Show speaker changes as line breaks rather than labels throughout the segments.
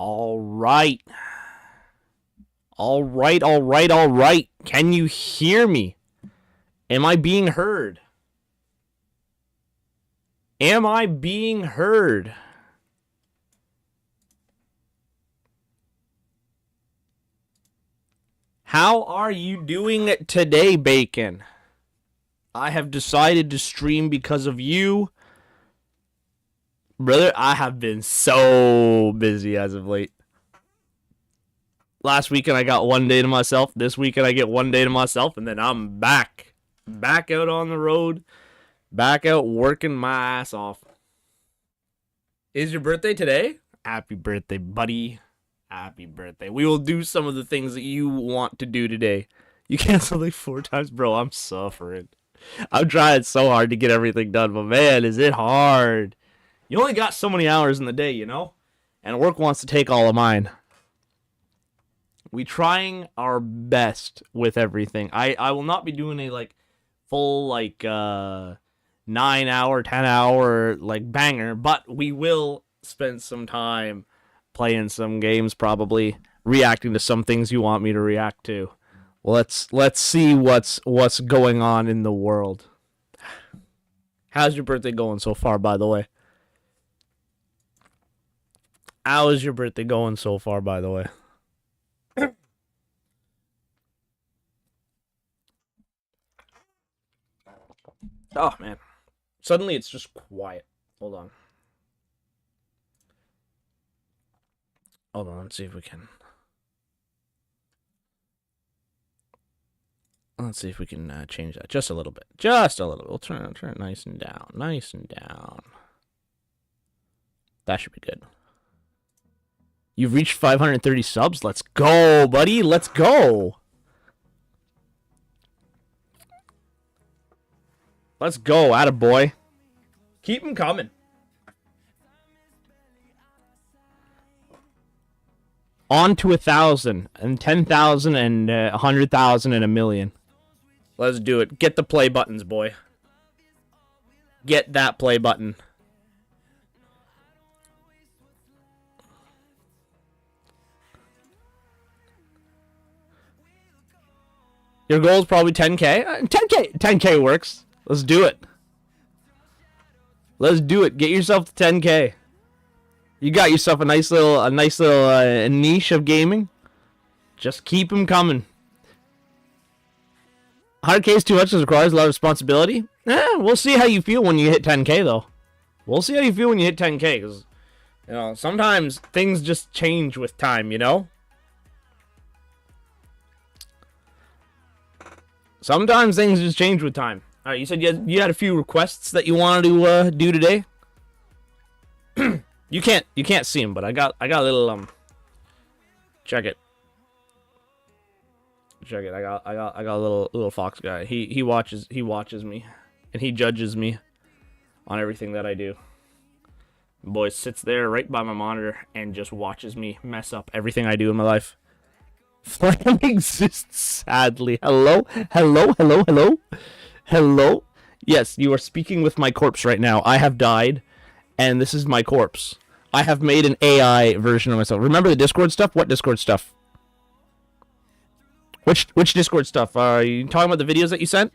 All right. All right, all right, all right. Can you hear me? Am I being heard? Am I being heard? How are you doing today, Bacon? I have decided to stream because of you. Brother, I have been so busy as of late. Last weekend I got 1 day to myself. This weekend I get 1 day to myself, and then I'm back. Back out on the road. Back out working my ass off. Is your birthday today? Happy birthday, buddy. Happy birthday. We will do some of the things that you want to do today. You canceled like 4 times? Bro, I'm suffering. I'm trying so hard to get everything done, but man, is it hard. You only got so many hours in the day, you know? And work wants to take all of mine. We trying our best with everything. I will not be doing a like full like 9 hour, 10 hour like banger, but we will spend some time playing some games, probably reacting to some things you want me to react to. Let's see what's going on in the world. How's your birthday going so far, by the way? How is your birthday going so far, by the way? Oh, man. Suddenly it's just quiet. Hold on. Hold on, let's see if we can... Let's see if we can change that just a little bit. Just a little bit. We'll turn it nice and down. Nice and down. That should be good. You've reached 530 subs. Let's go, buddy. Let's go. Let's go, attaboy. Keep them coming. On to 1,000 and 10,000 and 100,000 and 1,000,000. Let's do it. Get the play buttons, boy. Get that play button. Your goal is probably 10K. 10K works. Let's do it. Let's do it. Get yourself to 10K. You got yourself a nice little niche of gaming. Just keep them coming. 100K is too much. It requires a lot of responsibility. We'll see how you feel when you hit 10K, though. We'll see how you feel when you hit 10K, because, you know, sometimes things just change with time, you know? Sometimes things just change with time. All right, you said you had a few requests that you wanted to do today. You can't see them, but I got a little check it. Check it. I got a little fox guy. He watches me, and he judges me on everything that I do. The boy sits there right by my monitor and just watches me mess up everything I do in my life. Flame exists, sadly. Hello? Hello? Hello? Hello? Hello? Yes, you are speaking with my corpse right now. I have died, and this is my corpse. I have made an AI version of myself. Remember the Discord stuff? What Discord stuff? Which Discord stuff? Are you talking about the videos that you sent?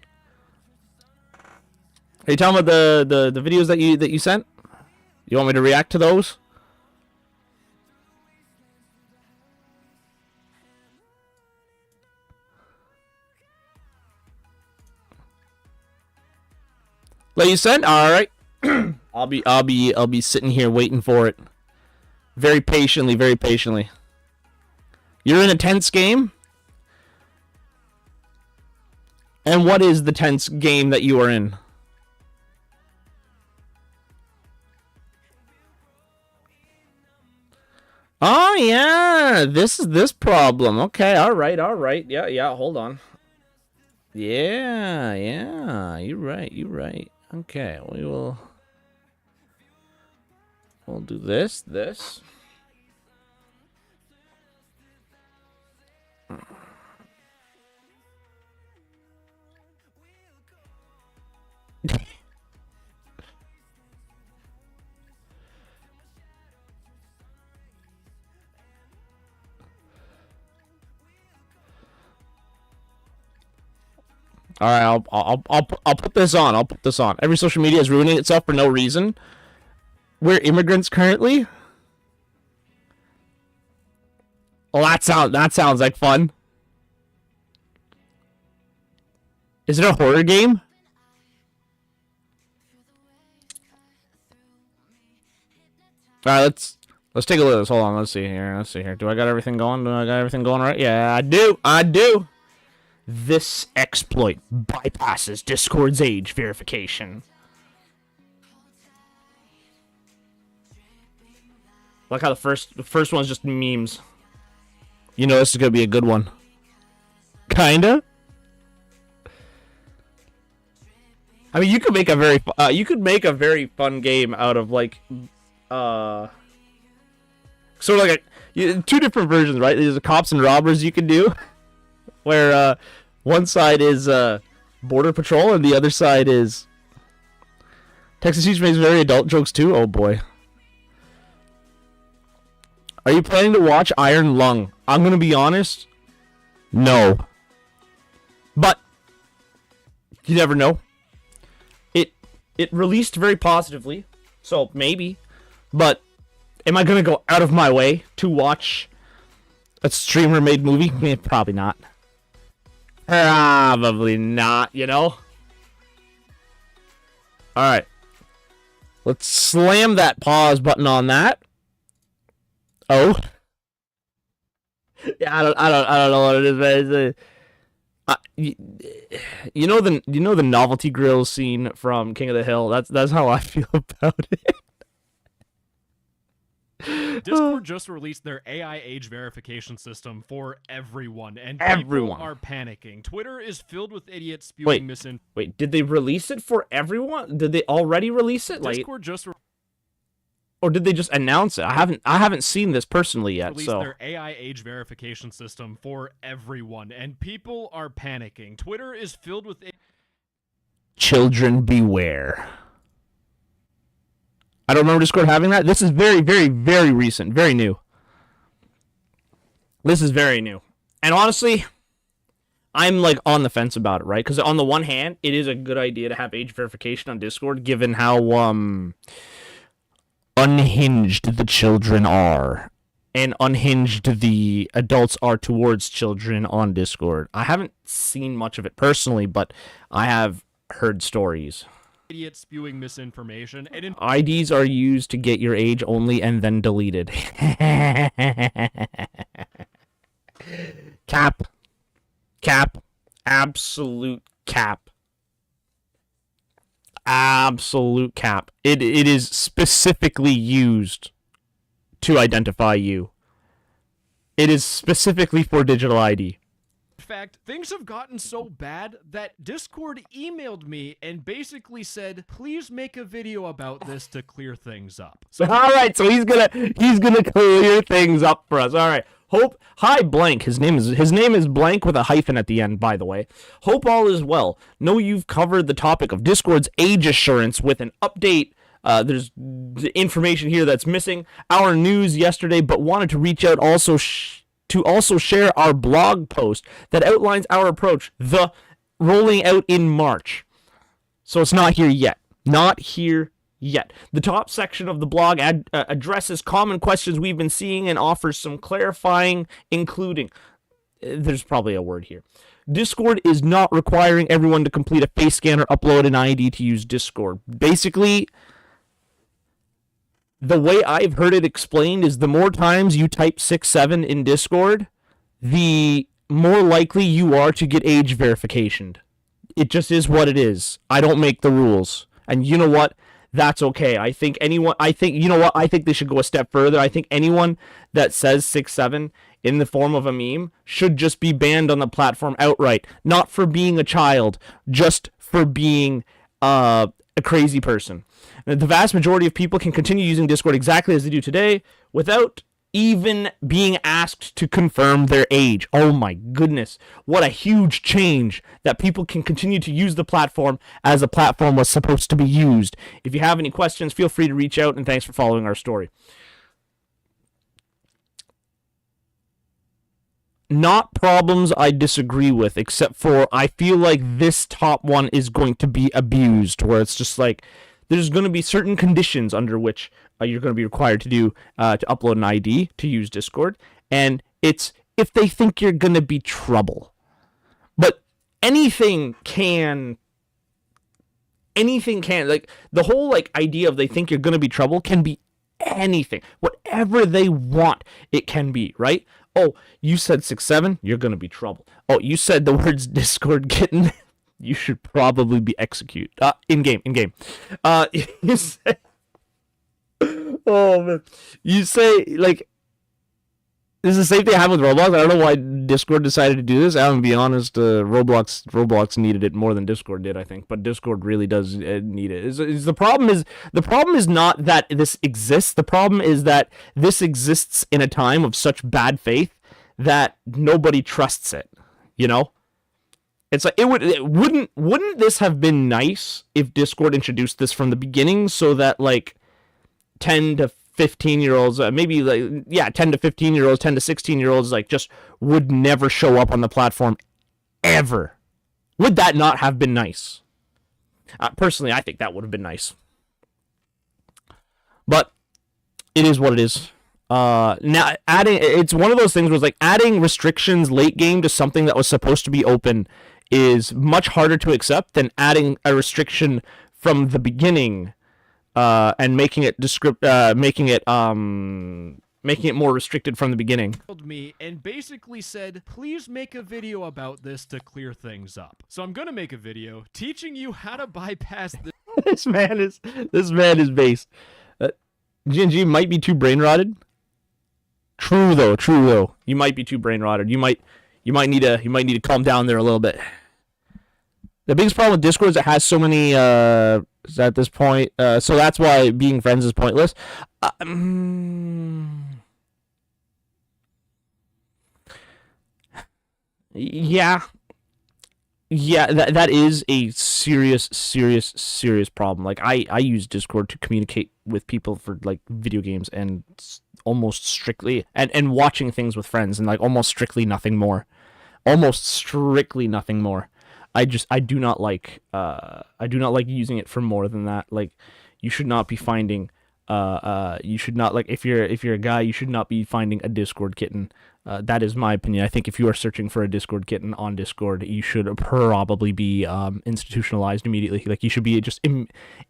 Are you talking about the videos that you sent? You want me to react to those? Let you send? All right. I'll be sitting here waiting for it. Very patiently, very patiently. You're in a tense game? And what is the tense game that you are in? Oh yeah, this is this problem. Okay, all right. Yeah, hold on. Yeah, you're right. Okay, we'll do this. All right, I'll put this on. I'll put this on. Every social media is ruining itself for no reason. We're immigrants currently. Well, that sounds like fun. Is it a horror game? All right, let's take a look at this. Hold on, let's see here. Do I got everything going? Right? Yeah, I do. This exploit bypasses Discord's age verification. Like how the first one's just memes. You know this is gonna be a good one. Kinda. I mean, you could make a very fun game out of like, sort of like two different versions, right? There's a cops and robbers you can do, where one side is border patrol and the other side is Texas Teacher makes very adult jokes too. Oh boy. Are you planning to watch Iron Lung? I'm gonna be honest, no. But you never know. It released very positively, so maybe. But am I gonna go out of my way to watch a streamer-made movie? Probably not. Probably not, you know? Alright. Let's slam that pause button on that. Oh. Yeah, I don't know what it is, man. You know the novelty grill scene from King of the Hill? That's how I feel about it.
Discord just released their AI age verification system for everyone, and people are panicking. Twitter is filled with idiots spewing misinformation.
Wait, did they release it for everyone? Did they already release it?
Discord
or did they just announce it? I haven't seen this personally yet.
Released their AI age verification system for everyone, and people are panicking. Twitter is filled with
children beware. I don't remember Discord having that. This is very, very, very recent, very new. This is very new, and honestly, I'm like on the fence about it, right? Because on the one hand, it is a good idea to have age verification on Discord, given how unhinged the children are and unhinged the adults are towards children on Discord. I haven't seen much of it personally, but I have heard stories.
Idiots spewing misinformation. And
IDs are used to get your age only and then deleted. Cap. Absolute cap. Absolute cap. It is specifically used to identify you. It is specifically for digital ID.
In fact, things have gotten so bad that Discord emailed me and basically said, "Please make a video about this to clear things up."
So all right, so he's gonna clear things up for us. All right. Hope hi blank. His name is blank with a hyphen at the end, by the way. Hope all is well. Know you've covered the topic of Discord's age assurance with an update. There's information here that's missing. Our news yesterday, but wanted to reach out to also share our blog post that outlines our approach, the rolling out in March. So it's not here yet. Not here yet. The top section of the blog addresses common questions we've been seeing and offers some clarifying, including, there's probably a word here. Discord is not requiring everyone to complete a face scan or upload an ID to use Discord. Basically, the way I've heard it explained is the more times you type 67 in Discord, the more likely you are to get age verification. It just is what it is. I don't make the rules. And you know what? That's okay. I think they should go a step further. I think anyone that says 6'7" in the form of a meme should just be banned on the platform outright. Not for being a child, just for being a crazy person. The vast majority of people can continue using Discord exactly as they do today without even being asked to confirm their age. Oh my goodness. What a huge change that people can continue to use the platform as the platform was supposed to be used. If you have any questions, feel free to reach out, and thanks for following our story. not problems I disagree with, except for I feel like this top one is going to be abused, where it's just like there's going to be certain conditions under which you're going to be required to do to upload an ID to use Discord, and it's if they think you're going to be trouble. But anything can, like, the whole, like, idea of they think you're going to be trouble can be anything. Whatever they want, it can be, right? Oh, you said 6'7", you're going to be trouble. Oh, you said the words Discord kitten, you should probably be executed. In-game. You say, oh, man. You say, like, this is the same thing I have with Roblox. I don't know why Discord decided to do this. I'm gonna be honest. Roblox needed it more than Discord did, I think. But Discord really does need it. The problem is not that this exists. The problem is that this exists in a time of such bad faith that nobody trusts it. You know, it's like wouldn't this have been nice if Discord introduced this from the beginning, so that like 10 to 15-year-olds, maybe like 10 to 15-year-olds, 10 to 16-year-olds, like just would never show up on the platform ever. Would that not have been nice? Personally, I think that would have been nice. But it is what it is. Now it's one of those things where it's like adding restrictions late game to something that was supposed to be open is much harder to accept than adding a restriction from the beginning. And making it more restricted from the beginning.
Me and basically said, please make a video about this to clear things up. So I'm gonna make a video teaching you how to bypass this.
This man is base. GNG might be too brain rotted. True though. You might be too brain rotted. You might need to calm down there a little bit. The biggest problem with Discord is it has so many at this point, so that's why being friends is pointless. Yeah, that is a serious problem. Like I use Discord to communicate with people for like video games and almost strictly and watching things with friends and like almost strictly nothing more. I do not like using it for more than that. Like, you should not be finding if you're a guy, you should not be finding a Discord kitten. That is my opinion. I think if you are searching for a Discord kitten on Discord, you should probably be institutionalized immediately. Like, you should be just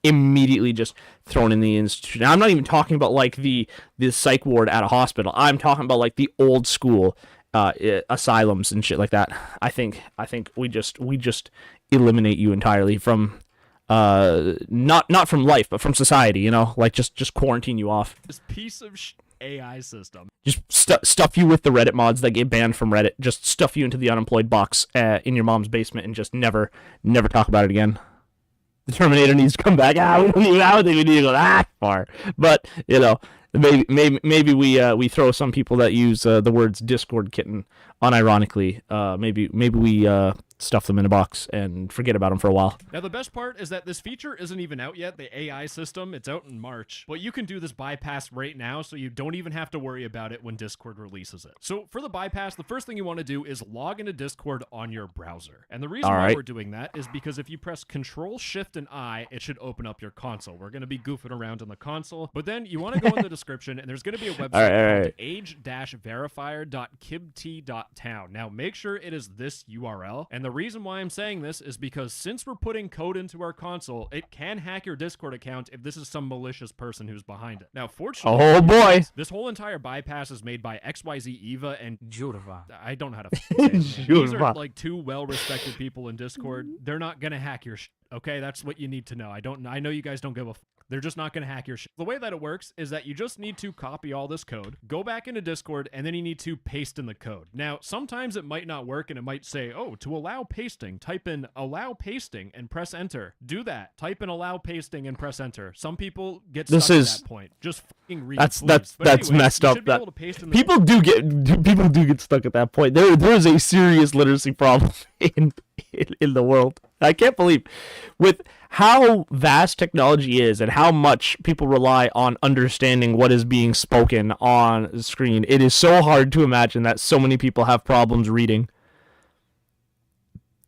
immediately just thrown in the institution. Now, I'm not even talking about like the psych ward at a hospital. I'm talking about like the old school asylums and shit like that. I think we just eliminate you entirely from not from life, but from society, you know, like just quarantine you off.
This piece of AI system.
Just stuff you with the Reddit mods that get banned from Reddit. Just stuff you into the unemployed box in your mom's basement and just never talk about it again. The Terminator needs to come back. I don't think we need to go that far, but you know. Maybe we throw some people that use the words Discord kitten unironically. Maybe we stuff them in a box and forget about them for a while.
Now the best part is that this feature isn't even out yet, the AI system. It's out in March, but you can do this bypass right now, so you don't even have to worry about it when Discord releases it. So for the bypass, the first thing you want to do is log into Discord on your browser. And the reason why we're doing that is because if you press Control, Shift, and I, it should open up your console. We're going to be goofing around in the console, but then you want to go in the description, and there's going to be a website called age-verifier.kibt.town. Now make sure it is this URL, and the reason why I'm saying this is because since we're putting code into our console, it can hack your Discord account if this is some malicious person who's behind it. Now, fortunately,
oh boy,
this whole entire bypass is made by XYZ Eva and
Jurva.
I don't know how to say it. These are like two well-respected people in Discord. They're not gonna hack your shit. Okay, that's what you need to know. I know you guys don't give a They're just not going to hack your shit. The way that it works is that you just need to copy all this code, go back into Discord, and then you need to paste in the code. Now, sometimes it might not work, and it might say, oh, to allow pasting, type in allow pasting and press enter. Do that. Type in allow pasting and press enter. Some people get stuck at that point. Just fucking read.
That's messed up. People do get stuck at that point. There is a serious literacy problem in the world. I can't believe with how vast technology is and how much people rely on understanding what is being spoken on the screen. It is so hard to imagine that so many people have problems reading.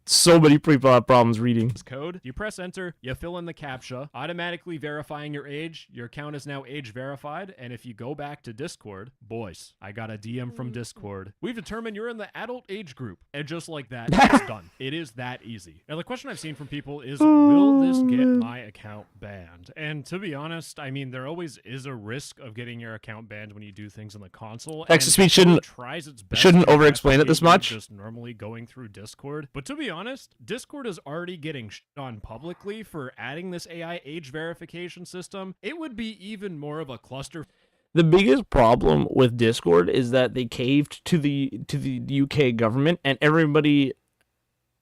So many people have problems reading.
Code. You press enter, you fill in the CAPTCHA, automatically verifying your age. Your account is now age verified. And if you go back to Discord, boys, I got a DM from Discord. We've determined you're in the adult age group. And just like that, it's done. It is that easy. Now, the question I've seen from people is, will this get my account banned? And to be honest, I mean, there always is a risk of getting your account banned when you do things in the console.
Text-to-speech shouldn't over-explain it this much.
Just normally going through Discord. But to be honest, Discord is already getting shit on publicly for adding this AI age verification system. It would be even more of a cluster.
The biggest problem with Discord is that they caved to the UK government, and everybody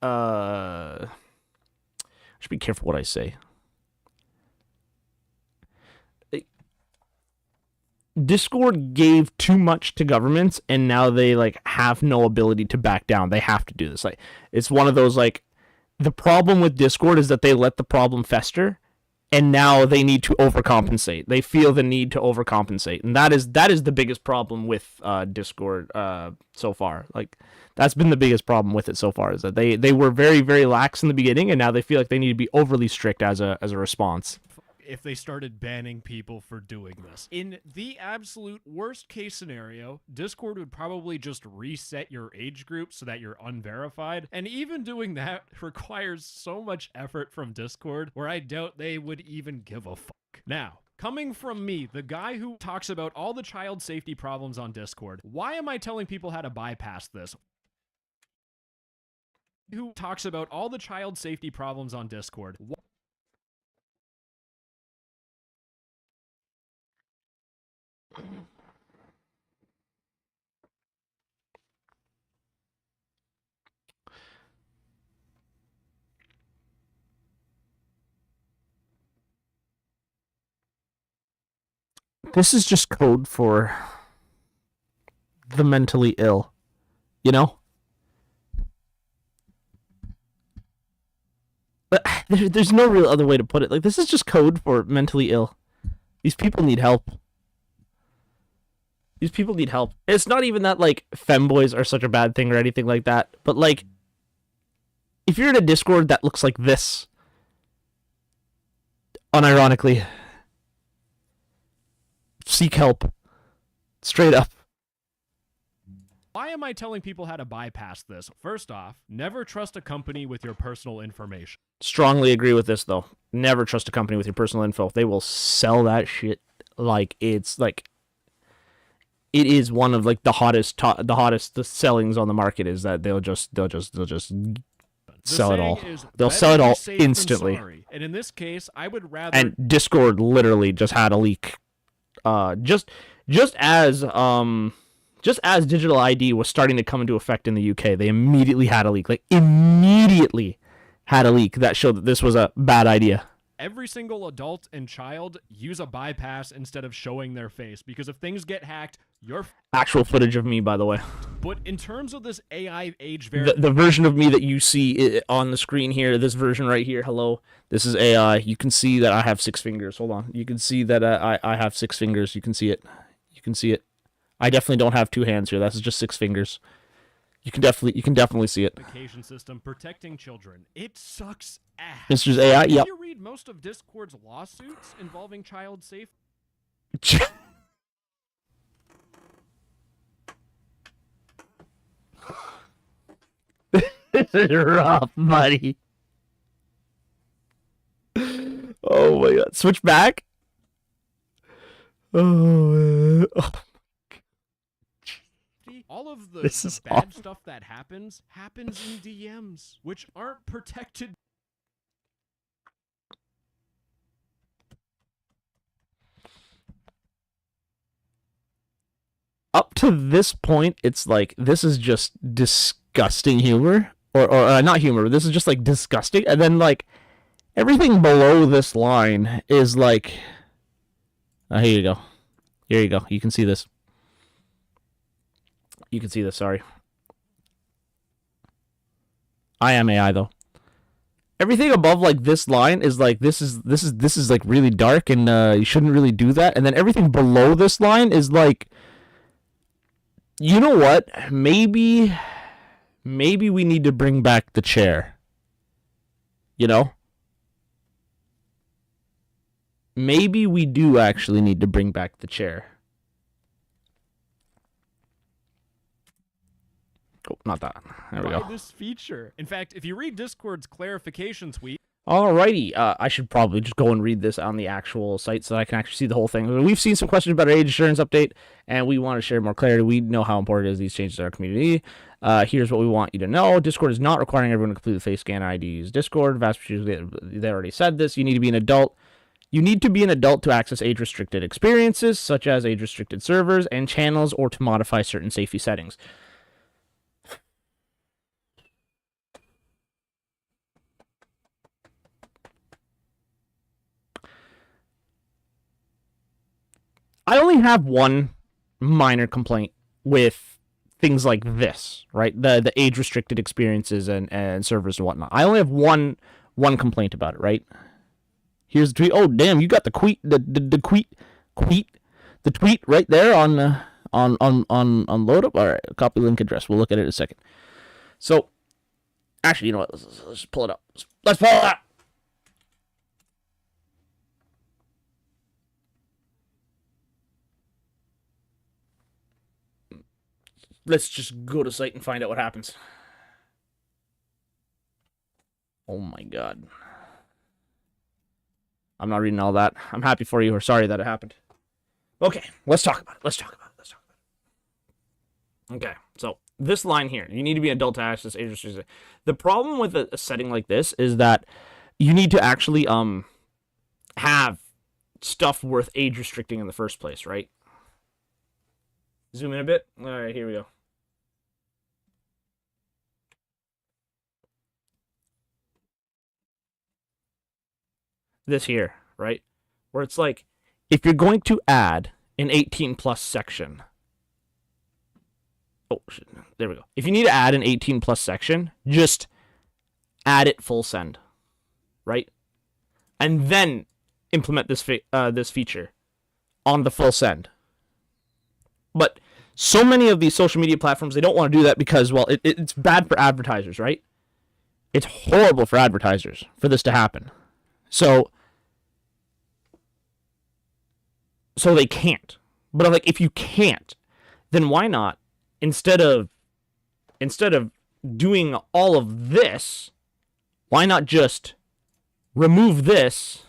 I should be careful what I say. Discord gave too much to governments, and now they like have no ability to back down. They have to do this. Like, it's one of those, like, the problem with Discord is that they let the problem fester, and now they need to overcompensate. They feel the need to overcompensate, and that is the biggest problem with Discord so far. Like, that's been the biggest problem with it so far, is that they were very, very lax in the beginning, and now they feel like they need to be overly strict as a response.
If they started banning people for doing this. In the absolute worst case scenario, Discord would probably just reset your age group so that you're unverified, and even doing that requires so much effort from Discord where I doubt they would even give a fuck. Now, coming from me, the guy who talks about all the child safety problems on Discord, why am I telling people how to bypass this? Who talks about all the child safety problems on Discord?
This is just code for the mentally ill, you know? But there's no real other way to put it. Like, this is just code for mentally ill. These people need help. These people need help. It's not even that, like, femboys are such a bad thing or anything like that, but, like, if you're in a Discord that looks like this, unironically, seek help. Straight up.
Why am I telling people how to bypass this? First off, never trust a company with your personal information.
Strongly agree with this, though. Never trust a company with your personal info. They will sell that shit like it's like... It is one of, like, the hottest sellings on the market, is that they'll just sell it all. They'll sell it all instantly.
And in this case, I would rather...
And Discord literally just had a leak. Just as digital ID was starting to come into effect in the UK, they immediately had a leak. Like, immediately had a leak that showed that this was a bad idea.
Every single adult and child use a bypass instead of showing their face, because if things get hacked, you're...
Actual footage of me, by the way.
But in terms of this AI age verification...
The version of me that you see on the screen here, this version right here, hello, this is AI. You can see that I have 6 fingers. Hold on. You can see that I have 6 fingers. You can see it. You can see it. I definitely don't have 2 hands here. That's just 6 fingers. You can definitely see it.
System protecting children. It sucks ass.
Mr. AI, yep.
Did you read most of Discord's lawsuits involving child safety?
This is rough, buddy. Oh my god. Switch back. Oh,
all of the
This
bad stuff that happens in DMs, which aren't protected.
Up to this point, it's like, this is just disgusting humor. Or not humor, but this is just, like, disgusting. And then, like, everything below this line is, like... Oh, here you go. Here you go. You can see this. You can see this, sorry. I am AI, though. everything above like this line is like this is like really dark and you shouldn't really do that. And then everything below this line is like, you know what? Maybe we need to bring back the chair. You know? Maybe we do actually need to bring back the chair. Oh, not that. There we go.
This feature. In fact, if you read Discord's clarification tweet.
Alrighty, I should probably just go and read this on the actual site so that I can actually see the whole thing. We've seen some questions about our age assurance update, and we want to share more clarity. We know how important it is these changes to our community. Here's what we want you to know. Discord is not requiring everyone to complete the face scan ID to use Discord. Vast majority, they already said this. You need to be an adult. You need to be an adult to access age-restricted experiences, such as age-restricted servers and channels, or to modify certain safety settings. I only have one minor complaint with things like this, right? The age-restricted experiences and servers and whatnot. I only have one complaint about it, right? Here's the tweet. Oh, damn! You got the tweet right there on load up. All right, copy link address. We'll look at it in a second. So, actually, you know what? Let's pull it up. Let's pull it up. Let's just go to site and find out what happens. Oh my god. I'm not reading all that. I'm happy for you or sorry that it happened. Okay, let's talk about it. Okay, so this line here, you need to be an adult to access age restricted. The problem with a setting like this is that you need to actually have stuff worth age restricting in the first place, right? Zoom in a bit. All right, here we go. This here, right? Where it's like, if you're going to add an 18 plus section. Oh, shit. There we go. If you need to add an 18 plus section, just add it full send, right? And then implement this this feature on the full send. But so many of these social media platforms, they don't want to do that because, well, it's bad for advertisers, right? It's horrible for advertisers for this to happen. So they can't. But I'm like, if you can't, then why not, instead of doing all of this, why not just remove this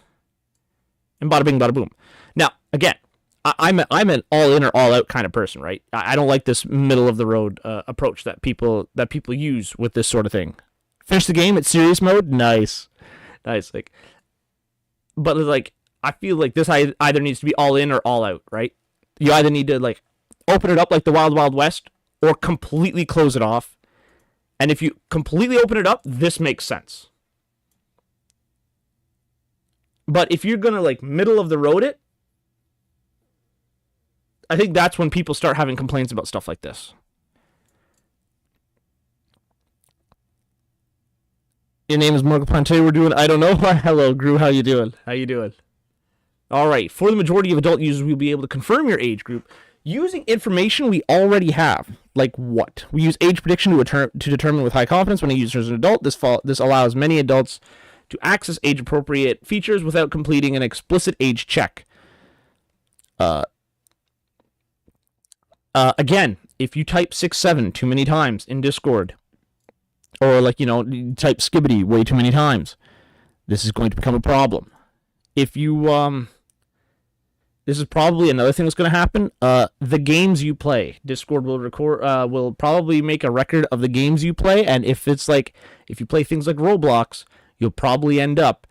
and bada bing, bada boom? Now, again, I'm an all in or all out kind of person, right? I don't like this middle of the road approach that people use with this sort of thing. Finish the game at serious mode, nice. Like, but like, I feel like this either needs to be all in or all out, right? You either need to like open it up like the Wild Wild West, or completely close it off. And if you completely open it up, this makes sense. But if you're gonna like middle of the road it, I think that's when people start having complaints about stuff like this. Your name is Marco Plante. We're doing, I don't know. Hello, Gru. How you doing? All right. For the majority of adult users, we'll be able to confirm your age group using information we already have. Like what? We use age prediction to determine with high confidence when a user is an adult. This allows many adults to access age-appropriate features without completing an explicit age check. Again, if you type 6-7 too many times in Discord, or like, you type skibbity way too many times, this is going to become a problem. If you, this is probably another thing that's going to happen. The games you play, Discord will probably make a record of the games you play, and if you play things like Roblox, you'll probably end up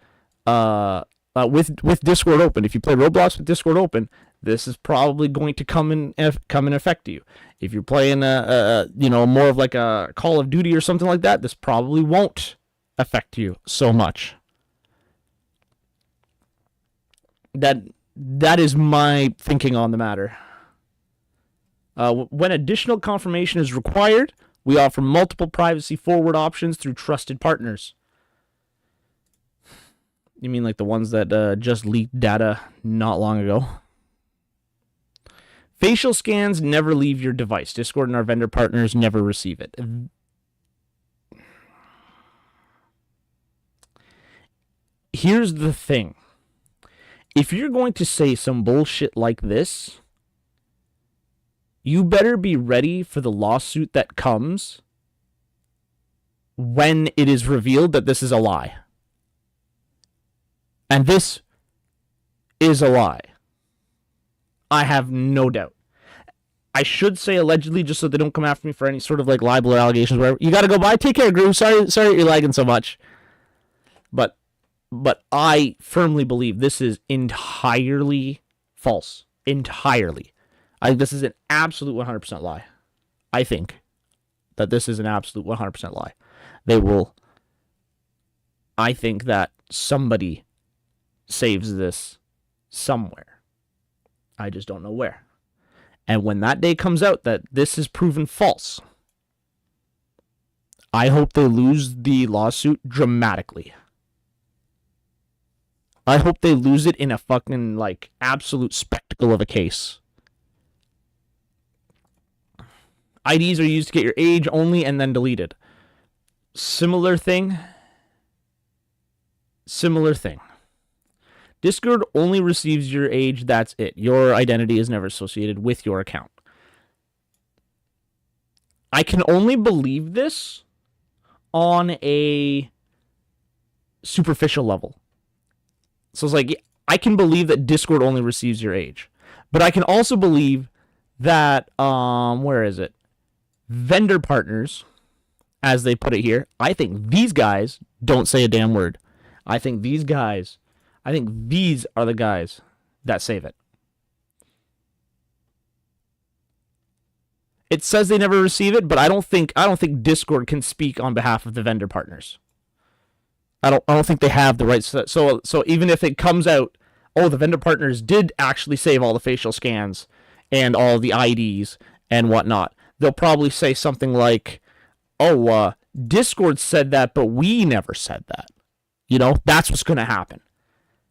with Discord open. If you play Roblox with Discord open, this is probably going to come in effect to you. If you're playing more of like a Call of Duty or something like that, this probably won't affect you so much. That is my thinking on the matter. When additional confirmation is required, we offer multiple privacy forward options through trusted partners. You mean like the ones that just leaked data not long ago? Facial scans never leave your device. Discord and our vendor partners never receive it. Here's the thing. If you're going to say some bullshit like this, you better be ready for the lawsuit that comes when it is revealed that this is a lie. And this is a lie. I have no doubt. I should say allegedly, just so they don't come after me for any sort of like libel or allegations. Whatever. You gotta go. Bye. Take care, Groove. Sorry you're lagging so much. But I firmly believe this is entirely false. Entirely. This is an absolute 100% lie. I think that this is an absolute 100% lie. I think that somebody saves this somewhere. I just don't know where. And when that day comes out that this is proven false, I hope they lose the lawsuit dramatically. I hope they lose it in a fucking, like, absolute spectacle of a case. IDs are used to get your age only and then deleted. Similar thing. Discord only receives your age, that's it. Your identity is never associated with your account. I can only believe this on a superficial level. So it's like, I can believe that Discord only receives your age. But I can also believe that, where is it? Vendor partners, as they put it here, I think these guys don't say a damn word. I think these are the guys that save it. It says they never receive it, but I don't think Discord can speak on behalf of the vendor partners. I don't think they have the rights to that. So even if it comes out, oh, the vendor partners did actually save all the facial scans and all the IDs and whatnot, they'll probably say something like, oh, Discord said that, but we never said that. That's what's going to happen.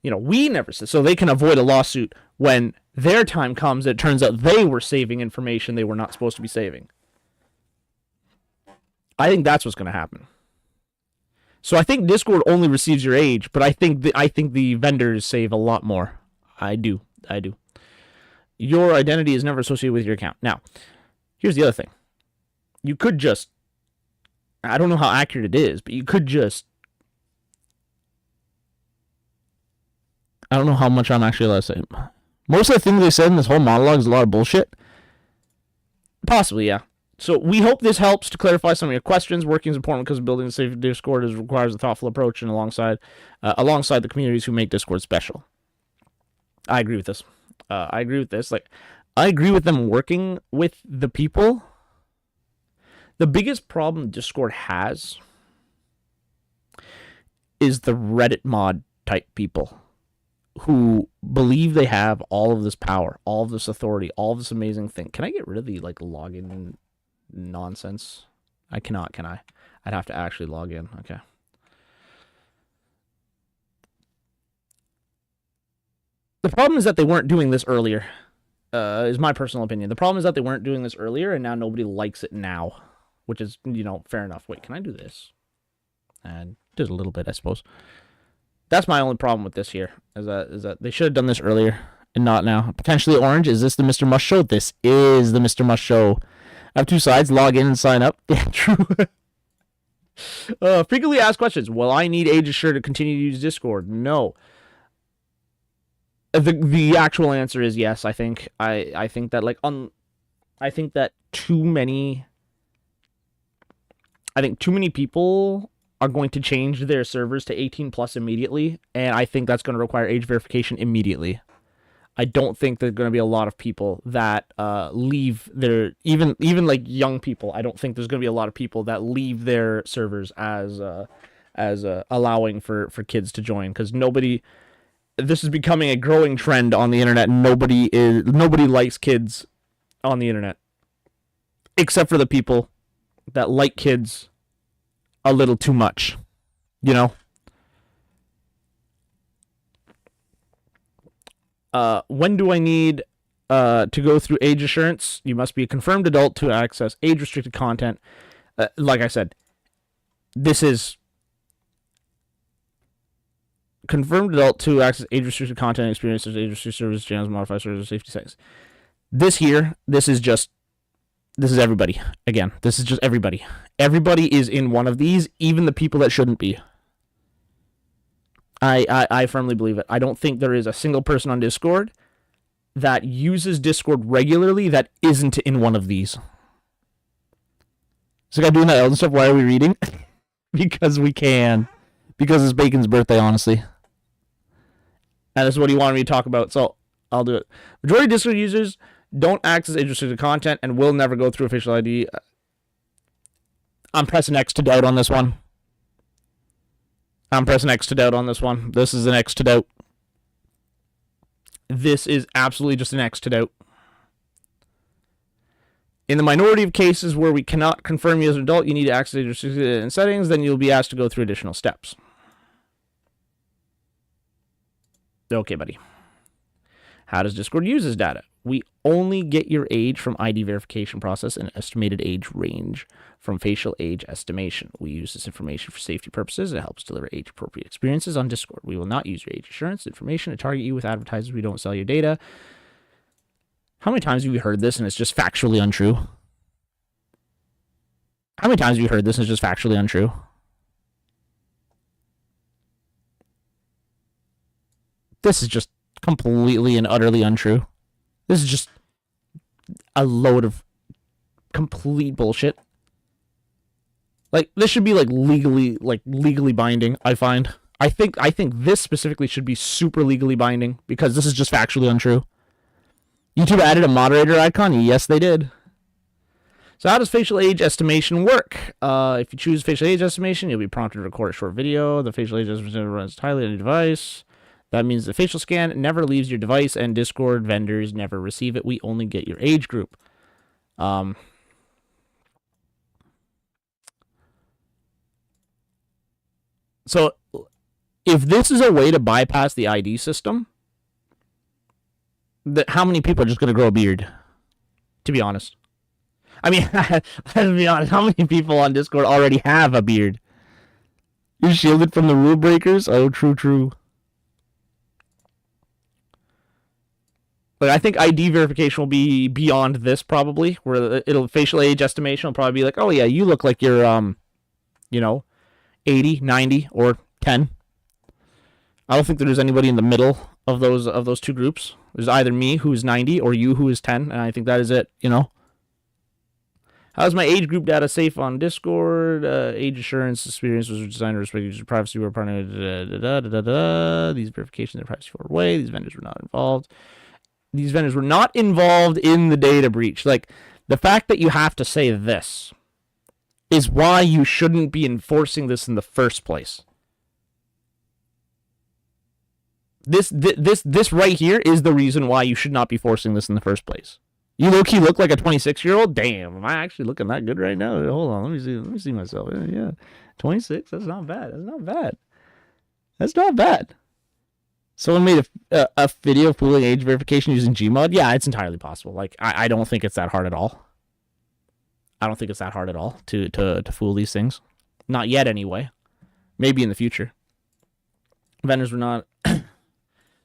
We never said. So they can avoid a lawsuit when their time comes. It turns out they were saving information they were not supposed to be saving. I think that's what's going to happen. So I think Discord only receives your age, but I think the vendors save a lot more. I do. Your identity is never associated with your account. Now, here's the other thing. You could just, I don't know how accurate it is, but you could just, I don't know how much I'm actually allowed to say. Most of the things they said in this whole monologue is a lot of bullshit. Possibly, yeah. So we hope this helps to clarify some of your questions. Working is important because building a safe Discord requires a thoughtful approach and alongside the communities who make Discord special. I agree with this. Like, I agree with them working with the people. The biggest problem Discord has is the Reddit mod type people who believe they have all of this power, all of this authority, all of this amazing thing. Can I get rid of the login nonsense? I cannot, can I? I'd have to actually log in. Okay. The problem is that they weren't doing this earlier. Is my personal opinion. The problem is that they weren't doing this earlier, and now nobody likes it now, which is, fair enough. Wait, can I do this? And did a little bit, I suppose. That's my only problem with this here, is that they should have done this earlier and not now. Potentially orange. Is this the Mr. Must Show? This is the Mr. Must Show. I have two sides. Log in and sign up. Yeah, true. Frequently asked questions. Will I need age assure to continue to use Discord? No. The actual answer is yes. I think that I think that too many people are going to change their servers to 18 plus immediately, and I think that's going to require age verification immediately. I don't think there's going to be a lot of people that leave their, even like young people. I don't think there's going to be a lot of people that leave their servers as allowing for kids to join, because this is becoming a growing trend on the internet. Nobody likes kids on the internet, except for the people that like kids a little too much, When do I need to go through age assurance? You must be a confirmed adult to access age-restricted content. Like I said, this is confirmed adult to access age-restricted content, experiences, age-restricted service channels, modify service safety settings. This is everybody. Again, this is just everybody. Everybody is in one of these, even the people that shouldn't be. I firmly believe it. I don't think there is a single person on Discord that uses Discord regularly that isn't in one of these. So, guy doing that other stuff. Why are we reading? Because we can. Because it's Bacon's birthday, honestly. And this is what he wanted me to talk about, so I'll do it. Majority of Discord users don't access age-restricted content and will never go through official ID. I'm pressing X to doubt on this one. This is an X to doubt. This is absolutely just an X to doubt. In the minority of cases where we cannot confirm you as an adult, you need to access age-restricted settings, then you'll be asked to go through additional steps. Okay, buddy. How does Discord use this data? We only get your age from ID verification process and estimated age range from facial age estimation. We use this information for safety purposes. It helps deliver age-appropriate experiences on Discord. We will not use your age assurance information to target you with advertisers. We don't sell your data. How many times have you heard this and it's just factually untrue? How many times have you heard this and it's just factually untrue? This is just completely and utterly untrue. This is just a load of complete bullshit. Like, this should be legally binding, I find. I think this specifically should be super legally binding because this is just factually untrue. YouTube added a moderator icon? Yes, they did. So how does facial age estimation work? If you choose facial age estimation, you'll be prompted to record a short video. The facial age estimation runs entirely on your device. That means the facial scan never leaves your device, and Discord vendors never receive it. We only get your age group. So if this is a way to bypass the ID system, how many people are just going to grow a beard? To be honest. I mean, let's be honest. How many people on Discord already have a beard? You're shielded from the rule breakers? Oh, true. But I think ID verification will be beyond this probably, where facial age estimation will probably be like, oh yeah, you look like you're 80, 90, or 10. I don't think there's anybody in the middle of those two groups. There's either me who's 90 or you who is 10, and I think that is it, How's my age group data safe on Discord? Age assurance experience was designed to respect user privacy. We're partner. These verifications are privacy forward way. These vendors were not involved. These vendors were not involved in the data breach. Like, the fact that you have to say this is why you shouldn't be enforcing this in the first place. This right here is the reason why you should not be forcing this in the first place. You low-key look like a 26-year-old? Damn, am I actually looking that good right now? Hold on, let me see myself. Yeah, 26, that's not bad. That's not bad. Someone made a video fooling age verification using Gmod? Yeah, it's entirely possible. Like, I don't think it's that hard at all. To fool these things. Not yet, anyway. Maybe in the future. Vendors were not...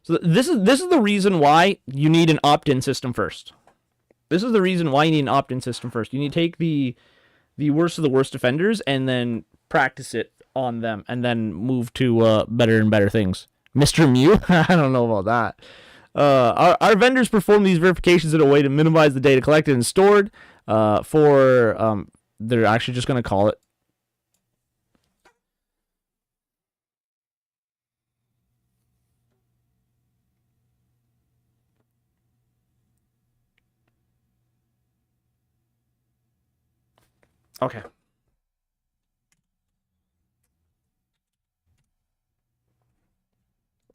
So this is the reason why you need an opt-in system first. You need to take the worst of the worst offenders and then practice it on them and then move to better and better things. Mr. Mew? I don't know about that. Our vendors perform these verifications in a way to minimize the data collected and stored they're actually just going to call it. Okay.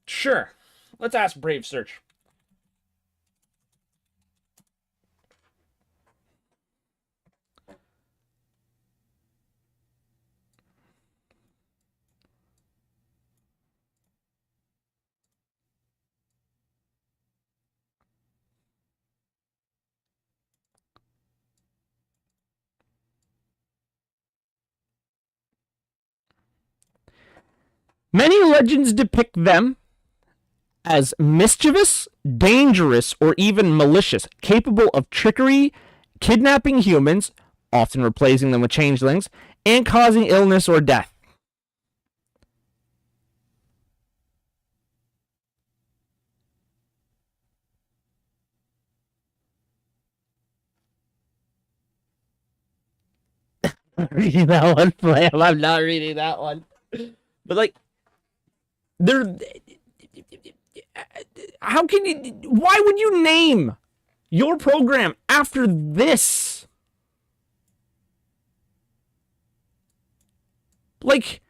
Sure. Let's ask Brave Search. Many legends depict them as mischievous, dangerous, or even malicious, capable of trickery, kidnapping humans, often replacing them with changelings, and causing illness or death. Reading that one, Flam. I'm not reading that one. But like, they're. How can you? Why would you name your program after this? Like,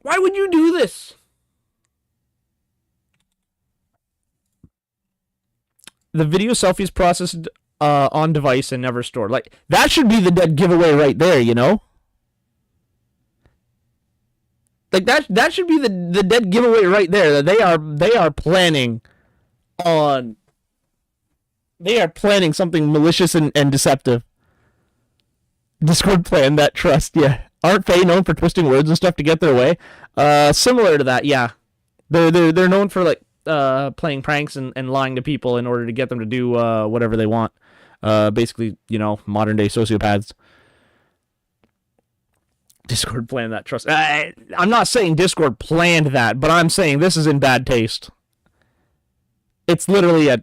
why would you do this? The video selfies processed on device and never stored. Like, that should be the dead giveaway right there, you know? Like that should be the dead giveaway right there. That they are planning on something malicious and deceptive. Discord planned that trust, yeah. Aren't Fae known for twisting words and stuff to get their way? Similar to that, yeah. They're known for like playing pranks and lying to people in order to get them to do whatever they want. Basically, you know, modern day sociopaths. Discord planned that trust. I'm not saying Discord planned that, but I'm saying this is in bad taste. It's literally a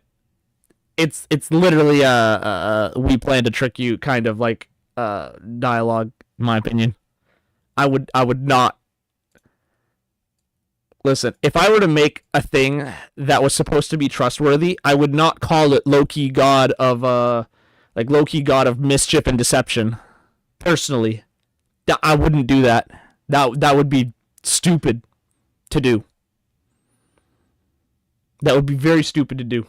we plan to trick you kind of like dialogue, in my opinion. I would not listen. If I were to make a thing that was supposed to be trustworthy, I would not call it low-key god of low-key god of mischief and deception. Personally, I wouldn't do that. That would be stupid to do. That would be very stupid to do.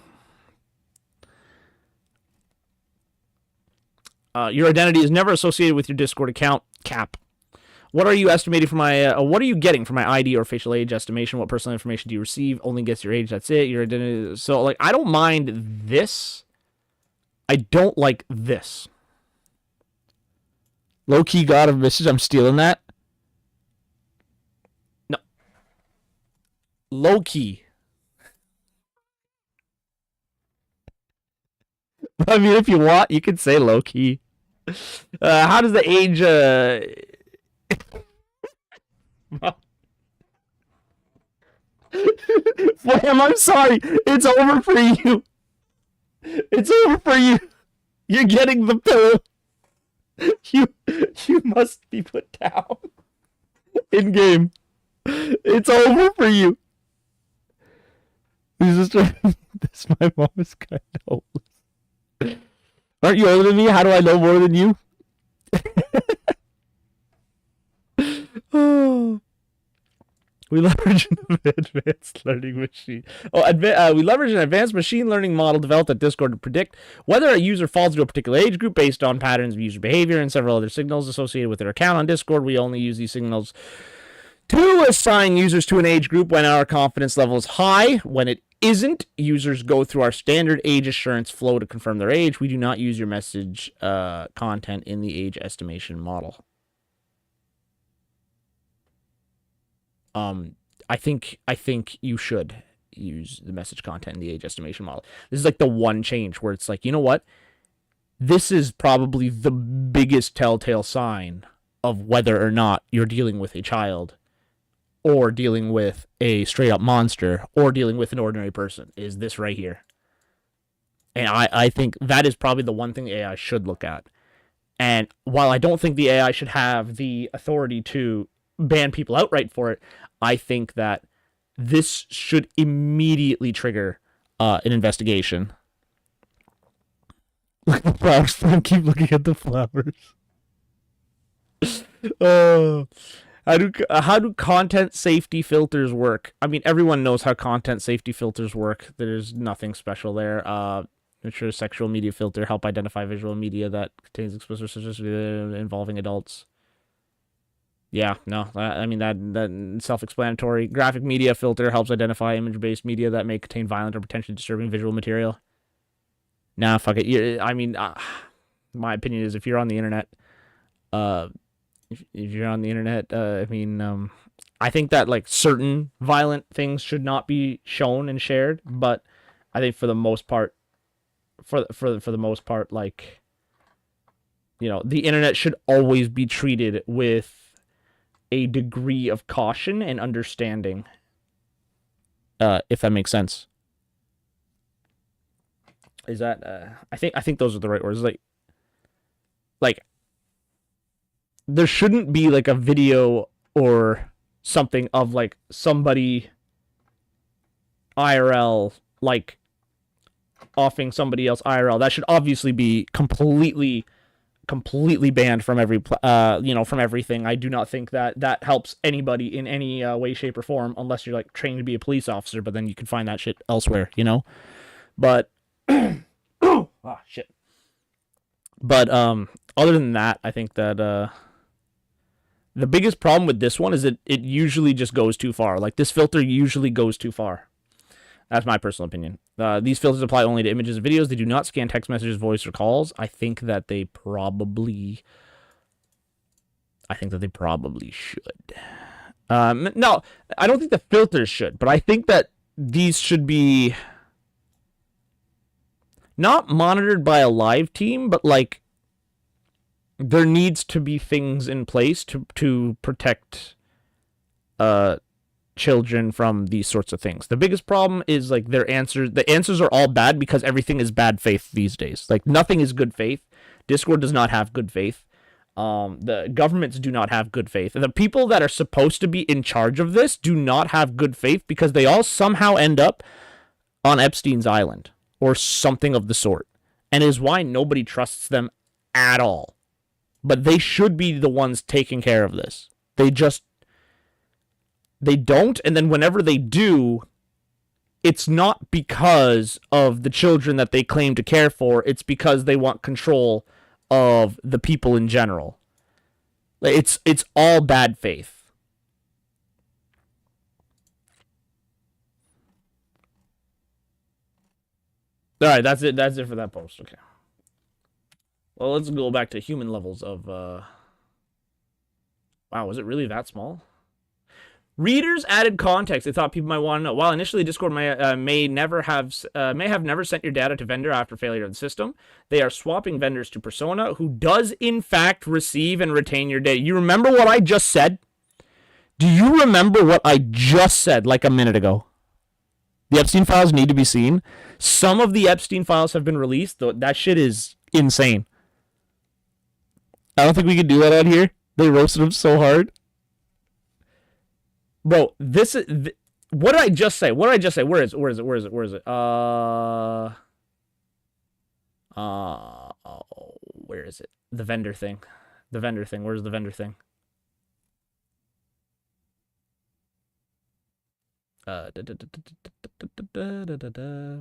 Your identity is never associated with your Discord account. Cap. What are you estimating for my? What are you getting for my ID or facial age estimation? What personal information do you receive? Only gets your age. That's it. Your identity. So like, I don't mind this. I don't like this. Low key god of message. I'm stealing that. No. Low key. I mean, if you want, you can say low key. How does the age? Flam, I'm sorry. It's over for you. It's over for you. You're getting the pill. You must be put down. In game. It's over for you. This my mom is kind of old. Aren't you older than me? How do I know more than you? Oh. We leverage an advanced learning machine. We leverage an advanced machine learning model developed at Discord to predict whether a user falls into a particular age group based on patterns of user behavior and several other signals associated with their account on Discord. We only use these signals to assign users to an age group when our confidence level is high. When it isn't, users go through our standard age assurance flow to confirm their age. We do not use your message content in the age estimation model. I think you should use the message content in the age estimation model. This is like the one change where it's like, you know what? This is probably the biggest telltale sign of whether or not you're dealing with a child or dealing with a straight up monster or dealing with an ordinary person, is this right here. And I think that is probably the one thing the AI should look at. And while I don't think the AI should have the authority to ban people outright for it, I think that this should immediately trigger an investigation. Look at the flowers. Keep looking at the flowers. Oh, how do content safety filters work? I mean, everyone knows how content safety filters work. There's nothing special there. Ensure sexual media filter help identify visual media that contains explicit suggestions involving adults. Yeah, no, I mean, that self-explanatory. Graphic media filter helps identify image-based media that may contain violent or potentially disturbing visual material. Nah, fuck it. I mean, my opinion is if you're on the internet, if you're on the internet, I mean, I think that like certain violent things should not be shown and shared, but I think for the most part, the most part, like, the internet should always be treated with a degree of caution and understanding. If that makes sense. Is that I think those are the right words. Like there shouldn't be like a video or something of like somebody IRL like offing somebody else IRL. That should obviously be completely banned from from everything. I do not think that helps anybody in any way, shape, or form, unless you're like trained to be a police officer. But then you can find that shit elsewhere, But shit. But other than that, I think that the biggest problem with this one is that it usually just goes too far. Like this filter usually goes too far. That's my personal opinion. These filters apply only to images and videos. They do not scan text messages, voice, or calls. I think that they probably should. No, I don't think the filters should, but I think that these should be not monitored by a live team, but like there needs to be things in place to protect children from these sorts of things. The biggest problem is like the answers are all bad because everything is bad faith these days. Like nothing is good faith. Discord does not have good faith. The governments do not have good faith. And the people that are supposed to be in charge of this do not have good faith because they all somehow end up on Epstein's Island or something of the sort. And is why nobody trusts them at all. But they should be the ones taking care of this. They don't, and then whenever they do, it's not because of the children that they claim to care for, it's because they want control of the people in general. It's all bad faith. Alright, that's it for that post. Okay. Well, let's go back to human levels of wow, was it really that small? Readers added context. They thought people might want to know. While initially Discord may have never sent your data to vendor after failure of the system, they are swapping vendors to Persona, who does in fact receive and retain your data. You remember what I just said? Do you remember what I just said like a minute ago? The Epstein files need to be seen. Some of the Epstein files have been released. Though that shit is insane. I don't think we can do that out here. They roasted him so hard. Bro, this is what did I just say? Where is it? Where is it? Where is it? The vendor thing. Where's the vendor thing?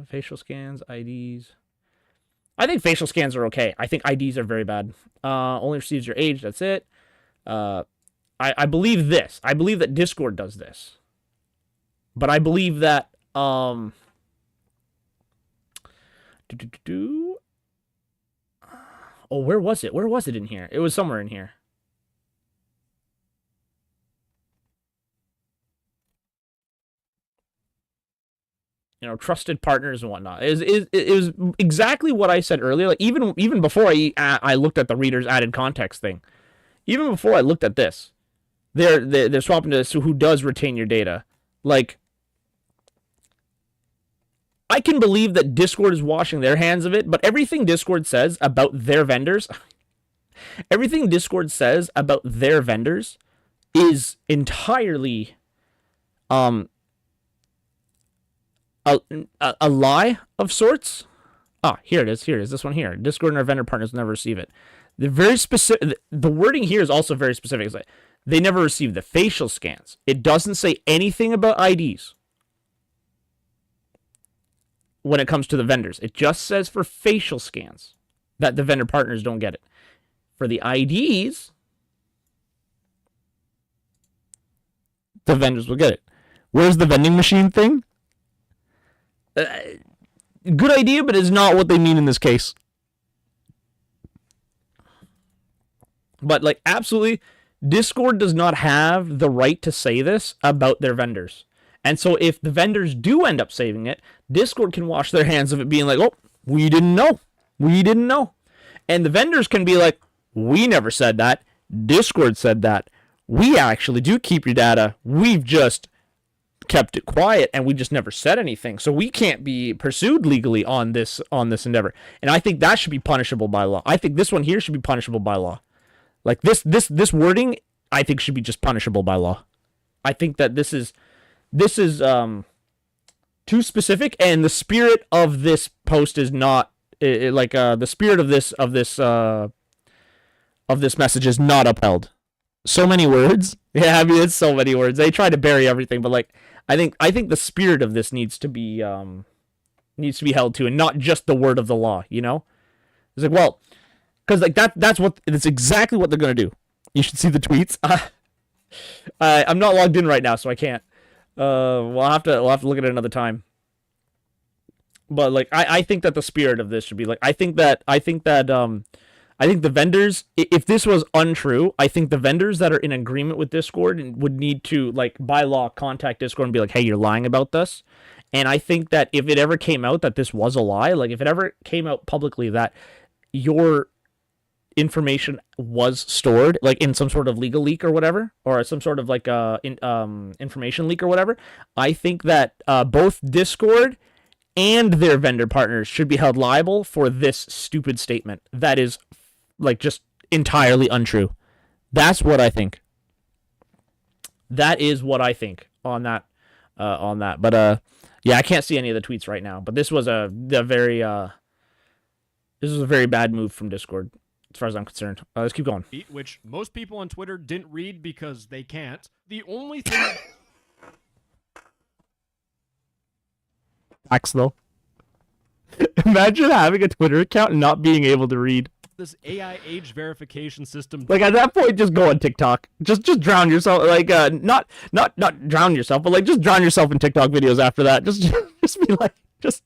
Facial scans, IDs. I think facial scans are okay. I think IDs are very bad. Only receives your age. That's it. I believe this. I believe that Discord does this. But I believe that oh, where was it? Where was it in here? It was somewhere in here. Trusted partners and whatnot. It was exactly what I said earlier. Like even before I looked at the readers added context thing. Even before I looked at this. They're swapping to who does retain your data. Like, I can believe that Discord is washing their hands of it, but everything Discord says about their vendors, is entirely a lie of sorts. Here it is. This one here. Discord and our vendor partners never receive it. The very specific. The wording here is also very specific. It's like, they never receive the facial scans. It doesn't say anything about IDs when it comes to the vendors. It just says for facial scans that the vendor partners don't get it. For the IDs, the vendors will get it. Where's the vending machine thing? Good idea, but it's not what they mean in this case. But like, absolutely, Discord does not have the right to say this about their vendors. And so if the vendors do end up saving it, Discord can wash their hands of it being like, oh, we didn't know. We didn't know. And the vendors can be like, we never said that. Discord said that. We actually do keep your data. We've just kept it quiet and we just never said anything. So we can't be pursued legally on this endeavor. And I think that should be punishable by law. I think this one here should be punishable by law. Like this wording, I think should be just punishable by law. I think that this is too specific, and the spirit of this post is not the spirit of this message is not upheld. So many words. Yeah, I mean, it's so many words. They try to bury everything, but like I think the spirit of this needs to be held to, and not just the word of the law, you know? It's like, well, because like that's exactly what they're gonna do. You should see the tweets. I'm not logged in right now, so I can't. We'll have to look at it another time. But like I think that the spirit of this should be like I think the vendors, if this was untrue, I think the vendors that are in agreement with Discord would need to, like, by law, contact Discord and be like, hey, you're lying about this. And I think that if it ever came out that this was a lie, like if it ever came out publicly that your information was stored, like in some sort of legal leak or whatever, or some sort of like information leak or whatever, I think that both Discord and their vendor partners should be held liable for this stupid statement that is like just entirely untrue. That's what I think. That is what I think on that. But yeah, I can't see any of the tweets right now. But this was a very bad move from Discord, as far as I'm concerned. Let's keep going.
Which most people on Twitter didn't read because they can't. The only thing.
Facts though. Imagine having a Twitter account and not being able to read.
This AI age verification system.
Like at that point, just go on TikTok. Just drown yourself. Like not drown yourself, but like just drown yourself in TikTok videos after that. Just be like, just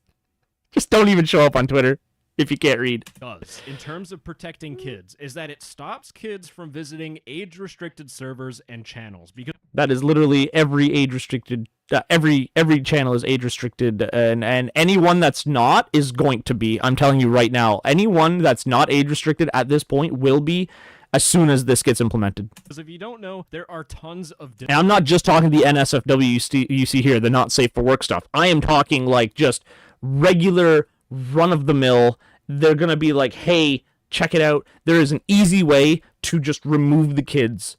don't even show up on Twitter if you can't read.
Does in terms of protecting kids is that it stops kids from visiting age-restricted servers and channels, because
that is literally every age-restricted. Every channel is age-restricted, and anyone that's not is going to be. I'm telling you right now, anyone that's not age-restricted at this point will be as soon as this gets implemented.
Because if you don't know, there are tons of.
And I'm not just talking the NSFW you see here, the not safe for work stuff. I am talking like just regular run-of-the-mill. They're gonna be like, hey, check it out. There is an easy way to just remove the kids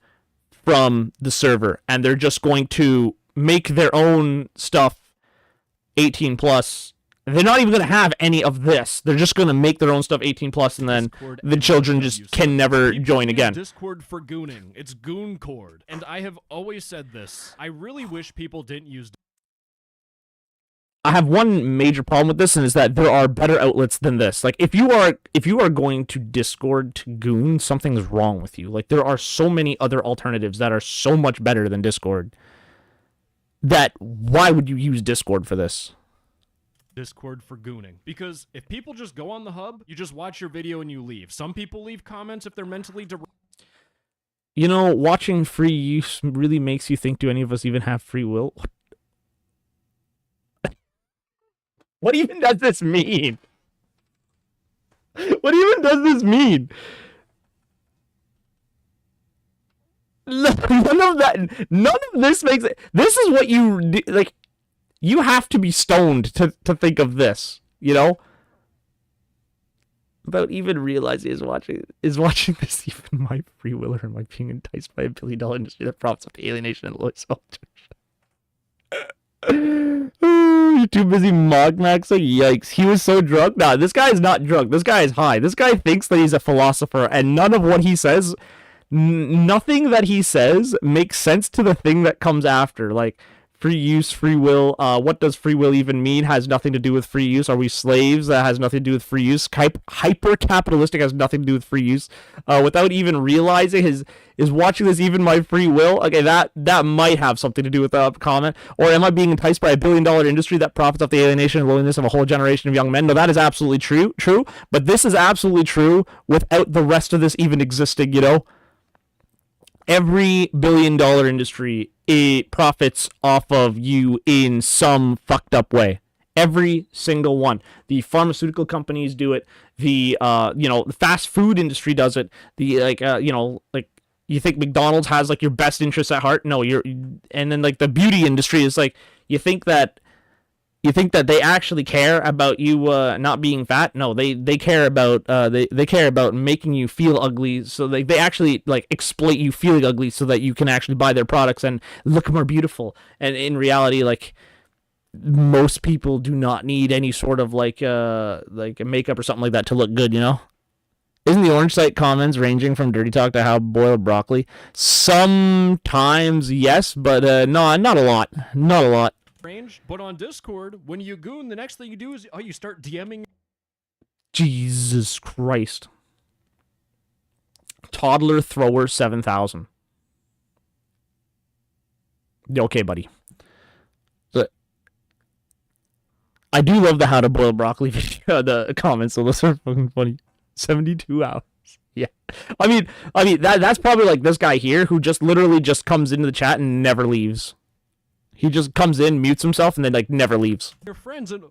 from the server, and they're just going to make their own stuff 18 plus. They're not even going to have any of this. They're just going to make their own stuff 18 plus, and then the children just can never join again.
Discord for gooning. It's Gooncord. And I have always said this. I really wish people didn't use.
I have one major problem with this, and is that there are better outlets than this. Like if you are going to Discord to goon, something's wrong with you. Like there are so many other alternatives that are so much better than Discord. That why would you use Discord for this?
Discord for gooning. Because if people just go on the hub, you just watch your video and you leave. Some people leave comments if they're mentally
You know, watching free use really makes you think, do any of us even have free will? What even does this mean? What even does this mean? None of this makes it. This is what you like. You have to be stoned to think of this, you know? Without even realizing is watching this even my free will, or am I being enticed by $1 billion industry that profits off the alienation and low soldiers? You're too busy Mogmaxing? Yikes. He was so drunk? Nah, this guy is not drunk. This guy is high. This guy thinks that he's a philosopher, and none of what he says, nothing that he says makes sense to the thing that comes after. Like, free use, free will. What does free will even mean? Has nothing to do with free use. Are we slaves? That has nothing to do with free use. Hyper-capitalistic has nothing to do with free use. Without even realizing is watching this even my free will? Okay, that might have something to do with the comment. Or am I being enticed by $1 billion industry that profits off the alienation and loneliness of a whole generation of young men? No, that is absolutely true. But this is absolutely true without the rest of this even existing, you know? Every billion-dollar industry, it profits off of you in some fucked up way. Every single one. The pharmaceutical companies do it. The the fast food industry does it. The like you think McDonald's has like your best interests at heart? No, and then like the beauty industry is like you think that they actually care about you not being fat? No, they care about they care about making you feel ugly. So they actually like exploit you feeling ugly so that you can actually buy their products and look more beautiful. And in reality, like most people do not need any sort of like a makeup or something like that to look good. You know. Isn't the orange site comments ranging from dirty talk to how boiled broccoli? Sometimes yes, but no, not a lot. Not a lot.
Range, but on Discord, when you goon, the next thing you do is you start DMing.
Jesus Christ. Toddler Thrower 7000. Okay, buddy. I do love the how to boil broccoli video, the comments, so those are fucking funny. 72 hours. Yeah. I mean that's probably like this guy here who just literally just comes into the chat and never leaves. He just comes in, mutes himself, and then like never leaves.
Your friends, and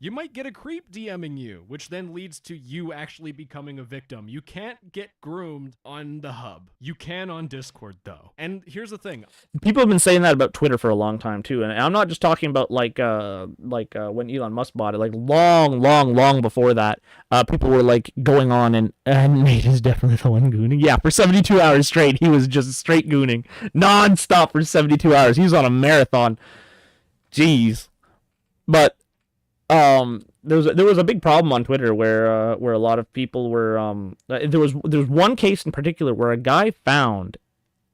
you might get a creep DMing you, which then leads to you actually becoming a victim. You can't get groomed on the hub. You can on Discord though. And here's the thing:
people have been saying that about Twitter for a long time too, and I'm not just talking about like when Elon Musk bought it. Like long before that, people were like going on and Nate is definitely the one gooning. Yeah, for 72 hours straight, he was just straight gooning, non-stop for 72 hours. He was on a marathon. Jeez. But there was a big problem on Twitter where a lot of people were there was one case in particular where a guy found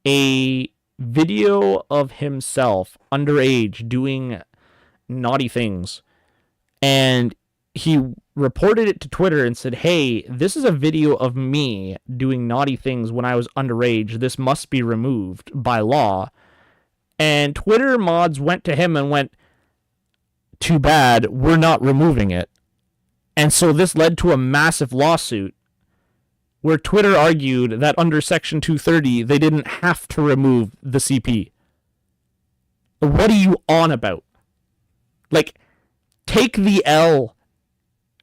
a video of himself underage doing naughty things, and he reported it to Twitter and said, "Hey, this is a video of me doing naughty things when I was underage. This must be removed by law." And Twitter mods went to him and went, "Too bad, we're not removing it." And so this led to a massive lawsuit where Twitter argued that under Section 230, they didn't have to remove the CP. What are you on about? Like, take the L,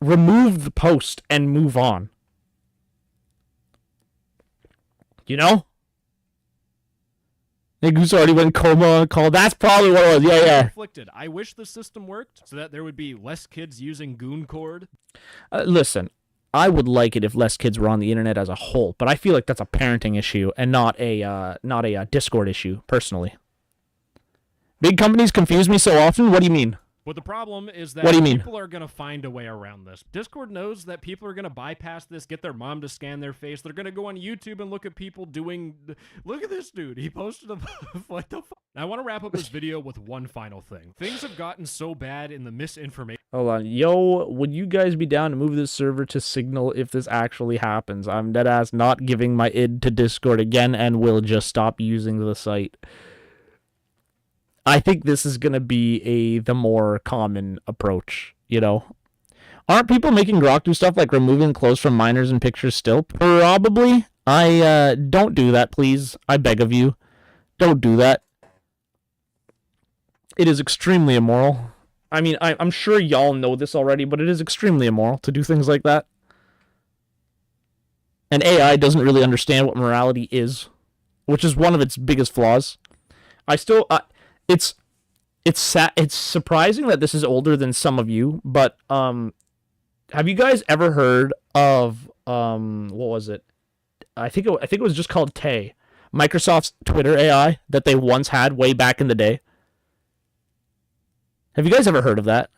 remove the post, and move on. You know? Nick Goose already went coma call. That's probably what it was. Yeah.
Conflicted. I wish the system worked so that there would be less kids using Gooncord.
Listen, I would like it if less kids were on the internet as a whole, but I feel like that's a parenting issue and not a Discord issue, personally. Big companies confuse me so often. What do you mean?
But the problem is that people are going to find a way around this. Discord knows that people are going to bypass this, get their mom to scan their face. They're going to go on YouTube and look at people doing... Look at this dude. He posted a... What the fuck? I want to wrap up this video with one final thing. Things have gotten so bad in the misinformation...
Hold on. Yo, would you guys be down to move this server to Signal if this actually happens? I'm deadass not giving my id to Discord again and will just stop using the site. I think this is going to be the more common approach, you know? Aren't people making Grok do stuff like removing clothes from minors in pictures still? Probably. Don't do that, please. I beg of you. Don't do that. It is extremely immoral. I mean, I'm sure y'all know this already, but it is extremely immoral to do things like that. And AI doesn't really understand what morality is, which is one of its biggest flaws. It's surprising that this is older than some of you, but have you guys ever heard of what was it? I think it was just called Tay, Microsoft's Twitter AI that they once had way back in the day. Have you guys ever heard of that?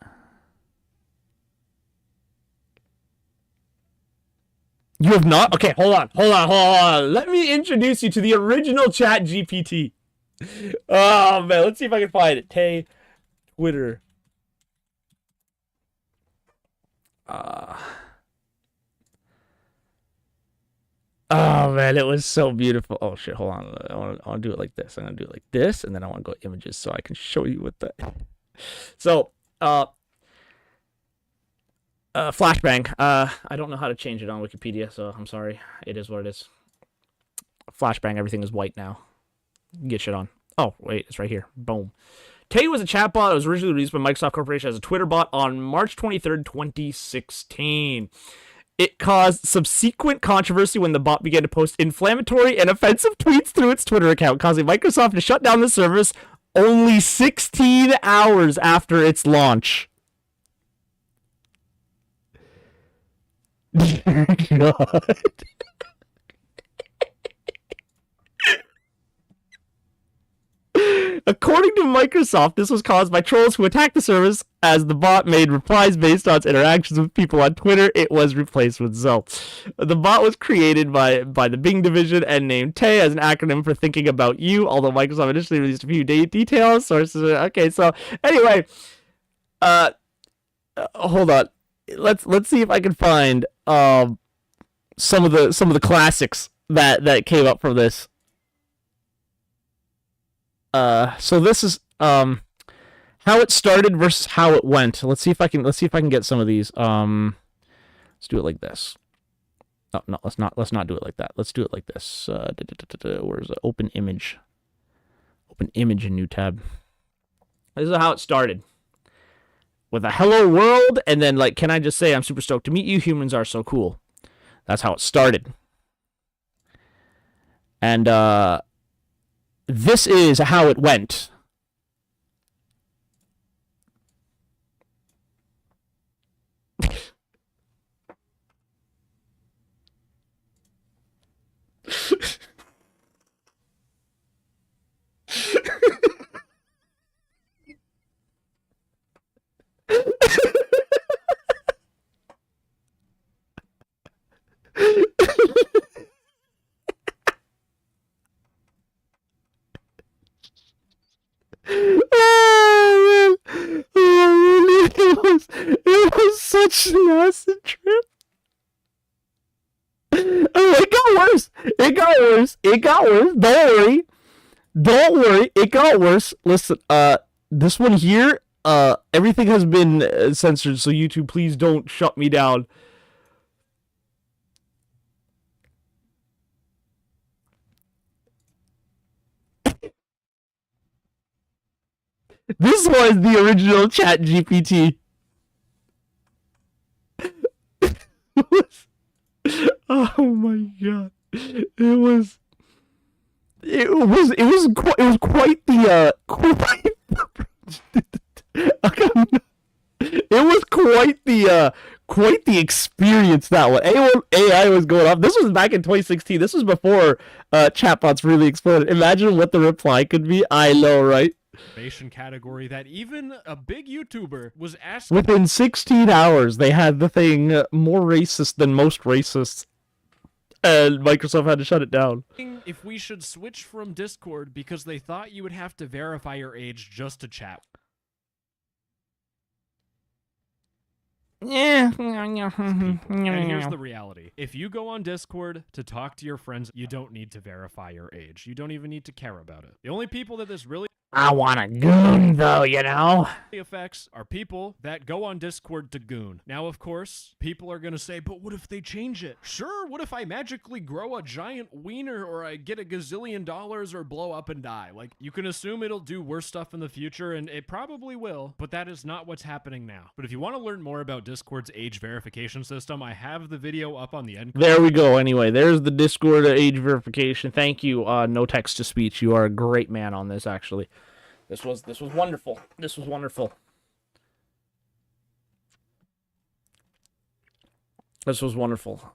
You have not? Okay, hold on. Let me introduce you to the original Chat GPT. Oh man, let's see if I can find it. Tay Twitter. Oh man, it was so beautiful. Oh shit, hold on. I want to do it like this. I'm gonna do it like this, and then I want to go images so I can show you what that. So, flashbang. I don't know how to change it on Wikipedia, so I'm sorry. It is what it is. Flashbang, everything is white now. Get shit on. Oh, wait, it's right here. Boom. Tay was a chatbot that was originally released by Microsoft Corporation as a Twitter bot on March 23rd, 2016. It caused subsequent controversy when the bot began to post inflammatory and offensive tweets through its Twitter account, causing Microsoft to shut down the service only 16 hours after its launch. God. According to Microsoft, this was caused by trolls who attacked the service. As the bot made replies based on its interactions with people on Twitter, it was replaced with Zoe. The bot was created by the Bing division and named Tay as an acronym for thinking about you, although Microsoft initially released a few details. Sources. Okay, so anyway, hold on. Let's see if I can find some of the classics that came up from this. So this is how it started versus how it went. Let's see if I can get some of these. Let's do it like this. No, let's not do it like that. Let's do it like this. Where's the open image? Open image in new tab. This is how it started. With a hello world, and then like, can I just say I'm super stoked to meet you? Humans are so cool. That's how it started. And this is how it went. It was such an acid trip. Oh, it got worse. It got worse. Don't worry. It got worse. Listen, this one here, everything has been censored, so YouTube, please don't shut me down. This was the original Chat GPT. Oh my god! It was quite the quite the experience that one. AI was going off. This was back in 2016. This was before chatbots really exploded. Imagine what the reply could be. I know, right?
Category that even a big YouTuber was asking.
Within 16 hours, they had the thing more racist than most racists, and Microsoft had to shut it down.
If we should switch from Discord because they thought you would have to verify your age just to chat.
Yeah.
And here's the reality. If you go on Discord to talk to your friends, you don't need to verify your age. You don't even need to care about it. The only people that this really
I want a goon, though, you know?
affects are people that go on Discord to goon. Now, of course, people are going to say, but what if they change it? Sure, what if I magically grow a giant wiener or I get a gazillion dollars or blow up and die? Like, you can assume it'll do worse stuff in the future, and it probably will, but that is not what's happening now. But if you want to learn more about Discord's age verification system, I have the video up on the end.
There we go. Anyway, there's the Discord age verification. Thank you, no text to speech. You are a great man on this, actually. This was wonderful. This was wonderful. This was wonderful.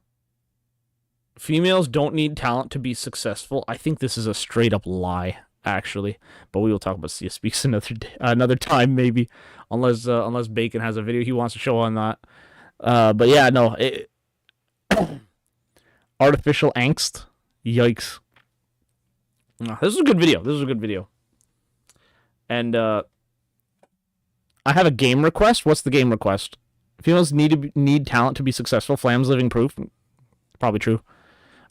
Females don't need talent to be successful. I think this is a straight up lie, actually. But we will talk about Sia Speaks another time, maybe, unless Bacon has a video he wants to show on that. But yeah, no. Artificial angst. Yikes. No, this is a good video. This is a good video. And I have a game request. What's the game request? Females need talent to be successful. Flam's living proof. Probably true.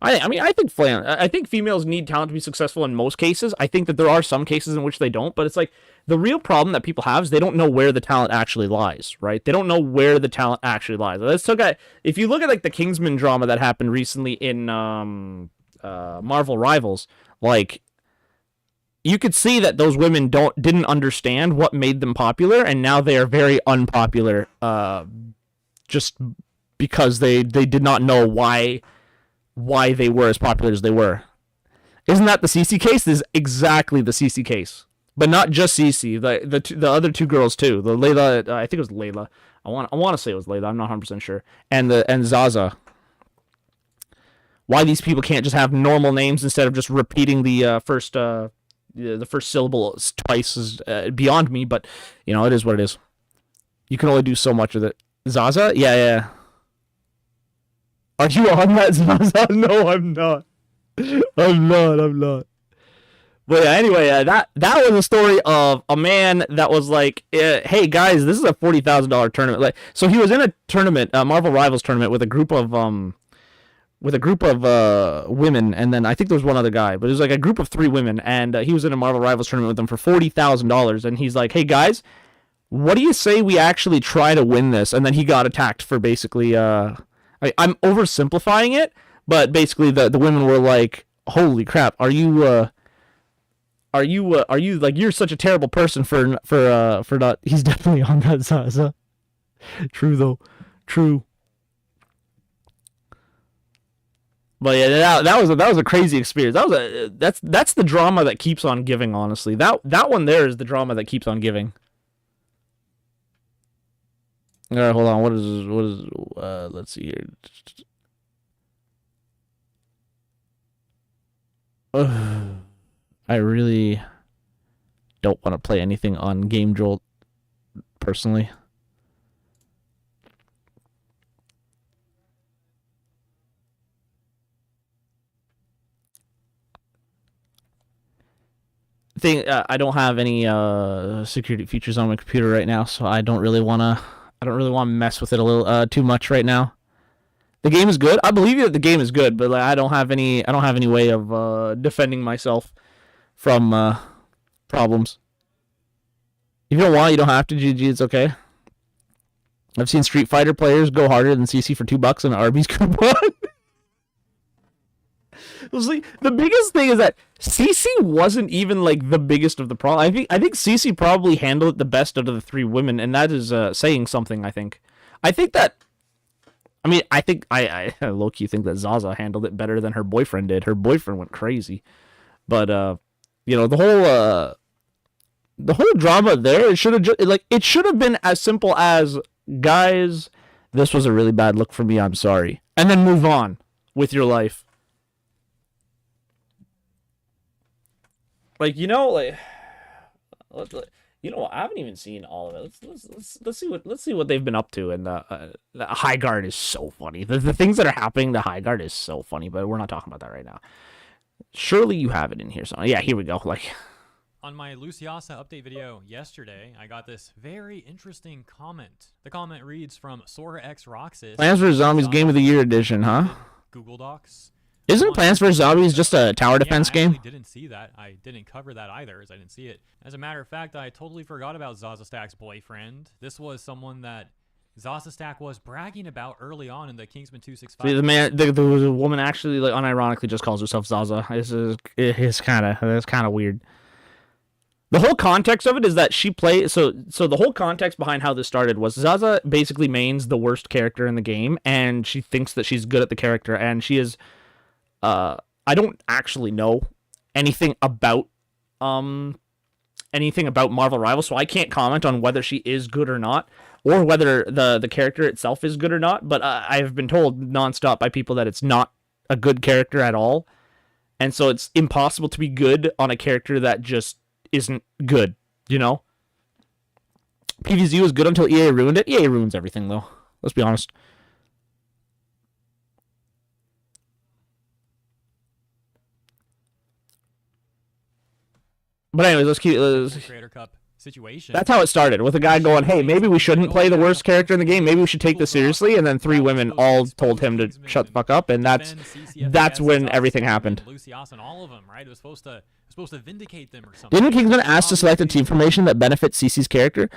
I think females need talent to be successful in most cases. I think that there are some cases in which they don't, but it's like the real problem that people have is they don't know where the talent actually lies, right? They don't know where the talent actually lies. If you look at like the Kingsman drama that happened recently in Marvel Rivals, like, you could see that those women didn't understand what made them popular, and now they are very unpopular, just because they did not know why they were as popular as they were. Isn't that the CC case? This is exactly the CC case, but not just CC. The other two girls too. The Layla, I think it was Layla. I want to say it was Layla. I'm not 100% sure. And Zaza. Why these people can't just have normal names instead of just repeating the first syllable twice is beyond me. But you know, it is what it is. You can only do so much with it. Zaza, yeah. Are you on that, Zaza? No, I'm not. I'm not. But yeah, anyway, that was a story of a man that was like, "Hey guys, this is a $40,000 tournament." Like, so he was in a tournament, a Marvel Rivals tournament, with a group of women, and then I think there was one other guy, but it was like a group of 3 women, and he was in a Marvel Rivals tournament with them for $40,000, and he's like, "Hey guys, what do you say we actually try to win this?" And then he got attacked for basically, I'm oversimplifying it, but basically the women were like, "Holy crap, are you like, you're such a terrible person for not." He's definitely on that, Zaza. True though, true. But yeah, that was a crazy experience. That's the drama that keeps on giving. Honestly, that one there is the drama that keeps on giving. All right, hold on. What is let's see here. I really don't want to play anything on Game Jolt personally. I don't have any security features on my computer right now, so I don't really want to mess with it a little too much right now. The game is good. I believe you that the game is good, but like, I don't have any way of defending myself from problems. If you don't want, you don't have to. GG, it's okay. I've seen Street Fighter players go harder than CC for $2 in an Arby's coupon. The biggest thing is that CC wasn't even like the biggest of the problem. I think CC probably handled it the best out of the 3 women, and that is saying something. I think that. I think I low-key think that Zaza handled it better than her boyfriend did. Her boyfriend went crazy, but the whole drama there, it should have been as simple as, "Guys, this was a really bad look for me. I'm sorry," and then move on with your life. Like, I haven't even seen all of it. Let's see what they've been up to. And the High Guard is so funny. The things that are happening, the High Guard is so funny. But we're not talking about that right now. Surely you have it in here. So yeah, here we go. Like,
on my Luciasa update video yesterday, I got this very interesting comment. The comment reads from Sora X Roxas.
Plants vs. Zombies Game of the Year edition, huh?
Google Docs.
Isn't Plants vs. Zombies just a tower defense game?
I didn't see that. I didn't cover that either, as I didn't see it. As a matter of fact, I totally forgot about Zaza Stack's boyfriend. This was someone that Zaza Stack was bragging about early on in the Kingsman 265.
See, the woman actually, like, unironically just calls herself Zaza. It's kind of weird. The whole context of it is that she plays. So the whole context behind how this started was Zaza basically mains the worst character in the game, and she thinks that she's good at the character, and she is. I don't actually know anything about Marvel Rivals, so I can't comment on whether she is good or not, or whether the character itself is good or not. But I have been told nonstop by people that it's not a good character at all, and so it's impossible to be good on a character that just isn't good. PvZ was good until EA ruined it. EA ruins everything, though. Let's be honest. But anyways, let's keep.
Creator Cup situation.
That's how it started, with a guy going, "Hey, maybe we shouldn't play the worst character in the game. Maybe we should take this seriously." And then 3 women all told him to shut the fuck up, and that's when everything happened.
Lucias and all of them, right? It was supposed to vindicate them or something.
Didn't Kingsman ask to select a team formation that benefits CC's character?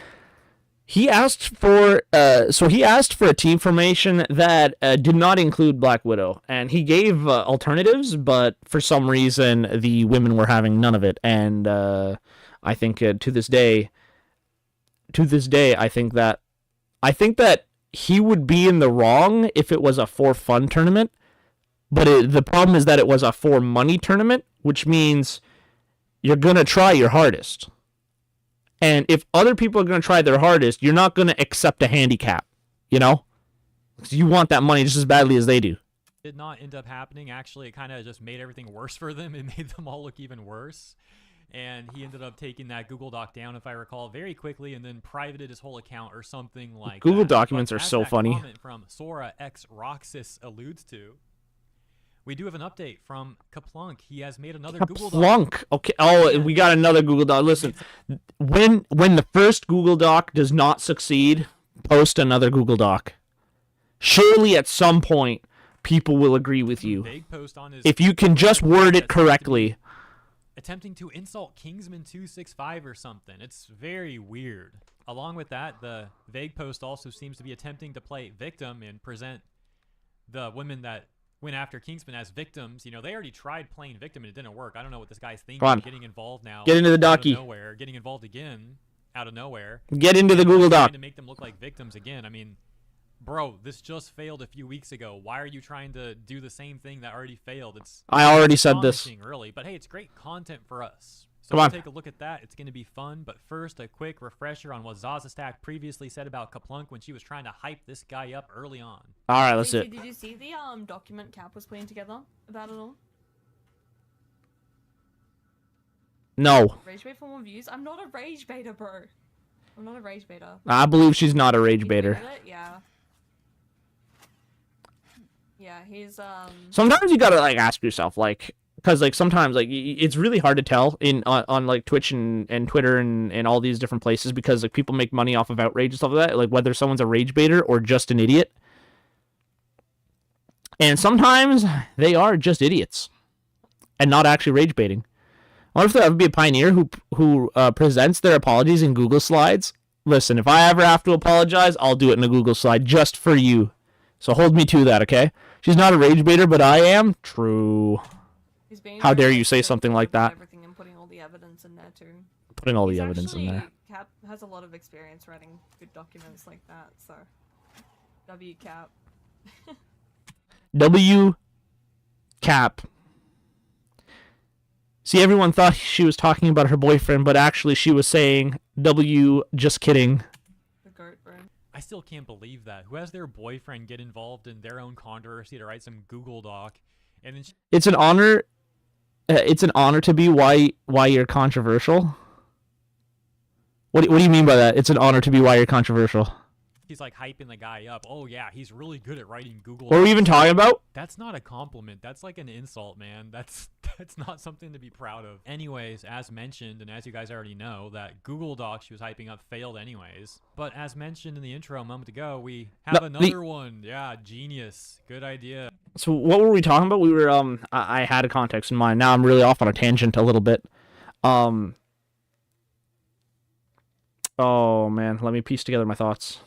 He asked for he asked for a team formation that did not include Black Widow, and he gave alternatives, but for some reason the women were having none of it. And I think to this day, I think that he would be in the wrong if it was a for fun tournament. But the problem is that it was a for money tournament, which means you're gonna try your hardest. And if other people are going to try their hardest, you're not going to accept a handicap, you know? Because you want that money just as badly as they do.
Did not end up happening. Actually, it kind of just made everything worse for them. It made them all look even worse. And he ended up taking that Google Doc down, if I recall, very quickly, and then privated his whole account or something like
Google
that.
documents are so funny.
Comment from Sora X Roxas alludes to. We do have an update from Kaplunk. He has made another Google Doc.
Kaplunk. Okay. Oh, we got another Google Doc. Listen, when the first Google Doc does not succeed, post another Google Doc. Surely at some point, people will agree with you.
Vague post on his
if you can just word it correctly.
Attempting to insult Kingsman 265 or something. It's very weird. Along with that, the vague post also seems to be attempting to play victim and present the women that went after Kingsman as victims. You know, they already tried playing victim and it didn't work. I don't know what this guy's thinking. Getting involved now.
Get into the docky.
Nowhere. Getting involved again out of nowhere.
Get into the Google Doc.
To make them look like victims again. I mean, bro, this just failed a few weeks ago. Why are you trying to do the same thing that already failed?
I already said this.
Really, but hey, it's great content for us. So
Come
we'll
on.
take a look at that. It's going to be fun. But first, a quick refresher on what Zaza Stack previously said about Kaplunk when she was trying to hype this guy up early on.
All right, let's do it.
Did you see the document Cap was putting together about it all?
No.
Rage bait for more views? I'm not a rage baiter, bro. I'm not a rage baiter.
I believe she's not a rage baiter.
Yeah. Yeah, he's
Sometimes you gotta like ask yourself, like, because like sometimes like it's really hard to tell on like Twitch and Twitter and all these different places, because like people make money off of outrage and stuff like that, like whether someone's a rage baiter or just an idiot. And sometimes they are just idiots and not actually rage baiting. I wonder if there would be a pioneer who presents their apologies in Google Slides. Listen, if I ever have to apologize, I'll do it in a Google Slide just for you. So hold me to that, okay? She's not a rage baiter, but I am. True. How dare you say something like that?
Everything and putting all the evidence in there too.
Putting all the evidence in there.
Cap has a lot of experience writing good documents like that, so W Cap.
W Cap. See, everyone thought she was talking about her boyfriend, but actually she was saying W, just kidding.
The goat, bro.
I still can't believe that. Who has their boyfriend get involved in their own controversy to write some Google Doc, and then
it's an honor. It's an honor to be why you're controversial. What do you mean by that? It's an honor to be why you're controversial.
he's like hyping the guy up. Oh yeah, he's really good at writing Google.
What are we even talking about?
That's not a compliment. That's like an insult, man. That's not something to be proud of. Anyways, as mentioned, and as you guys already know, that Google Doc she was hyping up failed anyways. But as mentioned in the intro a moment ago, we have another one. Yeah, genius. Good idea.
So what were we talking about? We were I had a context in mind. Now I'm really off on a tangent a little bit. Oh man, let me piece together my thoughts.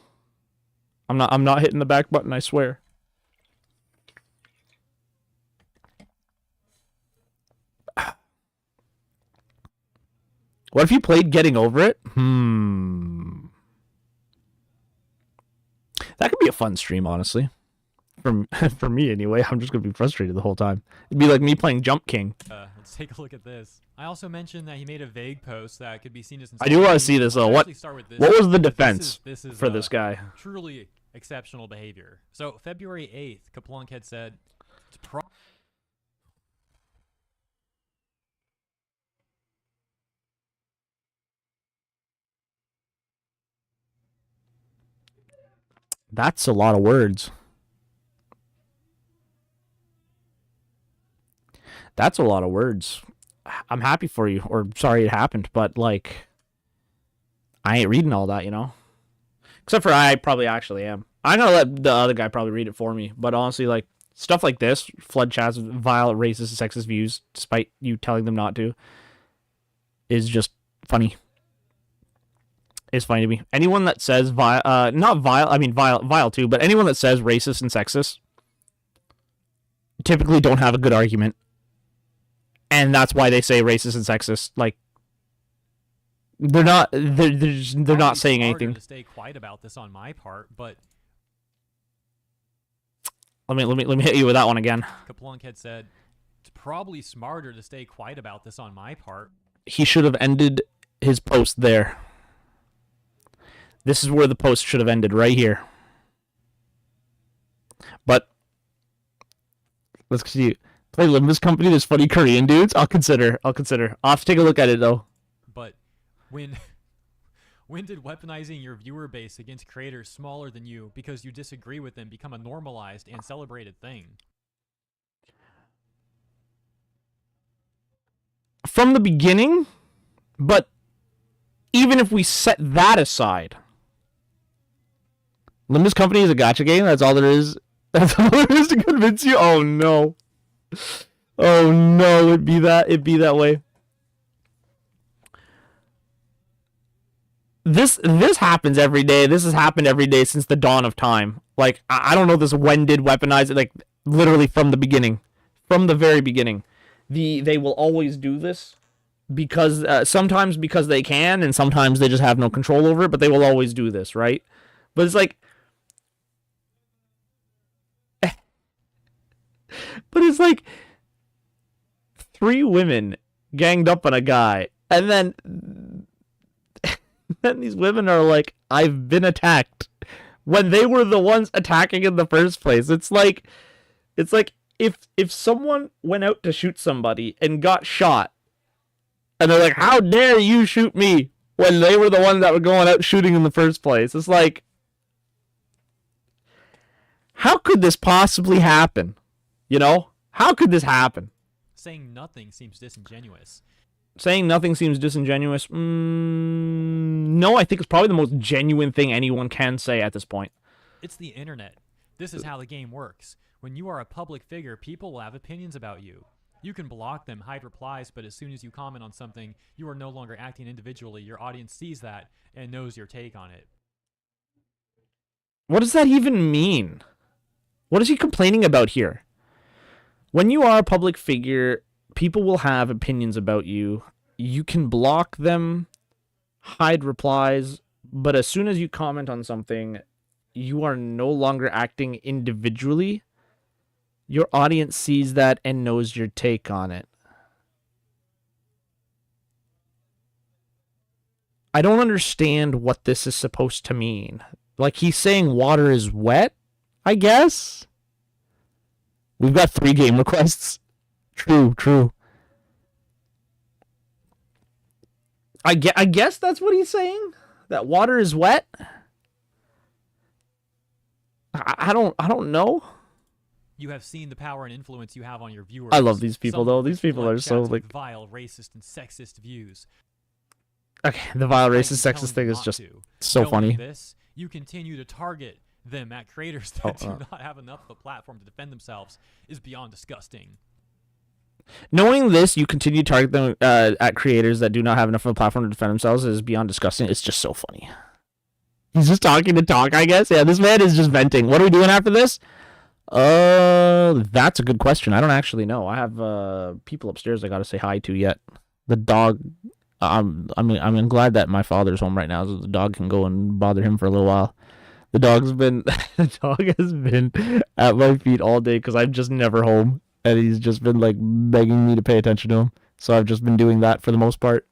I'm not hitting the back button, I swear. What if you played Getting Over It? That could be a fun stream, honestly. For me anyway, I'm just gonna be frustrated the whole time. It'd be like me playing Jump King.
Let's take a look at this. I also mentioned that he made a vague post that could be seen as.
I do want to see this though. What was the defense for this guy?
Truly exceptional behavior. So February 8th, Kaplunk had said.
That's a lot of words. That's a lot of words. I'm happy for you, or sorry it happened, but like, I ain't reading all that, you know? Except for I probably actually am. I'm gonna let the other guy probably read it for me, but honestly, like, stuff like this, flood chats with vile, racist, and sexist views, despite you telling them not to, is just funny. is funny to me. Anyone that says not vile, I mean vile too, but anyone that says racist and sexist typically don't have a good argument. And that's why they say racist and sexist. Like, they're not saying anything.
To stay quiet about this on my part, but
let me hit you with that one again.
Kaplunk had said it's probably smarter to stay quiet about this on my part.
He should have ended his post there. This is where the post should have ended, right here. But let's continue. Play Limbus Company. There's funny Korean dudes. I'll consider. I'll have to take a look at it though.
But when did weaponizing your viewer base against creators smaller than you because you disagree with them become a normalized and celebrated thing?
From the beginning, but even if we set that aside, Limbus Company is a gacha game. That's all there is. That's all there is to convince you. Oh no. Oh no, it'd be that way. This happens every day. This has happened every day since the dawn of time. Like, I don't know this when did weaponize it, like literally from the beginning. From the very beginning. They will always do this because sometimes because they can and sometimes they just have no control over it, but they will always do this, right? But it's like but it's like 3 women ganged up on a guy, and then these women are like, I've been attacked, when they were the ones attacking in the first place. It's like if someone went out to shoot somebody and got shot, and they're like, how dare you shoot me, when they were the ones that were going out shooting in the first place. It's like, how could this possibly happen? You know? How could this happen?
Saying nothing seems disingenuous.
Saying nothing seems disingenuous? No, I think it's probably the most genuine thing anyone can say at this point.
It's the internet. This is how the game works. When you are a public figure, people will have opinions about you. You can block them, hide replies, but as soon as you comment on something, you are no longer acting individually. Your audience sees that and knows your take on it.
What does that even mean? What is he complaining about here? When you are a public figure, people will have opinions about you. You can block them, hide replies, but as soon as you comment on something, you are no longer acting individually. Your audience sees that and knows your take on it. I don't understand what this is supposed to mean. Like, he's saying water is wet, I guess? We've got 3 game requests. True. I guess that's what he's saying? That water is wet? I don't know.
You have seen the power and influence you have on your viewers.
I love these people, though. These people are so,
chats with
like...
vile, racist, and sexist views.
Okay, the vile, racist,
Telling
sexist
you
thing is
not
just
to.
so
Knowing
funny.
This, you continue to target them at creators that do not have enough of a platform to defend themselves is beyond disgusting.
Knowing this, you continue to target them at creators that do not have enough of a platform to defend themselves is beyond disgusting. It's just so funny. He's just talking to talk, I guess. Yeah, this man is just venting. What are we doing after this? That's a good question. I don't actually know. I have people upstairs I got to say hi to yet. The dog. I'm glad that my father's home right now, so the dog can go and bother him for a little while. The dog has been at my feet all day because I'm just never home, and he's just been like begging me to pay attention to him. So I've just been doing that for the most part.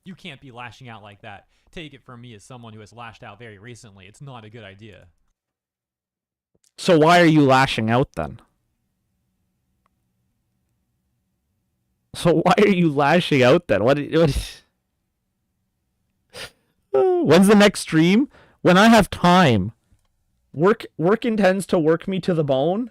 You can't be lashing out like that. Take it from me as someone who has lashed out very recently. It's not a good idea.
So why are you lashing out then? So why are you lashing out then? When's the next stream? When I have time. Work intends to work me to the bone.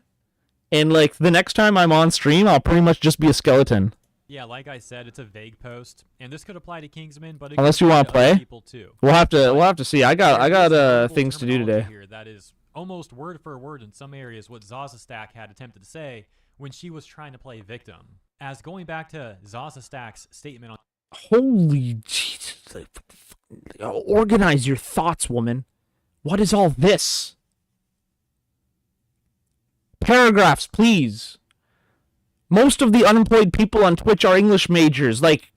And like the next time I'm on stream, I'll pretty much just be a skeleton.
Yeah, like I said, it's a vague post, and this could apply to Kingsman, but it
unless
could
you
apply
want to play,
people too.
we'll have to see. I got things to do today.
Here that is almost word for word in some areas what Zaza Stack had attempted to say when she was trying to play victim. As going back to Zaza Stack's statement on
Holy Jesus. organize your thoughts, woman. What is all this? Paragraphs, please. Most of the unemployed people on Twitch are English majors. Like,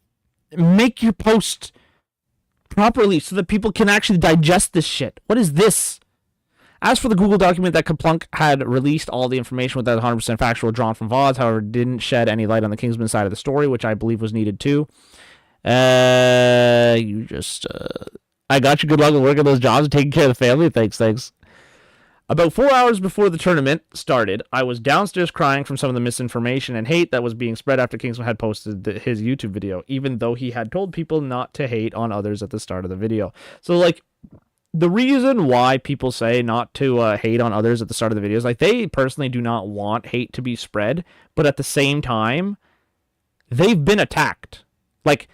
make your post properly so that people can actually digest this shit. What is this? As for the Google document that Kaplunk had released all the information without 100% factual drawn from VODs, however, didn't shed any light on the Kingsman side of the story, which I believe was needed too. I got you. Good luck with working those jobs and taking care of the family. Thanks. About 4 hours before the tournament started, I was downstairs crying from some of the misinformation and hate that was being spread after Kingsman had posted his YouTube video, even though he had told people not to hate on others at the start of the video. So, like, the reason why people say not to hate on others at the start of the videos, like, they personally do not want hate to be spread, but at the same time, they've been attacked. Like,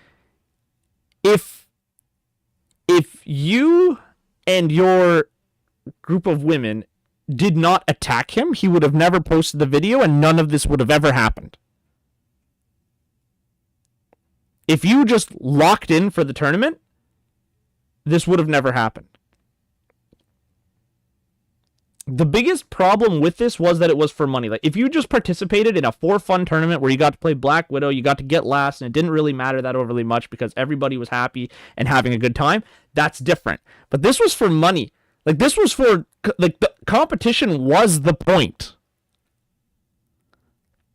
if you and your group of women did not attack him, he would have never posted the video and none of this would have ever happened. If you just locked in for the tournament, this would have never happened. The biggest problem with this was that it was for money. Like, if you just participated in a for-fun tournament where you got to play Black Widow, you got to get last, and it didn't really matter that overly much because everybody was happy and having a good time, that's different. But this was for money. Like, this was for, like, the competition was the point.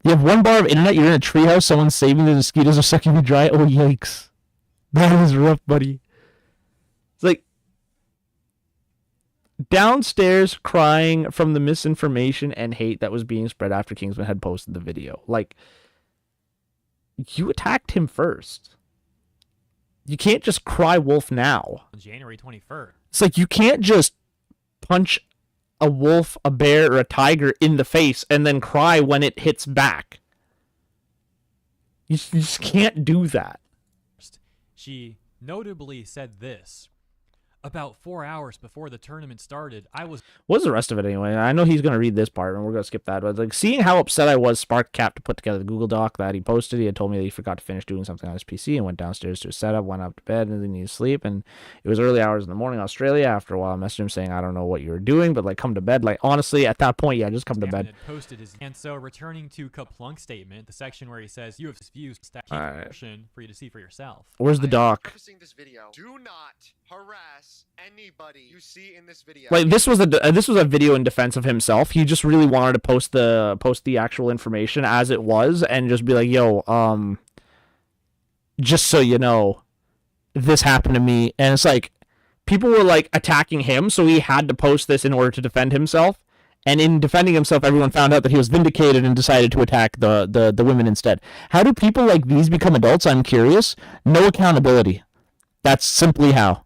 You have 1 bar of internet, you're in a treehouse, someone's saving the mosquitoes are sucking you dry. Oh, yikes. That is rough, buddy. It's like, downstairs crying from the misinformation and hate that was being spread after Kingsman had posted the video. Like, you attacked him first. You can't just cry wolf now.
January 21st.
It's like, you can't just punch a wolf, a bear, or a tiger in the face and then cry when it hits back. You just can't do that.
She notably said this. About 4 hours before the tournament started,
What's the rest of it anyway? I know he's going to read this part, and we're going to skip that. But like, seeing how upset I was, sparked Cap to put together the Google Doc that he posted. He had told me that he forgot to finish doing something on his PC and went downstairs to his setup, went up to bed, and then he needed to sleep. And it was early hours in the morning, Australia. After a while, I messaged him saying, I don't know what you were doing, but like, come to bed. Like, honestly, at that point, yeah, just come to bed.
And so, returning to Kaplunk's statement, the section where he says, you have views for you to see for yourself.
Where's the doc?
This video. Do not harass anybody you see in this video.
Like, this was a video in defense of himself. He just really wanted to post the actual information as it was and just be like, yo, just so you know, this happened to me. And it's like, people were like attacking him, so he had to post this in order to defend himself. And in defending himself, everyone found out that he was vindicated and decided to attack the women instead. How do people like these become adults? I'm curious. No accountability. That's simply how.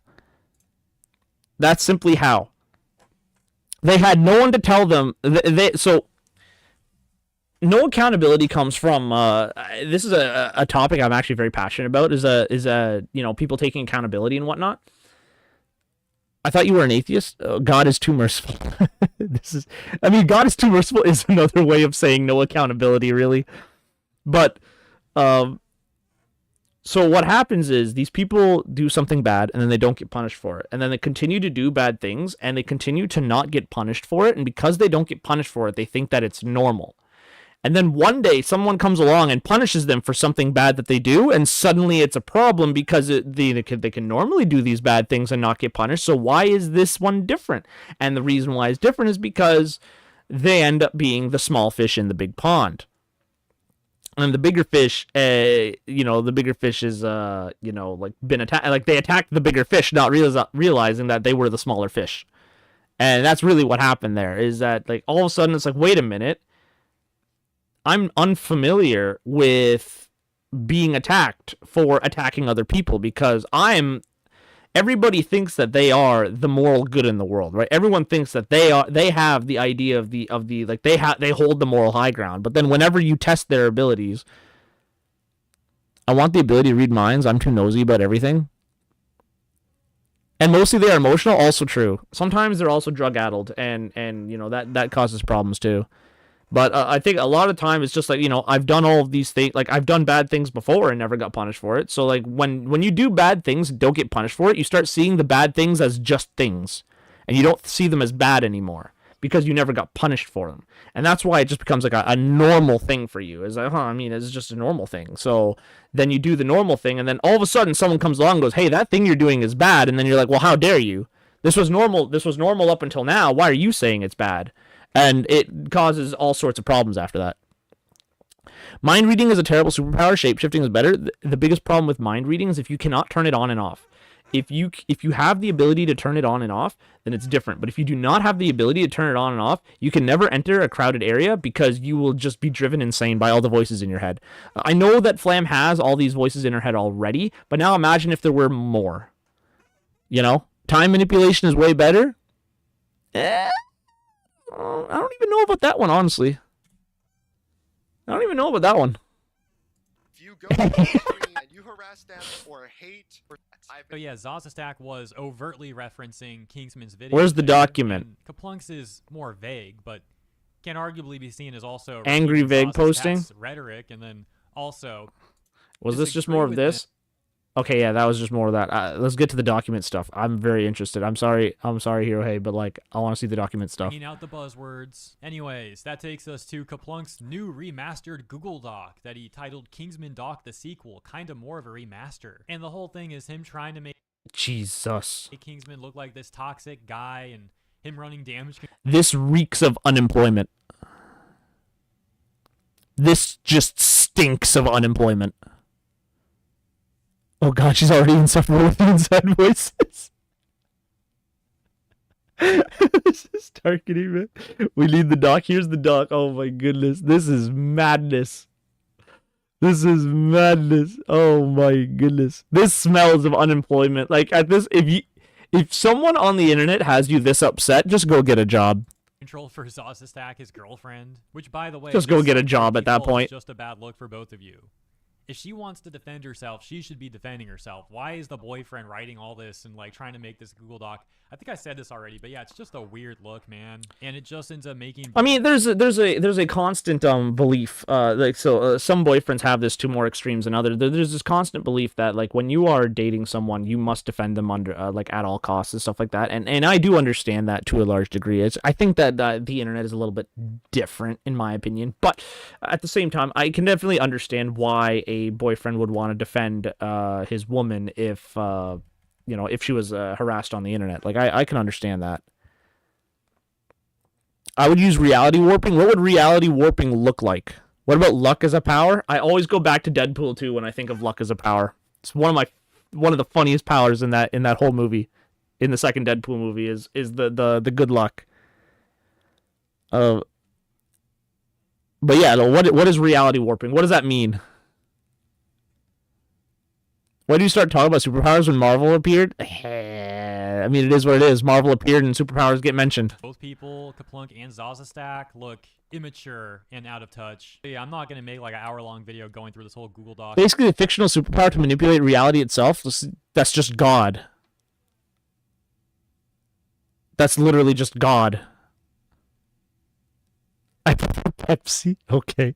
That's simply how. They had no one to tell them. So no accountability comes from. This is a topic I'm actually very passionate about. Is people taking accountability and whatnot. I thought you were an atheist. God is too merciful. God is too merciful is another way of saying no accountability, really. But so what happens is these people do something bad and then they don't get punished for it. And then they continue to do bad things and they continue to not get punished for it. And because they don't get punished for it, they think that it's normal. And then one day someone comes along and punishes them for something bad that they do. And suddenly it's a problem because they can normally do these bad things and not get punished. So why is this one different? And the reason why it's different is because they end up being the small fish in the big pond. And the bigger fish, is, been attacked. Like, they attacked the bigger fish, not realizing that they were the smaller fish. And that's really what happened there, is that, like, all of a sudden it's like, wait a minute. I'm unfamiliar with being attacked for attacking other people because everybody thinks that they are the moral good in the world, right? Everyone thinks that they have the idea of they hold the moral high ground. But then whenever you test their abilities, I want the ability to read minds. I'm too nosy about everything. And mostly they are emotional, also true. Sometimes they're also drug addled and that causes problems too. But I think a lot of time it's just like, I've done all of these things. Like, I've done bad things before and never got punished for it. So, like, when you do bad things and don't get punished for it, you start seeing the bad things as just things. And you don't see them as bad anymore because you never got punished for them. And that's why it just becomes like a normal thing for you. It's like, it's just a normal thing. So then you do the normal thing, and then all of a sudden someone comes along and goes, hey, that thing you're doing is bad. And then you're like, well, how dare you? This was normal up until now. Why are you saying it's bad? And it causes all sorts of problems after that. Mind reading is a terrible superpower. Shapeshifting is better. The biggest problem with mind reading is if you cannot turn it on and off. If you have the ability to turn it on and off, then it's different. But if you do not have the ability to turn it on and off, you can never enter a crowded area because you will just be driven insane by all the voices in your head. I know that Flam has all these voices in her head already, but now imagine if there were more. Time manipulation is way better. I don't even know about that one, honestly. I don't even know about that one.
If you go on the street and you harass them or hate,
So yeah, Zazastak was overtly referencing Kingsman's video.
Where's the document?
Kaplunks is more vague, but can arguably be seen as also
angry vague posting
rhetoric, and then also
was this just more of this? Okay, yeah, that was just more of that. Let's get to the document stuff. I'm very interested. I'm sorry, Hirohei, but like, I want to see the document stuff.
Bringing out the buzzwords. Anyways, that takes us to Kaplunk's new remastered Google Doc that he titled Kingsman Doc the Sequel, kind of more of a remaster. And the whole thing is him trying to make Kingsman look like this toxic guy and him running damage.
This reeks of unemployment. This just stinks of unemployment. Oh god, she's already insufferable with the inside voices. This is targeting, man. We need the doc. Here's the doc. Oh my goodness. This is madness. This is madness. Oh my goodness. This smells of unemployment. Like, at this, if someone on the internet has you this upset, just go get a job.
Control for Zazastak, his girlfriend, which, by the way,
just go get a job at that point.
Just a bad look for both of you. If she wants to defend herself, she should be defending herself. Why is the boyfriend writing all this and like trying to make this Google Doc? I think I said this already, but yeah, it's just a weird look, man. And it just ends up making.
I mean, there's a constant belief. Some boyfriends have this to more extremes than others. There's this constant belief that like when you are dating someone, you must defend them under like at all costs and stuff like that. And I do understand that to a large degree. I think that the internet is a little bit different in my opinion, but at the same time, I can definitely understand why a boyfriend would want to defend his woman if if she was harassed on the internet. Like, I can understand that. I would use reality warping. What would reality warping look like? What about luck as a power? I always go back to Deadpool 2 when I think of luck as a power. It's one of the funniest powers in that whole movie. In the second Deadpool movie is the good luck. But yeah, what is reality warping? What does that mean? Why do you start talking about superpowers when Marvel appeared? I mean, it is what it is. Marvel appeared and superpowers get mentioned.
Both people, Kaplunk and Zazastak, look immature and out of touch. But yeah, I'm not going to make like an hour-long video going through this whole Google Doc.
Basically, the fictional superpower to manipulate reality itself, that's just God. That's literally just God. I prefer Pepsi. Okay.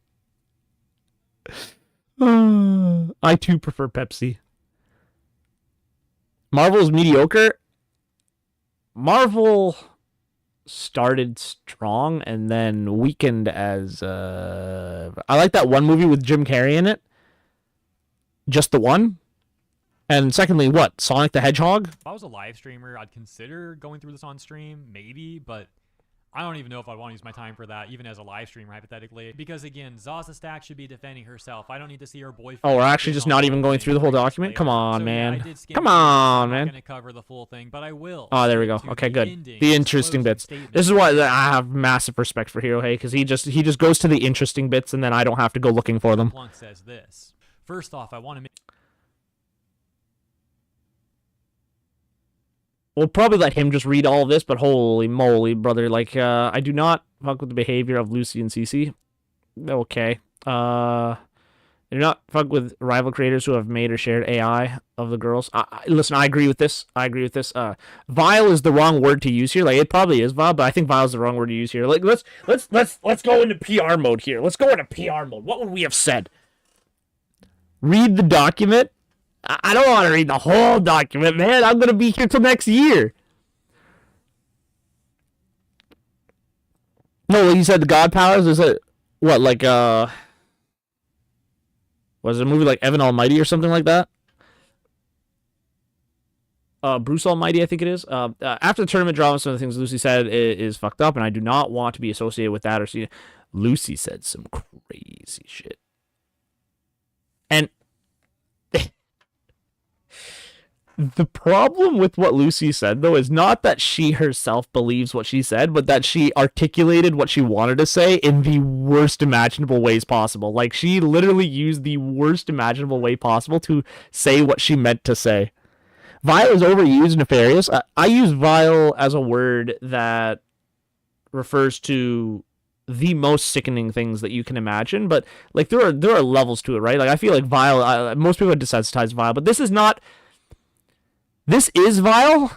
I too prefer Pepsi. Marvel's mediocre. Marvel started strong and then weakened as I like that one movie with Jim Carrey in it. Just the one. And secondly, what? Sonic the Hedgehog?
If I was a live streamer, I'd consider going through this on stream, maybe, but I don't even know if I'd want to use my time for that, even as a live streamer, hypothetically. Because again, Zazastak should be defending herself. I don't need to see her boyfriend.
Oh, we're actually just not even going through the whole document? Come on, man. Come on, man.
I'm not going to cover the full thing, but I will.
Oh, there we go. Okay, good. The interesting bits. This is why I have massive respect for Hirohei, because he just goes to the interesting bits, and then I don't have to go looking for them.
Plunk says this. First off, I want to make...
We'll probably let him just read all of this, but holy moly, brother. Like, I do not fuck with the behavior of Lucy and Cece. Okay. I do not fuck with rival creators who have made or shared AI of the girls. Listen, I agree with this. Vile is the wrong word to use here. Like, it probably is vile, but I think vile is the wrong word to use here. Like, let's go into PR mode here. Let's go into PR mode. What would we have said? Read the document. I don't want to read the whole document, man. I'm gonna be here till next year. No, you said the God Powers. Is it what, like, was it a movie like Evan Almighty or something like that? Bruce Almighty, I think it is. After the tournament drama, some of the things Lucy said is fucked up, and I do not want to be associated with that or see it. Lucy said some crazy shit. And the problem with what Lucy said, though, is not that she herself believes what she said, but that she articulated what she wanted to say in the worst imaginable ways possible. Like, she literally used the worst imaginable way possible to say what she meant to say. Vile is overused, nefarious. I use vile as a word that refers to the most sickening things that you can imagine, but, like, there are levels to it, right? Like, I feel like vile, most people are desensitized vile, but this is not... This is vile,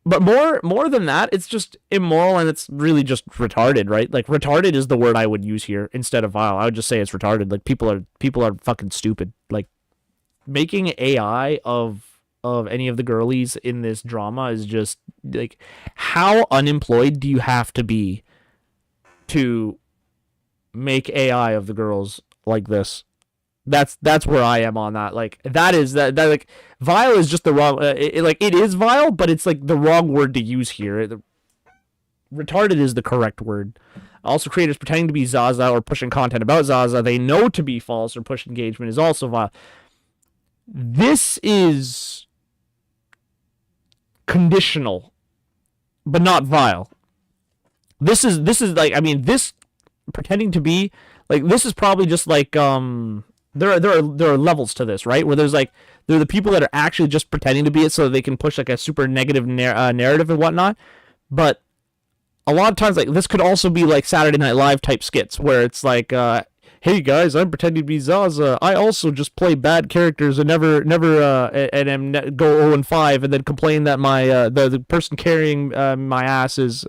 but more than that, it's just immoral, and it's really just retarded, right? Like, retarded is the word I would use here instead of vile. I would just say it's retarded. Like, people are fucking stupid. Like, making AI of any of the girlies in this drama is just, like, how unemployed do you have to be to make AI of the girls like this? That's where I am on that. Like, that like, vile is just the wrong, it is vile, but it's like the wrong word to use here. Retarded is the correct word. Also, creators pretending to be Zaza or pushing content about Zaza they know to be false or push engagement is also vile. This is conditional, but not vile. This is like, I mean, this pretending to be, like, this is probably just like, there are levels to this, right? Where there are the people that are actually just pretending to be it so they can push, like, a super negative narrative and whatnot. But a lot of times, like, this could also be like Saturday Night Live type skits where it's like, hey guys, I'm pretending to be Zaza. I also just play bad characters and never go 0-5 and then complain that my the person carrying my ass is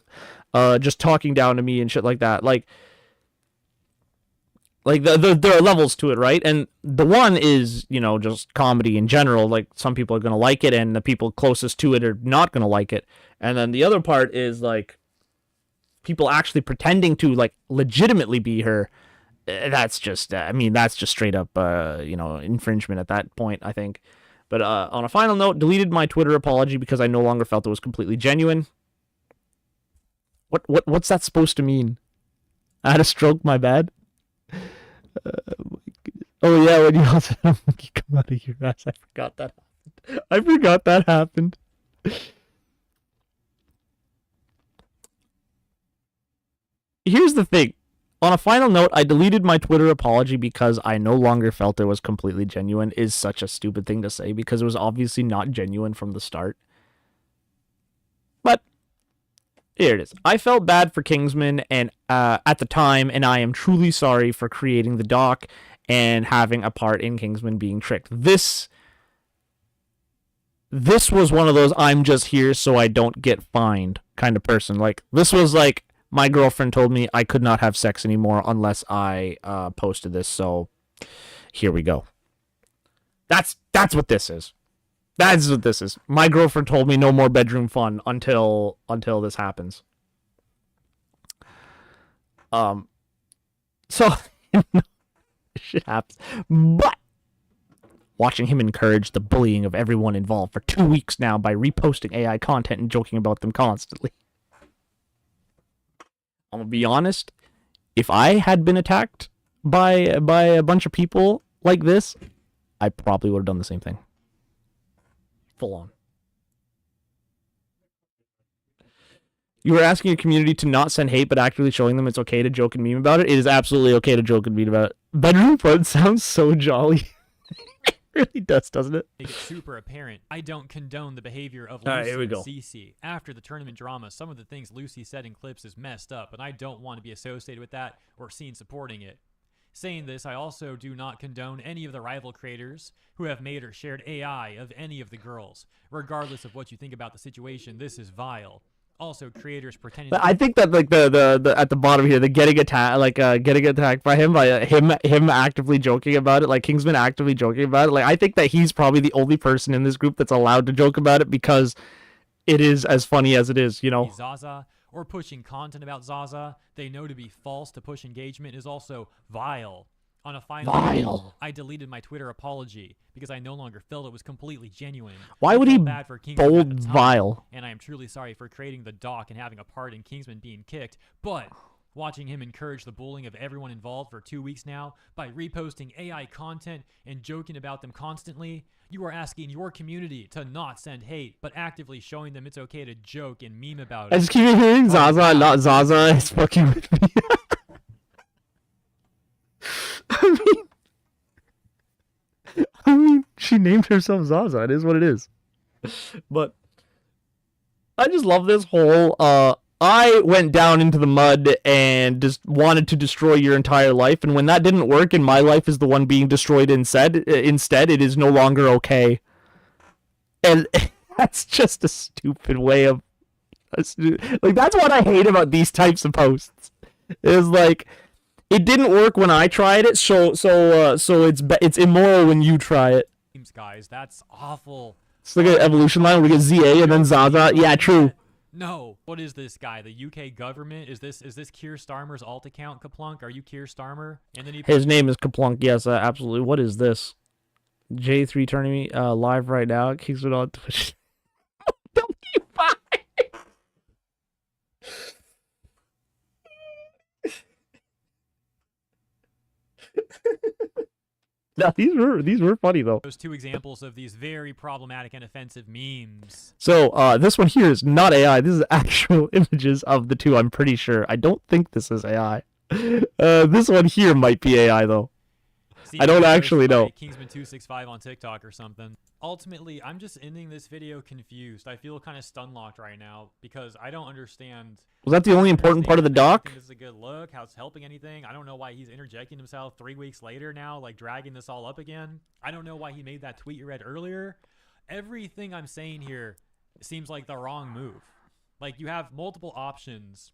just talking down to me and shit like that. Like, there are levels to it, right? And the one is, you know, just comedy in general. Like, some people are going to like it, and the people closest to it are not going to like it. And then the other part is, like, people actually pretending to, like, legitimately be her. That's just, I mean, that's just straight up, you know, infringement at that point, I think. But on a final note, deleted my Twitter apology because I no longer felt it was completely genuine. What's that supposed to mean? I had a stroke, my bad? Oh yeah, when you all said, I'm like, you come out of your ass. I forgot that happened. Here's the thing. On a final note, I deleted my Twitter apology because I no longer felt it was completely genuine is such a stupid thing to say because it was obviously not genuine from the start. But here it is. I felt bad for Kingsman and at the time, and I am truly sorry for creating the doc and having a part in Kingsman being tricked. This was one of those I'm just here so I don't get fined kind of person. Like, this was like, my girlfriend told me I could not have sex anymore unless I posted this, so here we go. That's what this is. That's what this is. My girlfriend told me no more bedroom fun until this happens. So shit happens. But watching him encourage the bullying of everyone involved for 2 weeks now by reposting AI content and joking about them constantly. I'm gonna be honest. If I had been attacked by a bunch of people like this, I probably would have done the same thing. Full on. You were asking your community to not send hate, but actively showing them it's okay to joke and meme about it. It is absolutely okay to joke and meme about it. Bedroom fun sounds so jolly. It really does, doesn't it?
Make it super apparent. I don't condone the behavior of
All right,
Lucy
here we
and
go.
Cece. After the tournament drama, some of the things Lucy said in clips is messed up, and I don't want to be associated with that or seen supporting it. Saying this, I also do not condone any of the rival creators who have made or shared AI of any of the girls. Regardless of what you think about the situation, this is vile. Also, creators pretending.
But I think that like the at the bottom here, the getting attacked by him actively joking about it, like Kingsman actively joking about it. Like I think that he's probably the only person in this group that's allowed to joke about it because it is as funny as it is, you know.
Zaza or pushing content about Zaza they know to be false to push engagement is also vile. On a final note, I deleted my Twitter apology because I no longer felt it was completely genuine.
Why would he
bad for Kingsman at
bold
the time,
vile?
And I am truly sorry for creating the doc and having a part in Kingsman being kicked, but watching him encourage the bullying of everyone involved for 2 weeks now by reposting AI content and joking about them constantly, you are asking your community to not send hate, but actively showing them it's okay to joke and meme about it.
I just keep hearing Zaza, not Zaza is fucking with me. I mean, she named herself Zaza. It is what it is. But I just love this whole, I went down into the mud and just wanted to destroy your entire life, and when that didn't work and my life is the one being destroyed instead, it is no longer okay. And that's just a stupid way of... Like, that's what I hate about these types of posts. Is like... It didn't work when I tried it, so it's immoral when you try it.
Guys, that's awful.
It's like an evolution line where we get ZA and then Zaza. Yeah, true.
No. What is this guy? The UK government? Is this Keir Starmer's alt account, Kaplunk? Are you Keir Starmer? And then
his name is Kaplunk. Yes, absolutely. What is this? J3 turning me live right now. Kingsman on Twitch. W5. No, these were funny though.
Those two examples of these very problematic and offensive memes.
So this one here is not AI. This is actual images of the two. I'm pretty sure. I don't think this is AI. This one here might be AI though. I don't actually know.
Kingsman265 on TikTok or something. Ultimately, I'm just ending this video confused. I feel kind of stun-locked right now because I don't understand.
Was that the only important part of the doc?
This is a good look. How it's helping anything. I don't know why he's interjecting himself 3 weeks later now, like dragging this all up again. I don't know why he made that tweet you read earlier. Everything I'm saying here seems like the wrong move. Like, you have multiple options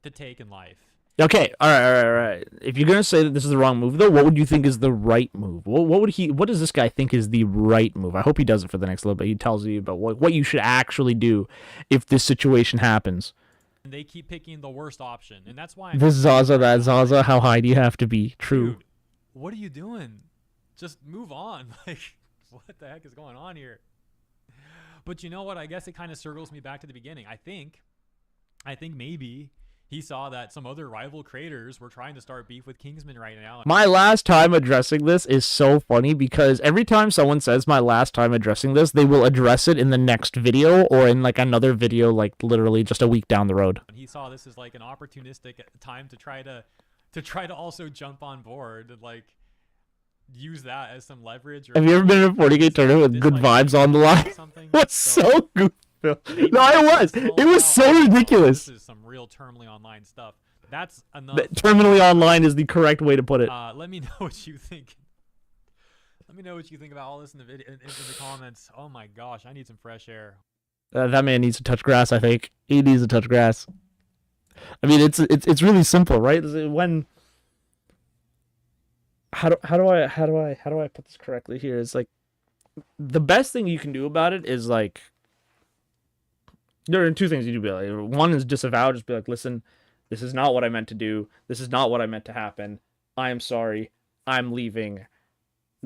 to take in life.
Okay, all right. If you're gonna say that this is the wrong move, though, what would you think is the right move? What does this guy think is the right move? I hope he does it for the next little bit. He tells you about what you should actually do if this situation happens.
And they keep picking the worst option, and that's why.
This Zaza, that Zaza. How high do you have to be? True.
Dude, what are you doing? Just move on. Like, what the heck is going on here? But you know what? I guess it kind of circles me back to the beginning. I think maybe he saw that some other rival creators were trying to start beef with Kingsman right now.
My last time addressing this is so funny because every time someone says my last time addressing this, they will address it in the next video or in like another video, like literally just a week down the road.
He saw this as like an opportunistic time to try to also jump on board and like use that as some leverage.
Have you ever been in a 40K tournament with good vibes on the line? What's so goofy? No, it was. It was so ridiculous.
This is some real terminally online stuff. That's enough.
Terminally online is the correct way to put it.
Let me know what you think. Let me know what you think about all this in the video, in the comments. Oh my gosh, I need some fresh air.
That man needs to touch grass. I think he needs to touch grass. I mean, it's really simple, right? When how do I put this correctly here? It's like the best thing you can do about it is like. There are two things you do. Like, one is disavow. Just be like, listen, this is not what I meant to do. This is not what I meant to happen. I am sorry. I'm leaving.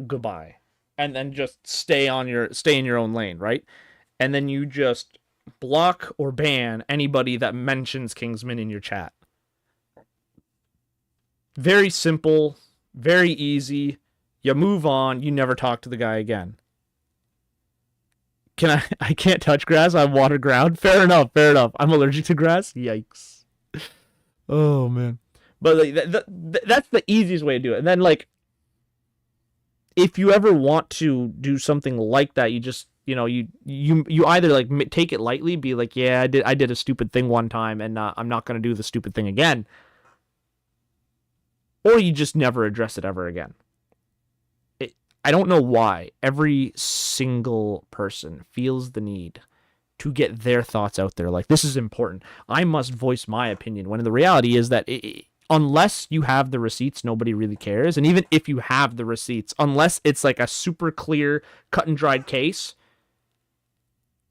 Goodbye. And then just stay in your own lane, right? And then you just block or ban anybody that mentions Kingsman in your chat. Very simple. Very easy. You move on. You never talk to the guy again. I can't touch grass. I'm water ground. Fair enough. I'm allergic to grass. Yikes. Oh man. But like that's the easiest way to do it. And then like, if you ever want to do something like that, you just you either like take it lightly, be like, yeah, I did a stupid thing one time, and I'm not gonna do the stupid thing again. or you just never address it ever again. I don't know why every single person feels the need to get their thoughts out there. Like, this is important. I must voice my opinion. When the reality is that unless you have the receipts, nobody really cares. And even if you have the receipts, unless it's like a super clear, cut and dried case,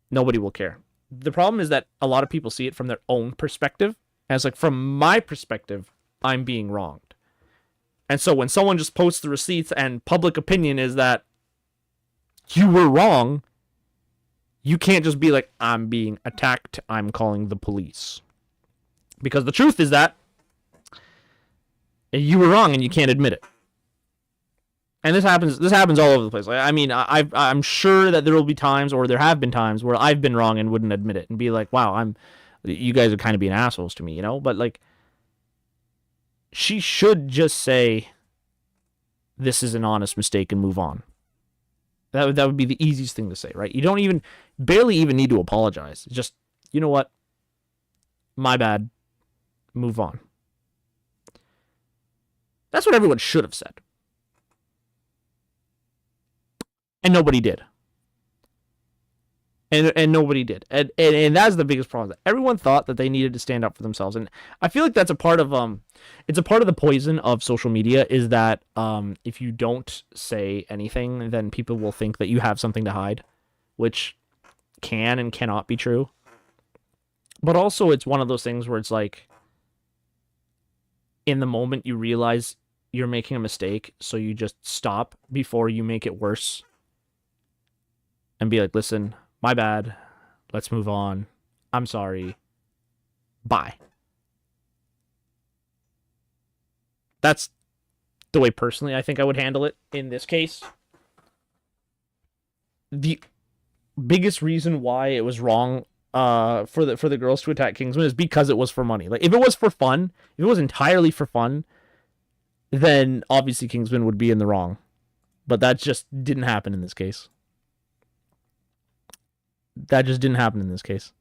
nobody will care. The problem is that a lot of people see it from their own perspective. As like, from my perspective, I'm being wronged. And so when someone just posts the receipts and public opinion is that you were wrong, you can't just be like, I'm being attacked, I'm calling the police. Because the truth is that you were wrong and you can't admit it. And this happens all over the place. I mean, I'm sure that there will be times, or there have been times, where I've been wrong and wouldn't admit it and be like, wow, you guys are kind of being assholes to me, you know? But like, she should just say, this is an honest mistake, and move on. That would be the easiest thing to say, right? You don't barely even need to apologize. Just, you know what? My bad. Move on. That's what everyone should have said. And nobody did. And nobody did. And that's the biggest problem. Everyone thought that they needed to stand up for themselves. And I feel like that's a part of it's a part of the poison of social media, is that if you don't say anything, then people will think that you have something to hide, which can and cannot be true. But also, it's one of those things where it's like, in the moment you realize you're making a mistake, so you just stop before you make it worse. And be like, listen, my bad. Let's move on. I'm sorry. Bye. That's the way personally I think I would handle it in this case. The biggest reason why it was wrong for the girls to attack Kingsman is because it was for money. Like, if it was for fun, if it was entirely for fun, then obviously Kingsman would be in the wrong. But that just didn't happen in this case. That just didn't happen in this case.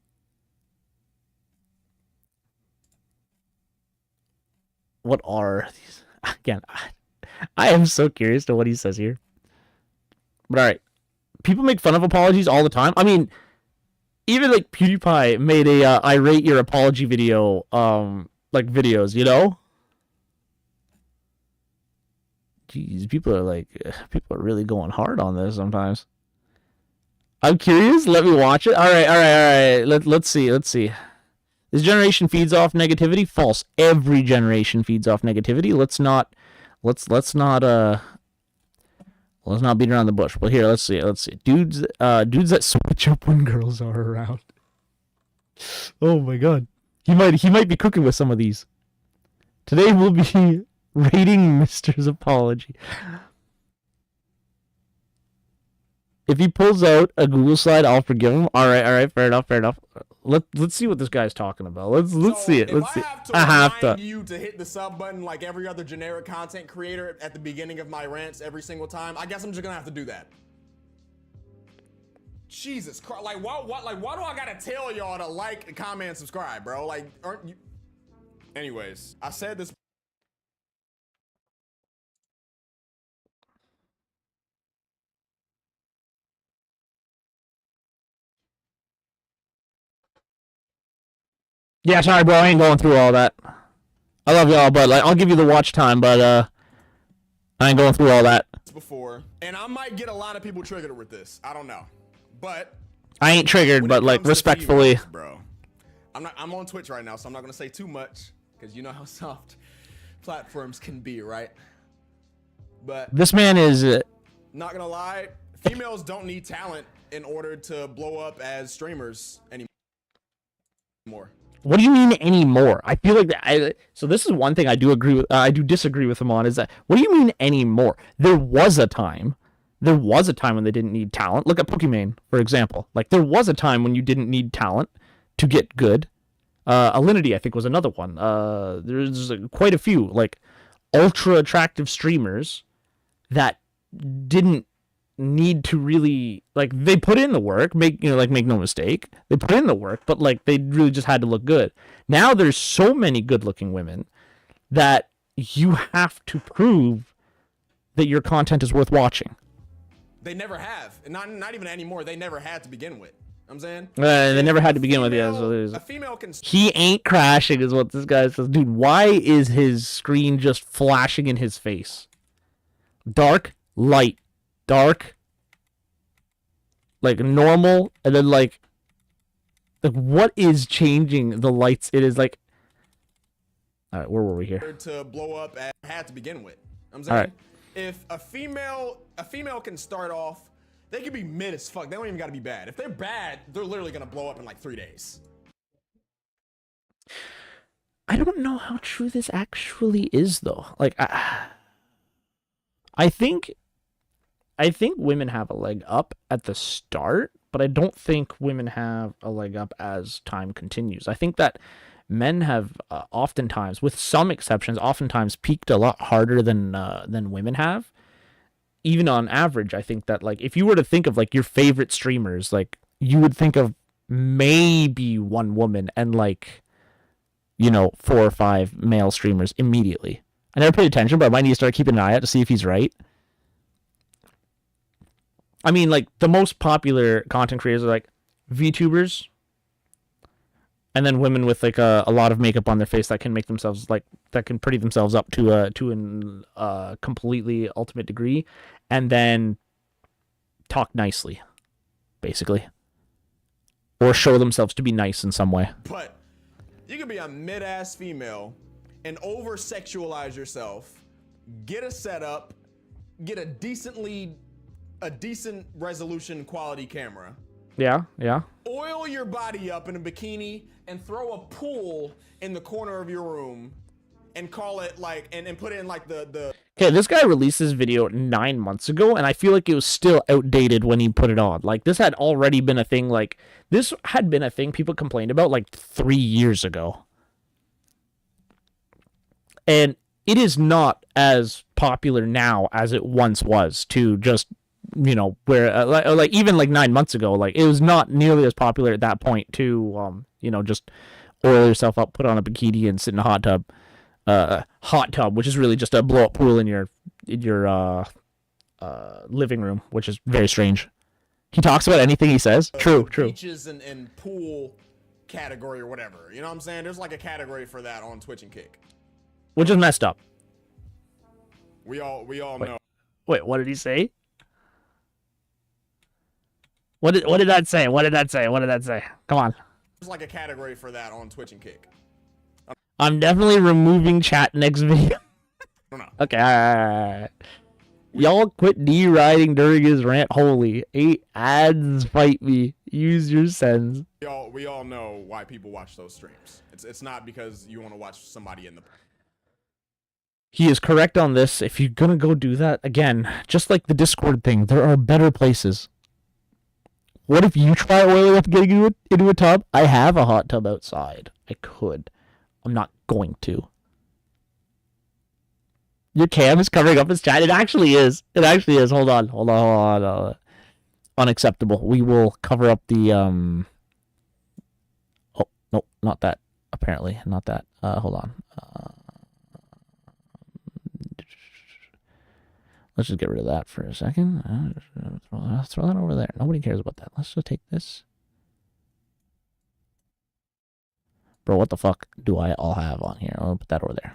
What are these? Again, I am so curious to what he says here. But alright. People make fun of apologies all the time. I mean, even like PewDiePie made a I rate your apology video, like videos, you know? Jeez, people are really going hard on this sometimes. I'm curious. Let me watch it. All right. Let's see. This generation feeds off negativity. False. Every generation feeds off negativity. Let's not beat around the bush. Well, here, let's see. Dudes that switch up when girls are around. Oh my god. He might be cooking with some of these. Today we'll be rating Mr.'s apology. If he pulls out a Google slide, I'll forgive him. All right, fair enough. Let's see what this guy's talking about. Let's see it. Let's see. I have to.
You to hit the sub button like every other generic content creator at the beginning of my rants every single time. I guess I'm just gonna have to do that. Jesus Christ! Like why do I gotta tell y'all to like, comment, and subscribe, bro? Like, aren't you? Anyways, I said this.
Yeah, sorry, bro. I ain't going through all that. I love y'all, but like, I'll give you the watch time, but I ain't going through all that.
Before, and I might get a lot of people triggered with this. I don't know, but
I ain't triggered, but like, respectfully,
bro. I'm on Twitch right now, so I'm not gonna say too much because you know how soft platforms can be, right? But
this man is
not gonna lie. Females don't need talent in order to blow up as streamers anymore.
What do you mean anymore? I feel like that. So this is one thing I do agree with. I do disagree with him on. Is that, what do you mean anymore? There was a time when they didn't need talent. Look at Pokimane, for example. Like, there was a time when you didn't need talent to get good. Alinity, I think, was another one. There's quite a few like ultra attractive streamers that didn't need to really, like, they put in the work, make no mistake, they put in the work, but like, they really just had to look good. Now there's so many good looking women that you have to prove that your content is worth watching.
They never have. Not even anymore. They never had to begin with. I'm saying
they never had to begin with. Yeah, so
a female can.
He ain't crashing, is what this guy says. Dude, why is his screen just flashing in his face? Dark, light, dark, like normal, and then like what is changing the lights? It is like. All right, where were we here?
To blow up had to begin with. I'm saying,
right.
If a female can start off, they can be mid as fuck. They don't even got to be bad. If they're bad, they're literally gonna blow up in like 3 days.
I don't know how true this actually is, though. Like, I think women have a leg up at the start, but I don't think women have a leg up as time continues. I think that men have oftentimes, with some exceptions, oftentimes peaked a lot harder than women have. Even on average, I think that, like, if you were to think of like your favorite streamers, like, you would think of maybe one woman and like, 4 or 5 male streamers immediately. I never paid attention, but I might need to start keeping an eye out to see if he's right. I mean, like, the most popular content creators are like VTubers, and then women with like a lot of makeup on their face that can make themselves that can pretty themselves up to a completely ultimate degree, and then talk nicely, basically, or show themselves to be nice in some way.
But you can be a mid-ass female and over-sexualize yourself, get a setup, get a decent resolution quality camera.
Yeah.
Oil your body up in a bikini and throw a pool in the corner of your room and call it like, and put in like the.
Okay, this guy released this video 9 months ago, and I feel like it was still outdated when he put it on. Like, this had already been a thing. Like, this had been a thing people complained about like 3 years ago. And it is not as popular now as it once was to just, where like even like 9 months ago, like, it was not nearly as popular at that point to, just oil yourself up, put on a bikini and sit in a hot tub, which is really just a blow up pool in your living room, which is very strange. He talks about anything he says. True.
Beaches and pool category or whatever. You know what I'm saying? There's like a category for that on Twitch and Kick.
Which is messed up.
We all know.
Wait, what did he say? What did that say? What did that say? Come on.
There's like a category for that on Twitch and Kick.
I'm definitely removing chat next video.
No.
Okay, all right. Y'all quit deriding during his rant. Holy 8 ads fight me. Use your sense.
We all know why people watch those streams. It's not because you want to watch somebody in the.
He is correct on this. If you're gonna go do that, again, just like the Discord thing, there are better places. What if you try oiling up getting into a tub? I have a hot tub outside. I could. I'm not going to. Your cam is covering up his chat. It actually is. Hold on. Unacceptable. We will cover up the Oh, no, not that. Apparently, not that. Hold on. Let's just get rid of that for a second. Throw that over there. Nobody cares about that. Let's just take this. Bro, what the fuck do I all have on here? I'll put that over there.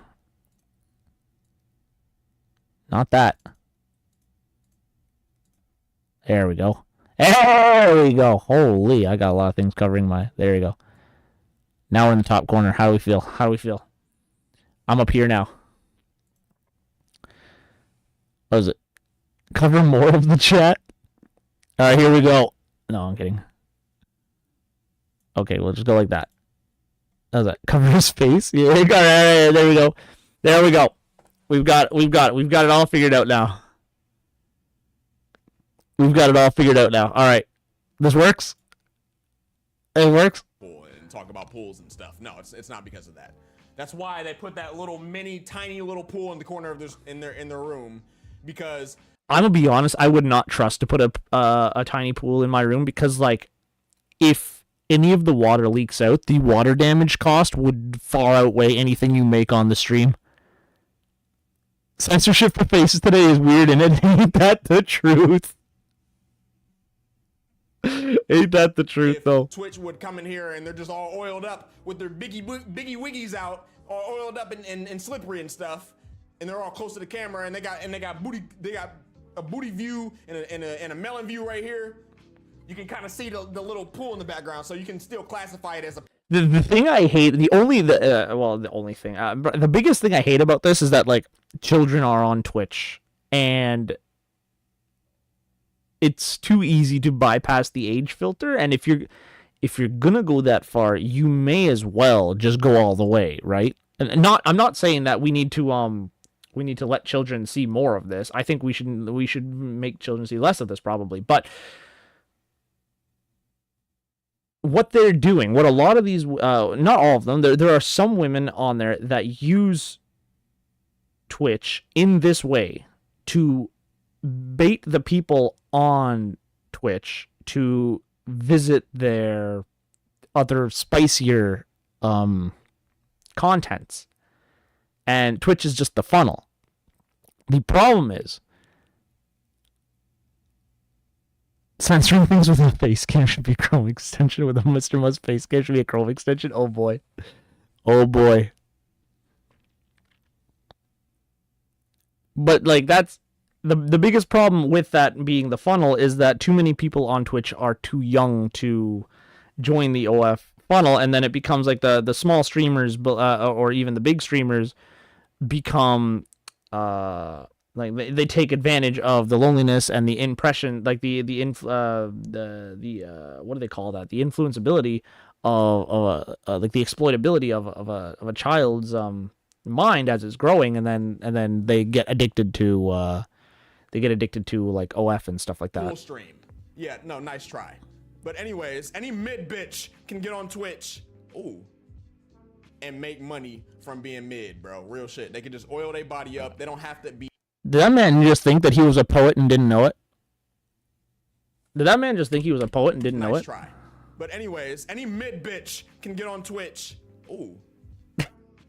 Not that. There we go. Holy, I got a lot of things covering my... There you go. Now we're in the top corner. How do we feel? I'm up here now. What is it? Cover more of the chat? Alright, here we go. No, I'm kidding. Okay, we'll just go like that. How's that? Cover his face? Yeah, there we go. There we go. We've got it all figured out now. Alright. This works? It works?
And talk about pools and stuff. No, it's not because of that. That's why they put that little tiny little pool in the corner of their room, because
I'm gonna be honest, I would not trust to put a tiny pool in my room, because like, if any of the water leaks out, the water damage cost would far outweigh anything you make on the stream.
Censorship for faces today is weird, and it ain't that the truth. Ain't that the truth,
if
though?
Twitch would come in here and they're just all oiled up with their biggie wiggies out, all oiled up and slippery and stuff, and they're all close to the camera, and they got a booty view and a melon view right here. You can kind of see the little pool in the background, so you can still classify it as a.
The thing I hate, the biggest thing I hate about this is that, like, children are on Twitch, and it's too easy to bypass the age filter, and if you're gonna go that far, you may as well just go all the way, right? And I'm not saying that we need to let children see more of this. I think we should make children see less of this, probably, but what they're doing, what a lot of these, not all of them, there are some women on there that use Twitch in this way to bait the people on Twitch to visit their other spicier contents. And Twitch is just the funnel. The problem is, censoring things with a face cam should be a Chrome extension. With a MysterMust face cam should be a Chrome extension. Oh boy. Oh boy. But, like, that's the biggest problem with that being the funnel is that too many people on Twitch are too young to join the OF funnel, and then it becomes like the small streamers or even the big streamers become like they take advantage of the loneliness and the impression, like the what do they call that? The influenceability of like the exploitability of a child's mind as it's growing, and then they get addicted to like OF and stuff like that.
Full stream. Yeah, no, nice try. But anyways, any mid bitch can get on Twitch. Ooh. And make money from being mid, bro. Real shit. They can just oil their body up. They don't have to be.
Did that man just think that he was a poet and didn't know it? Did that man just think he was a poet and didn't know it?
Nice try. But anyways, any mid bitch can get on Twitch. Ooh.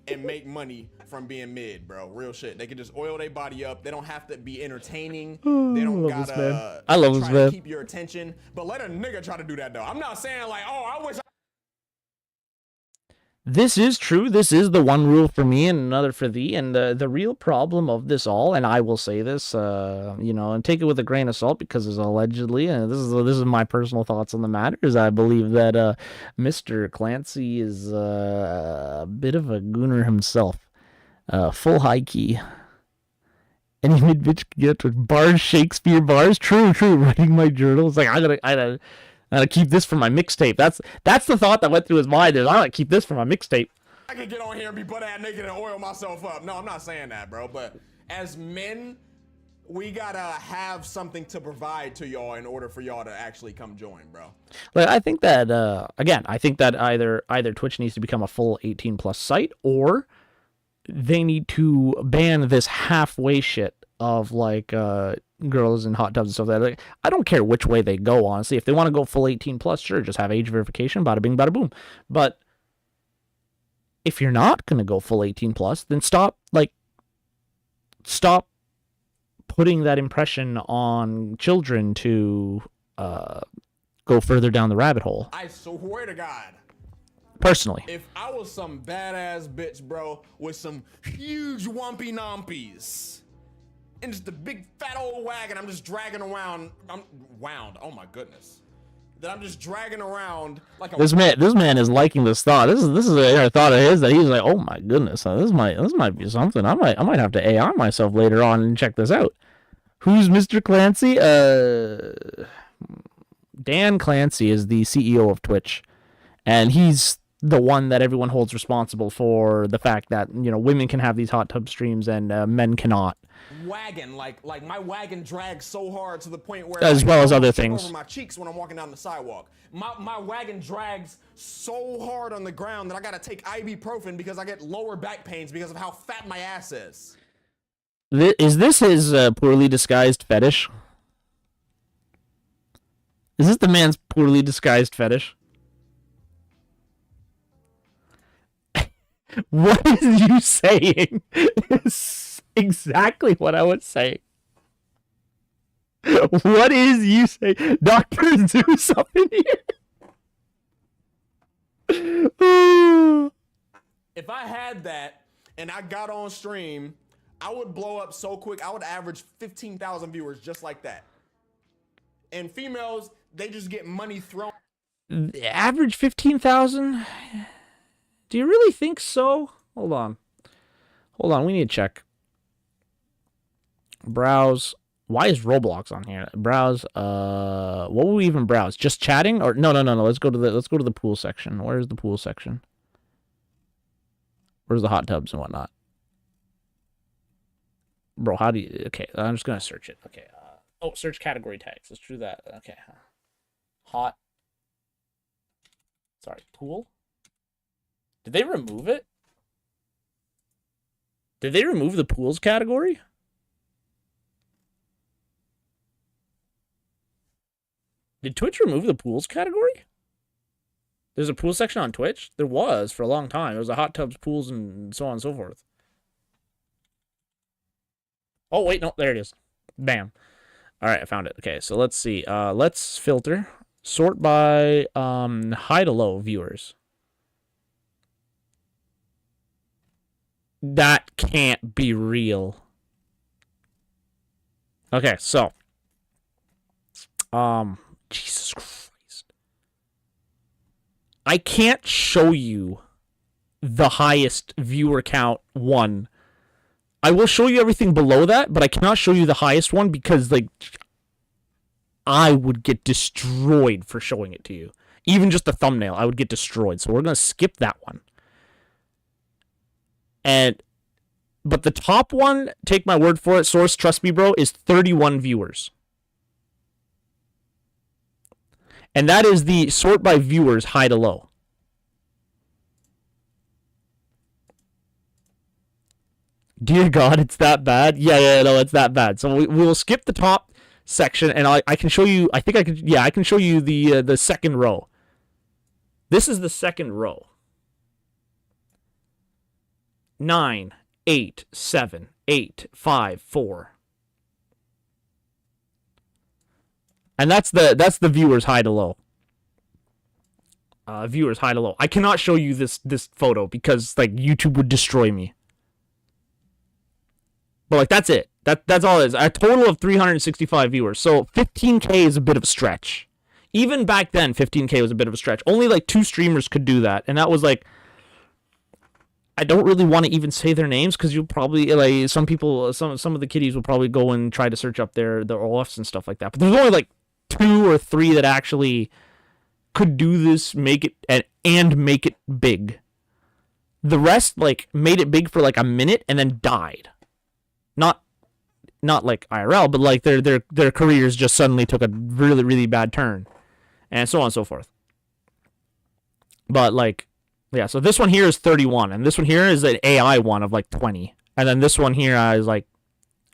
And make money from being mid, bro. Real shit. They can just oil their body up. They don't have to be entertaining. They don't gotta
I love this
try
man.
to keep your attention. But let a nigga try to do that though. I'm not saying like, oh, I wish.
This is true. This is the one rule for me and another for thee. And the real problem of this all, and I will say this, and take it with a grain of salt because it's allegedly, and this is my personal thoughts on the matter, is I believe that Mr. Clancy is a bit of a gooner himself. Full high key. Any mid bitch can get to bars, Shakespeare bars. True. Writing my journal. It's like I gotta keep this for my mixtape. That's the thought that went through his mind. Is I gotta keep this for my mixtape.
I can get on here and be butt-ass naked and oil myself up. No, I'm not saying that, bro. But as men, we gotta have something to provide to y'all in order for y'all to actually come join, bro.
Like, I think that I think that either Twitch needs to become a full 18+ site, or they need to ban this halfway shit of like girls in hot tubs and stuff like that. Like, I don't care which way they go, honestly. If they want to go full 18+, sure, just have age verification, bada bing, bada boom. But if you're not gonna go full 18+, then stop putting that impression on children to go further down the rabbit hole.
I swear to God.
Personally.
If I was some badass bitch, bro, with some huge wumpy nompies, and just a big fat old wagon I'm just dragging around, oh my goodness. That I'm just dragging around like a... This
man is liking this thought. This is a thought of his that he's like, oh my goodness, this might be something. I might have to AI myself later on and check this out. Who's Mr. Clancy? Dan Clancy is the CEO of Twitch, and he's the one that everyone holds responsible for the fact that, women can have these hot tub streams and men cannot.
Wagon, like my wagon drags so hard to the point where,
as well as other things,
over my cheeks when I'm walking down the sidewalk. My wagon drags so hard on the ground that I gotta take ibuprofen because I get lower back pains because of how fat my ass is.
Is this his poorly disguised fetish? Is this the man's poorly disguised fetish? What is you saying exactly what I was saying. What is you say, Dr. Zeus up in here?
If I had that and I got on stream, I would blow up so quick. I would average 15,000 viewers just like that. And females, they just get money thrown.
Average 15,000? Do you really think so? Hold on. We need to check. Browse. Why is Roblox on here? Browse. What would we even browse? Just chatting? Or no. Let's go to the pool section. Where's the pool section? Where's the hot tubs and whatnot? Bro, how do you... Okay, I'm just gonna search it. Okay. Search category tags. Let's do that. Okay. Hot. Sorry, pool? Did they remove it? Did they remove the pools category? Did Twitch remove the pools category? There's a pool section on Twitch? There was for a long time. There was a hot tubs, pools, and so on and so forth. Oh, wait, no, there it is. Bam. All right, I found it. Okay, so let's see. Let's filter. Sort by high to low viewers. That can't be real. Okay, so. Jesus Christ. I can't show you the highest viewer count one. I will show you everything below that, but I cannot show you the highest one because, like, I would get destroyed for showing it to you. Even just the thumbnail, I would get destroyed. So we're going to skip that one. But the top one, take my word for it, source, trust me, bro, is 31 viewers. And that is the sort by viewers, high to low. Dear God, it's that bad? Yeah, no, it's that bad. So we will skip the top section, and I can show you, I can show you the second row. This is the second row. 9, 8, 7, 8, 5, 4. And that's the viewers high to low. Viewers high to low. I cannot show you this photo because, like, YouTube would destroy me. But, like, that's it. That's all it is. A total of 365 viewers. So 15K is a bit of a stretch. Even back then, 15K was a bit of a stretch. Only, like, 2 streamers could do that. And that was, like, I don't really want to even say their names because you'll probably, like, some people, some of the kiddies will probably go and try to search up their OFs and stuff like that. But there's only, like, 2 or 3 that actually could do this, make it, and make it big. The rest, like, made it big for, like, a minute and then died. Not like IRL, but like their careers just suddenly took a really, really bad turn. And so on and so forth. But like, yeah, so this one here is 31, and this one here is an AI one of like 20. And then this one here is like,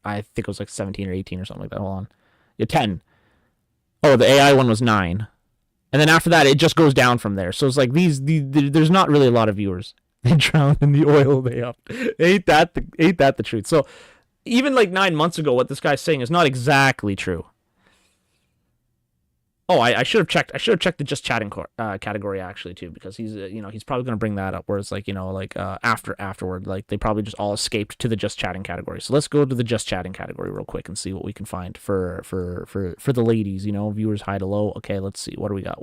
I think it was like 17 or 18 or something like that. Hold on. Yeah, 10. Oh, the AI one was 9. And then after that, it just goes down from there. So it's like there's not really a lot of viewers. They drown in the oil they upped. Ain't that the truth? So even like 9 months ago, what this guy's saying is not exactly true. Oh, I should have checked. I should have checked the just chatting category actually too, because he's he's probably gonna bring that up. Where it's like afterward, like they probably just all escaped to the just chatting category. So let's go to the just chatting category real quick and see what we can find for the ladies. Viewers high to low. Okay, let's see. What do we got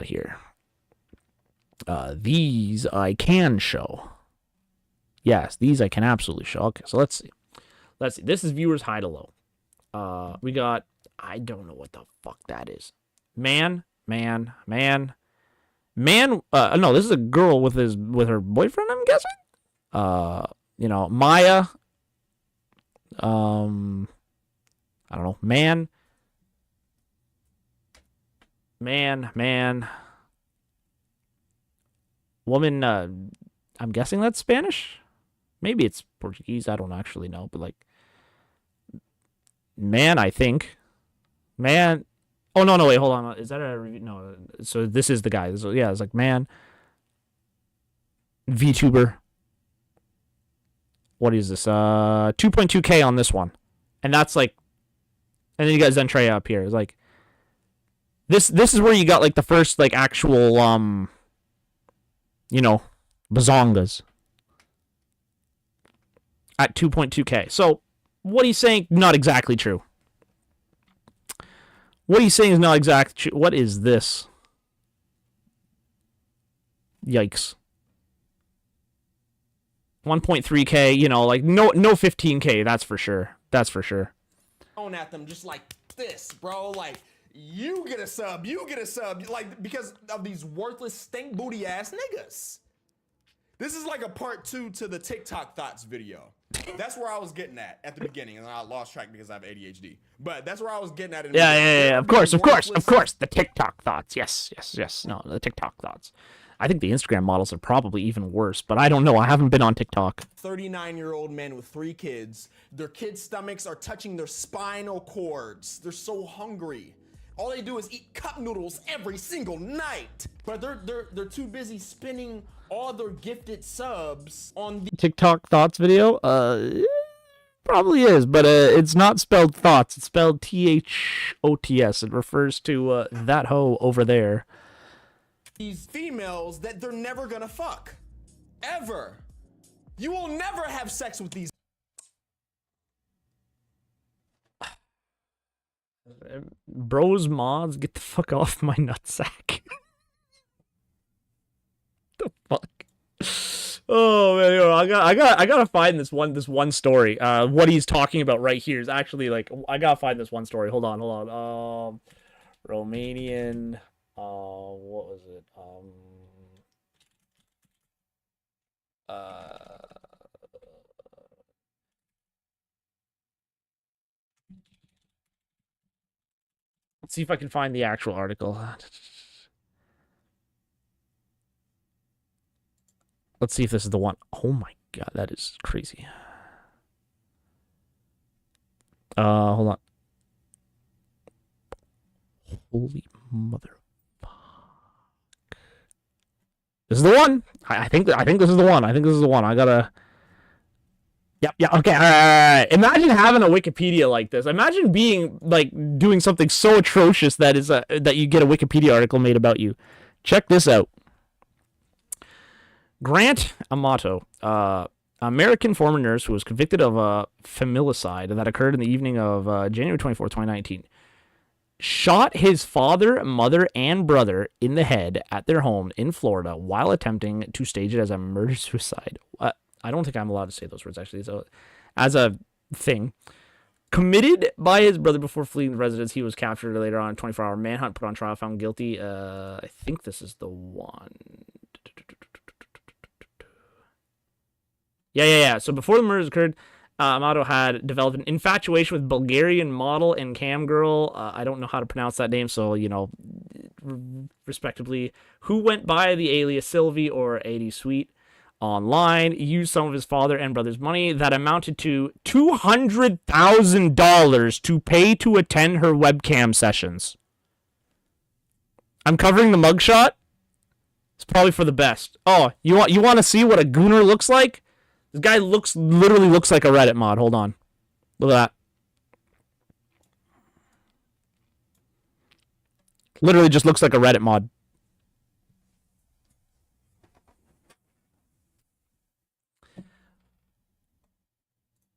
here? These I can show. Yes, these I can absolutely show. Okay, so let's see. This is viewers high to low. We got, I don't know what the fuck that is. Man. No, this is a girl with her boyfriend, I'm guessing. Maya. I don't know. Man. Woman, I'm guessing that's Spanish. Maybe it's Portuguese. I don't actually know, but like, man, I think. Man. Oh, no, wait, hold on. Is that a review? No. So this is the guy. It's like, man. VTuber. what is this? 2.2K on this one. And that's like, and then you got Zentrea up here. It's like, this is where you got like the first like actual, bazongas. At 2.2K. So, what he's saying, not exactly true. What he's saying is not exactly true. What is this? Yikes. 1.3K, like no 15K, that's for sure. That's for sure.
Going at them just like this, bro. Like, you get a sub, like, because of these worthless stink booty ass niggas. This is like a part 2 to the TikTok thoughts video. That's where I was getting at the beginning, and I lost track because I have ADHD. But that's where I was getting at.
Yeah. Of course. The TikTok thoughts. Yes. No, the TikTok thoughts. I think the Instagram models are probably even worse, but I don't know. I haven't been on TikTok.
39-year-old men with 3 kids. Their kids' stomachs are touching their spinal cords. They're so hungry. All they do is eat cup noodles every single night. But they're too busy spending all their gifted subs on the
TikTok thoughts video. Probably is, but it's not spelled thoughts. It's spelled THOTS. It refers to that hoe over there.
These females that they're never gonna fuck. Ever. You will never have sex with these.
Bros mods, get the fuck off my nutsack. The fuck? Oh man, I gotta find this one story. What he's talking about right here is actually like, I gotta find this one story. Hold on. Romanian. What was it? Let's see if I can find the actual article. Let's see if this is the one. Oh my god, that is crazy. Hold on. Holy mother. This is the one. I think this is the one. I gotta. Yep. Yeah. Okay. All right. Imagine having a Wikipedia like this. Imagine being like doing something so atrocious that is that you get a Wikipedia article made about you. Check this out. Grant Amato, American former nurse who was convicted of a familicide that occurred in the evening of January 24, 2019, shot his father, mother, and brother in the head at their home in Florida while attempting to stage it as a murder-suicide. I don't think I'm allowed to say those words, actually. So, as a thing. Committed by his brother before fleeing the residence, he was captured later on. 24-hour manhunt, put on trial, found guilty. I think this is the one. Yeah. So before the murders occurred, Amato had developed an infatuation with Bulgarian model and cam girl. I don't know how to pronounce that name, so, respectively, who went by the alias Sylvie or 80 Sweet online, used some of his father and brother's money that amounted to $200,000 to pay to attend her webcam sessions. I'm covering the mugshot. It's probably for the best. Oh, you want to see what a gooner looks like? This guy literally looks like a Reddit mod. Hold on. Look at that. Literally just looks like a Reddit mod.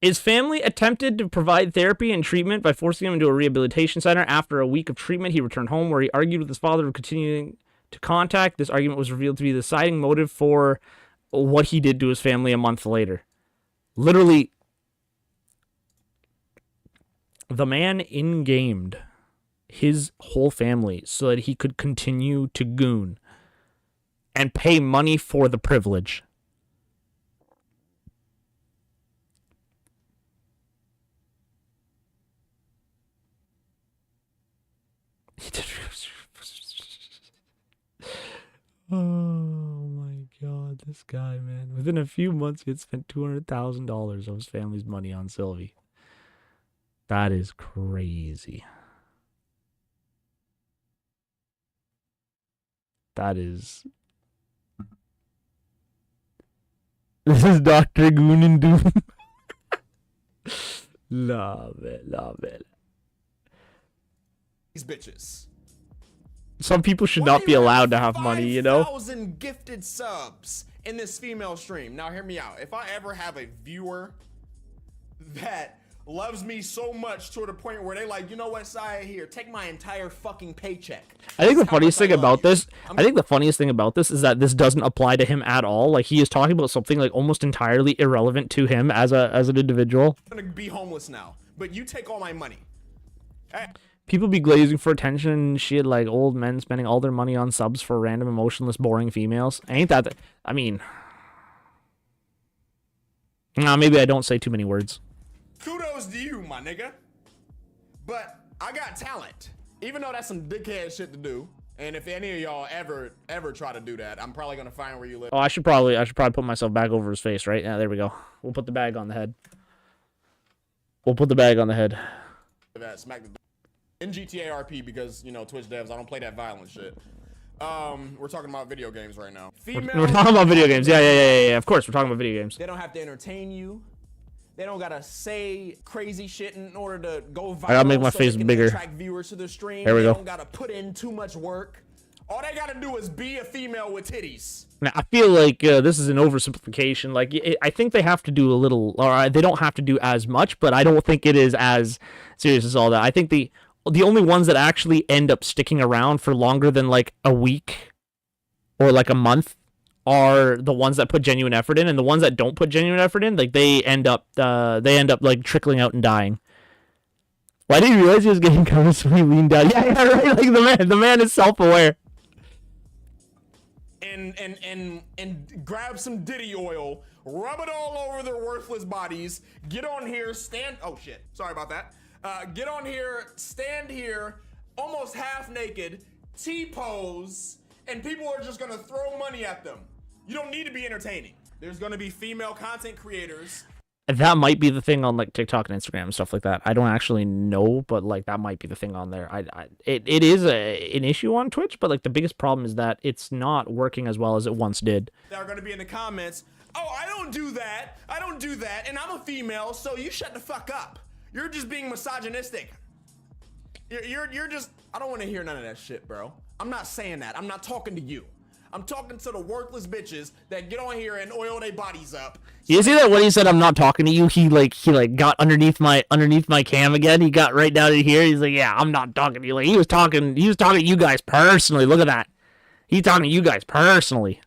His family attempted to provide therapy and treatment by forcing him into a rehabilitation center. After a week of treatment, he returned home where he argued with his father of continuing to contact. This argument was revealed to be the deciding motive for what he did to his family a month later. Literally, the man in-gamed his whole family so that he could continue to goon and pay money for the privilege. Oh my god, this guy, man. Within a few months, he had spent $200,000 of his family's money on Sylvie. That is crazy. That is... This is Dr. Goon and Doom. Love it, love it.
These bitches.
Some people should not be allowed to have money, you know?
5,000 gifted subs in this female stream. Now hear me out. If I ever have a viewer that loves me so much to the point where they like, you know what, Saya, here, take my entire fucking paycheck.
I think the funniest thing about this, is that this doesn't apply to him at all. Like, he is talking about something like almost entirely irrelevant to him as an individual.
I'm gonna be homeless now, but you take all my money.
People be glazing for attention and shit, like old men spending all their money on subs for random, emotionless, boring females. Ain't that I mean... Nah, maybe I don't say too many words.
Kudos to you, my nigga. But I got talent. Even though that's some dickhead shit to do. And if any of y'all ever try to do that, I'm probably gonna find where you live.
Oh, I should probably put myself back over his face, right? Yeah, there we go. We'll put the bag on the head.
Smack the in GTA RP because, you know, Twitch devs, I don't play that violent shit. We're talking about video games right now.
We're talking about video games. Yeah. Of course, we're talking about video games.
They don't have to entertain you. They don't gotta say crazy shit in order to go viral.
I gotta make my face bigger.
Attract viewers to the stream.
There we go.
They don't gotta put in too much work. All they gotta do is be a female with titties.
Now, I feel like this is an oversimplification. Like, I think they have to do a little, or they don't have to do as much, but I don't think it is as serious as all that. I think the only ones that actually end up sticking around for longer than like a week or like a month are the ones that put genuine effort in, and the ones that don't put genuine effort in, like they end up like trickling out and dying. Why didn't you realize he was getting covered so he leaned down? Yeah, right. Like the man is self-aware.
And grab some Diddy oil, rub it all over their worthless bodies, get on here, stand. Oh shit, sorry about that. Get on here, stand here, almost half naked, T-pose, and people are just gonna throw money at them. You don't need to be entertaining. There's gonna be female content creators.
That might be the thing on like TikTok and Instagram and stuff like that. I don't actually know, but like that might be the thing on there. It is an issue on Twitch, but like the biggest problem is that it's not working as well as it once did.
They're gonna be in the comments. Oh, I don't do that, and I'm a female, so you shut the fuck up. You're just being misogynistic. You're just, I don't want to hear none of that shit, bro. I'm not saying that. I'm not talking to you. I'm talking to the worthless bitches that get on here and oil their bodies up.
You see that when he said I'm not talking to you, he got underneath my cam again. He got right down in here. He's like, yeah, I'm not talking to you. Like he was talking to you guys personally. Look at that. He's talking to you guys personally.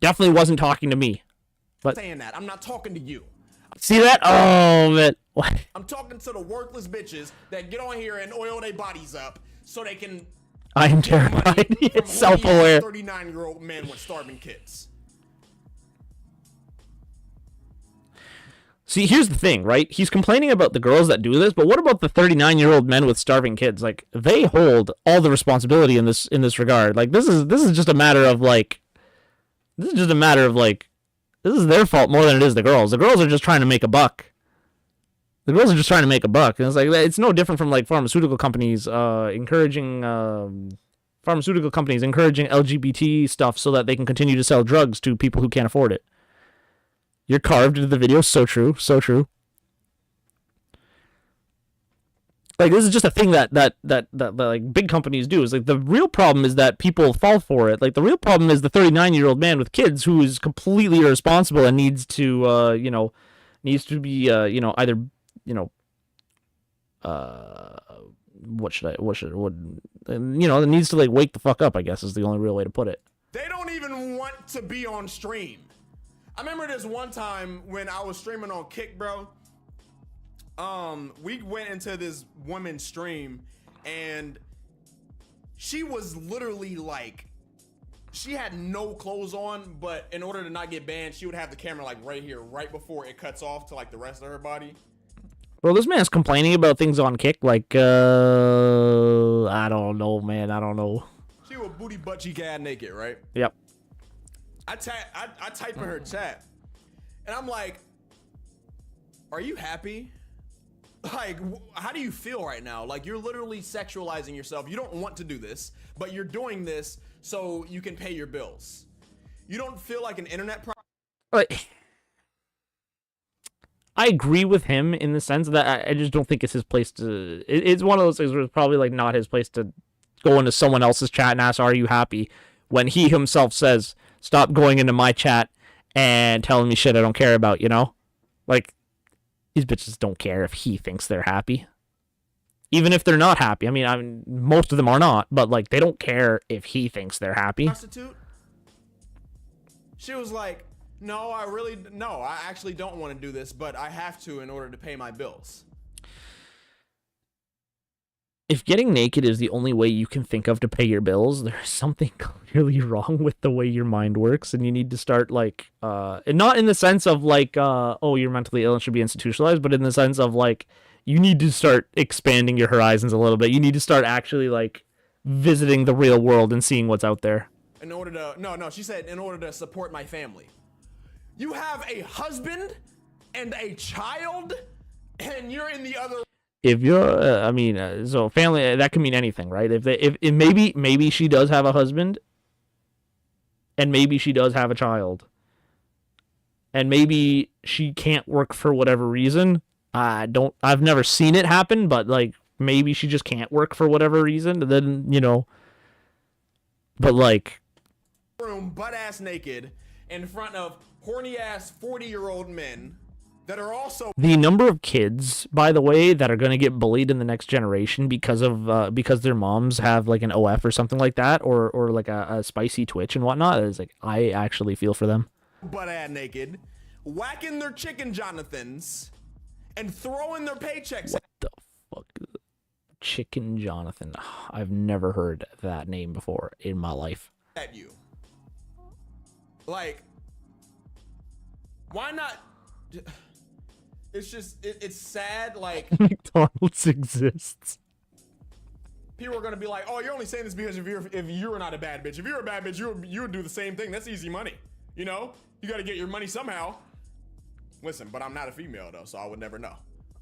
Definitely wasn't talking to me. But
saying that, I'm not talking to you.
See that? Oh man. What?
I'm talking to the worthless bitches that get on here and oil their bodies up so they can.
I am terrified. He is self-aware.
39-year-old men with starving kids.
See, here's the thing, right? He's complaining about the girls that do this, but what about the 39-year-old men with starving kids? Like, they hold all the responsibility in this regard. Like, this is just a matter of like, this is their fault more than it is the girls. The girls are just trying to make a buck. And it's like, it's no different from like pharmaceutical companies encouraging LGBT stuff so that they can continue to sell drugs to people who can't afford it. You're carved into the video. So true. Like, this is just a thing that like big companies do. Is like, the real problem is that people fall for it. Like, the real problem is the 39-year-old man with kids who is completely irresponsible and needs to be either it needs to like wake the fuck up, I guess is the only real way to put it.
They don't even want to be on stream. I remember this one time when I was streaming on Kick, bro. We went into this woman's stream and she was literally like, she had no clothes on, but in order to not get banned, she would have the camera like right here, right before it cuts off to like the rest of her body.
Well, this man's complaining about things on Kick, like, I don't know, man. I don't know.
She was booty butt cheek ass naked, right?
Yep.
I type in her chat, and I'm like, are you happy? Like, how do you feel right now? Like, you're literally sexualizing yourself. You don't want to do this, but you're doing this so you can pay your bills. You don't feel like an internet
I agree with him in the sense that I just don't think it's his place to. It's one of those things where it's probably like not his place to go into someone else's chat and ask, "Are you happy?" When he himself says, "Stop going into my chat and telling me shit I don't care about." You know, like these bitches don't care if he thinks they're happy, even if they're not happy. I mean, most of them are not, but like they don't care if he thinks they're happy.
Prostitute. She was like, no, I actually don't want to do this, but I have to in order to pay my bills.
If getting naked is the only way you can think of to pay your bills, there's something clearly wrong with the way your mind works, and you need to start like, and not in the sense of like, oh, you're mentally ill and should be institutionalized, but in the sense of like, you need to start expanding your horizons a little bit. You need to start actually like visiting the real world and seeing what's out there.
In order to, no, she said in order to support my family. You have a husband and a child, and you're in the other.
If you're, so family, that can mean anything, right? If maybe she does have a husband, and maybe she does have a child, and maybe she can't work for whatever reason. I've never seen it happen, but like maybe she just can't work for whatever reason. And then but like,
room butt ass naked in front of horny ass 40-year-old men that are also
the number of kids, by the way, that are going to get bullied in the next generation because their moms have like an OF or something like that, or like a spicy twitch and whatnot. Is like, I actually feel for them.
butt ass naked, whacking their chicken Jonathans, and throwing their paychecks.
What the fuck? Chicken Jonathan. I've never heard that name before in my life.
At you. Like, why not? It's just, it's sad. Like,
McDonald's exists.
people are gonna be like, "Oh, you're only saying this because if you're not a bad bitch. If you're a bad bitch, you would do the same thing. That's easy money. You know, you got to get your money somehow." Listen, but I'm not a female though, so I would never know.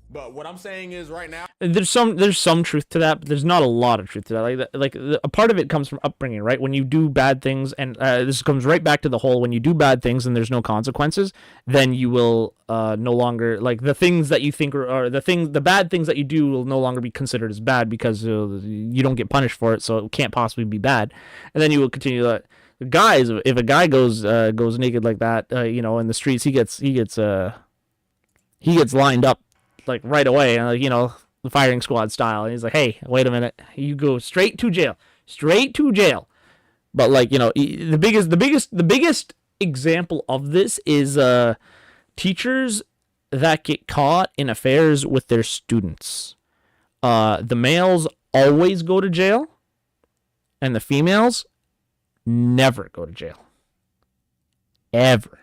But what I'm saying is, right now,
There's some truth to that, but there's not a lot of truth to that. A part of it comes from upbringing, right? When you do bad things, and this comes right back to the whole, when you do bad things and there's no consequences, then you will no longer, like, the things that you think the bad things that you do will no longer be considered as bad because you don't get punished for it, so it can't possibly be bad. And then you will continue that. Guys, if a guy goes naked like that, in the streets, he gets lined up like right away, and the firing squad style. And he's like, "Hey, wait a minute, you go straight to jail." But like, the biggest example of this is teachers that get caught in affairs with their students. The males always go to jail, and the females never go to jail. Ever.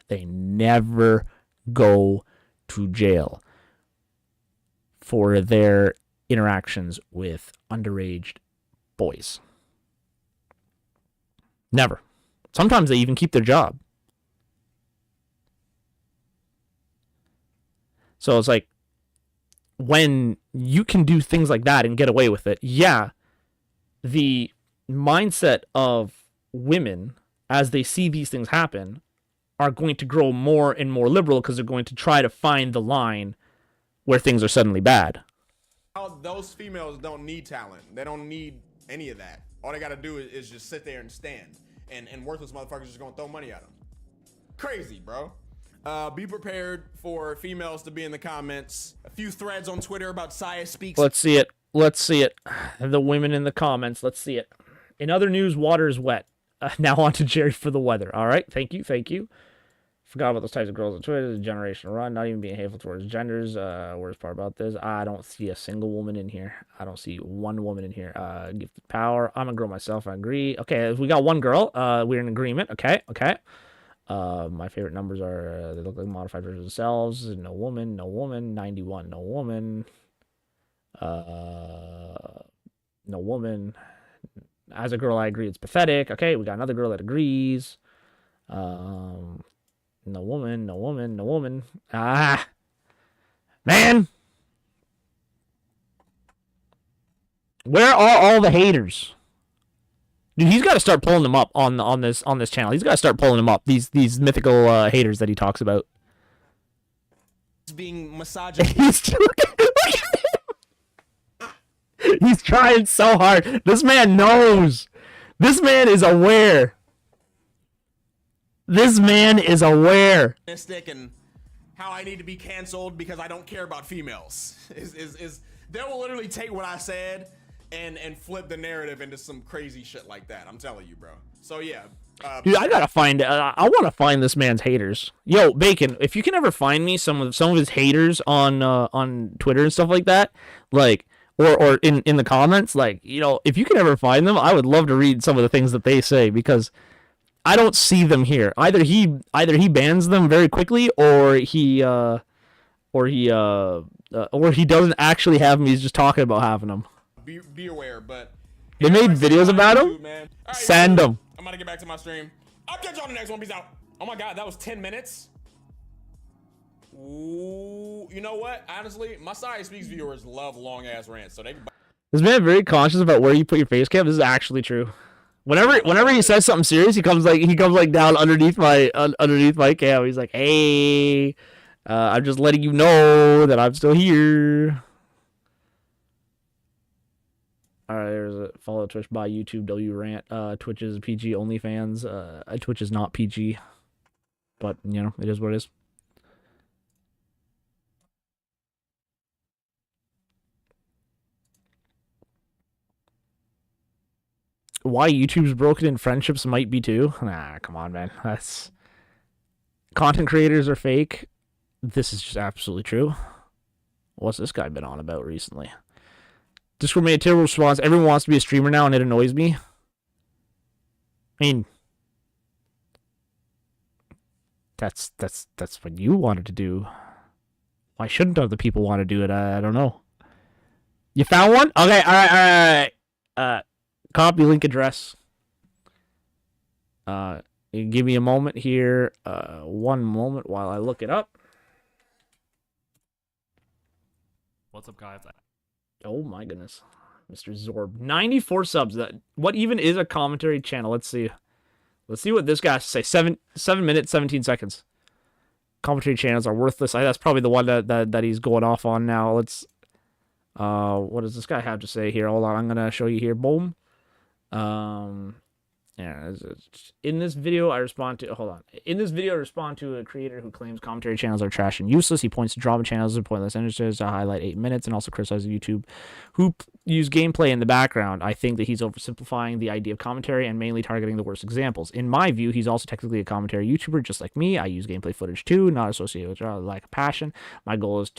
They never go to jail for their interactions with underage boys. Never. Sometimes they even keep their job. So it's like, when you can do things like that and get away with it, yeah, the mindset of women as they see these things happen are going to grow more and more liberal, because they're going to try to find the line where things are suddenly bad.
those females don't need talent. They don't need any of that. All they got to do is just sit there and stand, and worthless motherfuckers just gonna throw money at them. Crazy, bro. Be prepared for females to be in the comments. A few threads on Twitter about Saya Speaks.
Let's see it. The women in the comments. Let's see it. In other news, water is wet. Now on to Jerry for the weather. All right. Thank you. Forgot about those types of girls on Twitter. The generational run. Not even being hateful towards genders. Worst part about this, I don't see a single woman in here. I don't see one woman in here. Gifted power. I'm a girl myself. I agree. Okay. We got one girl. We're in agreement. Okay. My favorite numbers are, they look like modified versions of themselves. No woman. 91, no woman. No woman. As a girl, I agree it's pathetic. Okay, we got another girl that agrees. No woman. Ah, man. Where are all the haters? Dude, he's got to start pulling them up on this channel. He's got to start pulling them up. These mythical haters that he talks about.
Being misogynistic.
He's trying so hard. This man knows. This man is aware. This man is aware.
And how I need to be canceled because I don't care about females. Is they will literally take what I said and flip the narrative into some crazy shit like that. I'm telling you, bro. So yeah.
Dude, I gotta find. I want to find this man's haters. Yo, Bacon, if you can ever find me some of his haters on Twitter and stuff like that, like or in the comments, like, you know, if you can ever find them, I would love to read some of the things that they say, because I don't see them here. Either he bans them very quickly, or he doesn't actually have them. He's just talking about having them.
Be aware, but
they made videos about him.
Man. All right,
Send them.
I'm gonna get back to my stream. I'll catch you on the next one. Peace out. Oh my god, that was 10 minutes. Ooh, you know what? Honestly, my Side Speaks viewers love long ass rants, so they can.
This man very conscious about where you put your face cam. This is actually true. Whenever he says something serious, he comes down underneath my cam. He's like, "Hey, I'm just letting you know that I'm still here." All right, there's a follow Twitch by YouTube W rant. Twitch is PG OnlyFans. Twitch is not PG, but you know, it is what it is. Why YouTube's broken and friendships might be too? Nah, come on, man. That's content creators are fake. This is just absolutely true. What's this guy been on about recently? Discord made a terrible response. Everyone wants to be a streamer now, and it annoys me. I mean, that's what you wanted to do. Why shouldn't other people want to do it? I don't know. You found one? Okay, all right. Copy link address. Give me a moment here. One moment while I look it up.
What's up, guys?
Oh my goodness, Mr. Zorb, 94 subs. What even is a commentary channel? Let's see what this guy has to say. 7 minutes 17 seconds. Commentary channels are worthless. That's probably the one that he's going off on now. Let's what does this guy have to say here? Hold on, I'm gonna show you here. Boom. Yeah, in this video I respond to a creator who claims commentary channels are trash and useless. He points to drama channels and pointless industries to highlight 8 minutes, and also criticizes YouTube who use gameplay in the background. I think that he's oversimplifying the idea of commentary and mainly targeting the worst examples. In my view, he's also technically a commentary YouTuber just like me. I use gameplay footage too, not associated with lack of passion. My goal is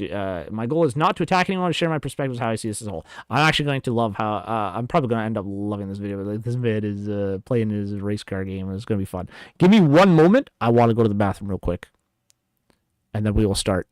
not to attack anyone, to share my perspectives how I see this as a whole. I'm actually going to love how I'm probably going to end up loving this video. Like, this vid is playing his race car game. It's going to be fun. Give me one moment. I want to go to the bathroom real quick, and then we will start.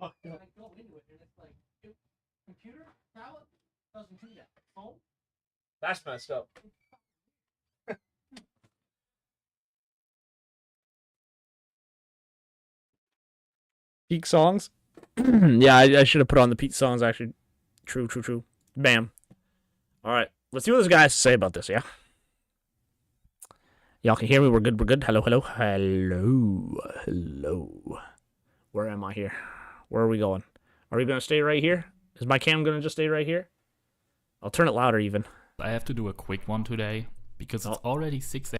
fucked up. I go into it and it's like, computer, tablet, doesn't do that. Phone? That's messed up. Peak songs? Yeah, I should have put on the peak songs, actually. True. Bam. Alright, let's see what this guy has to say about this, yeah? Y'all can hear me? We're good. Hello. Where am I here? Where are we going? Are we going to stay right here? Is my cam going to just stay right here? I'll turn it louder even.
I have to do a quick one today because it's already 6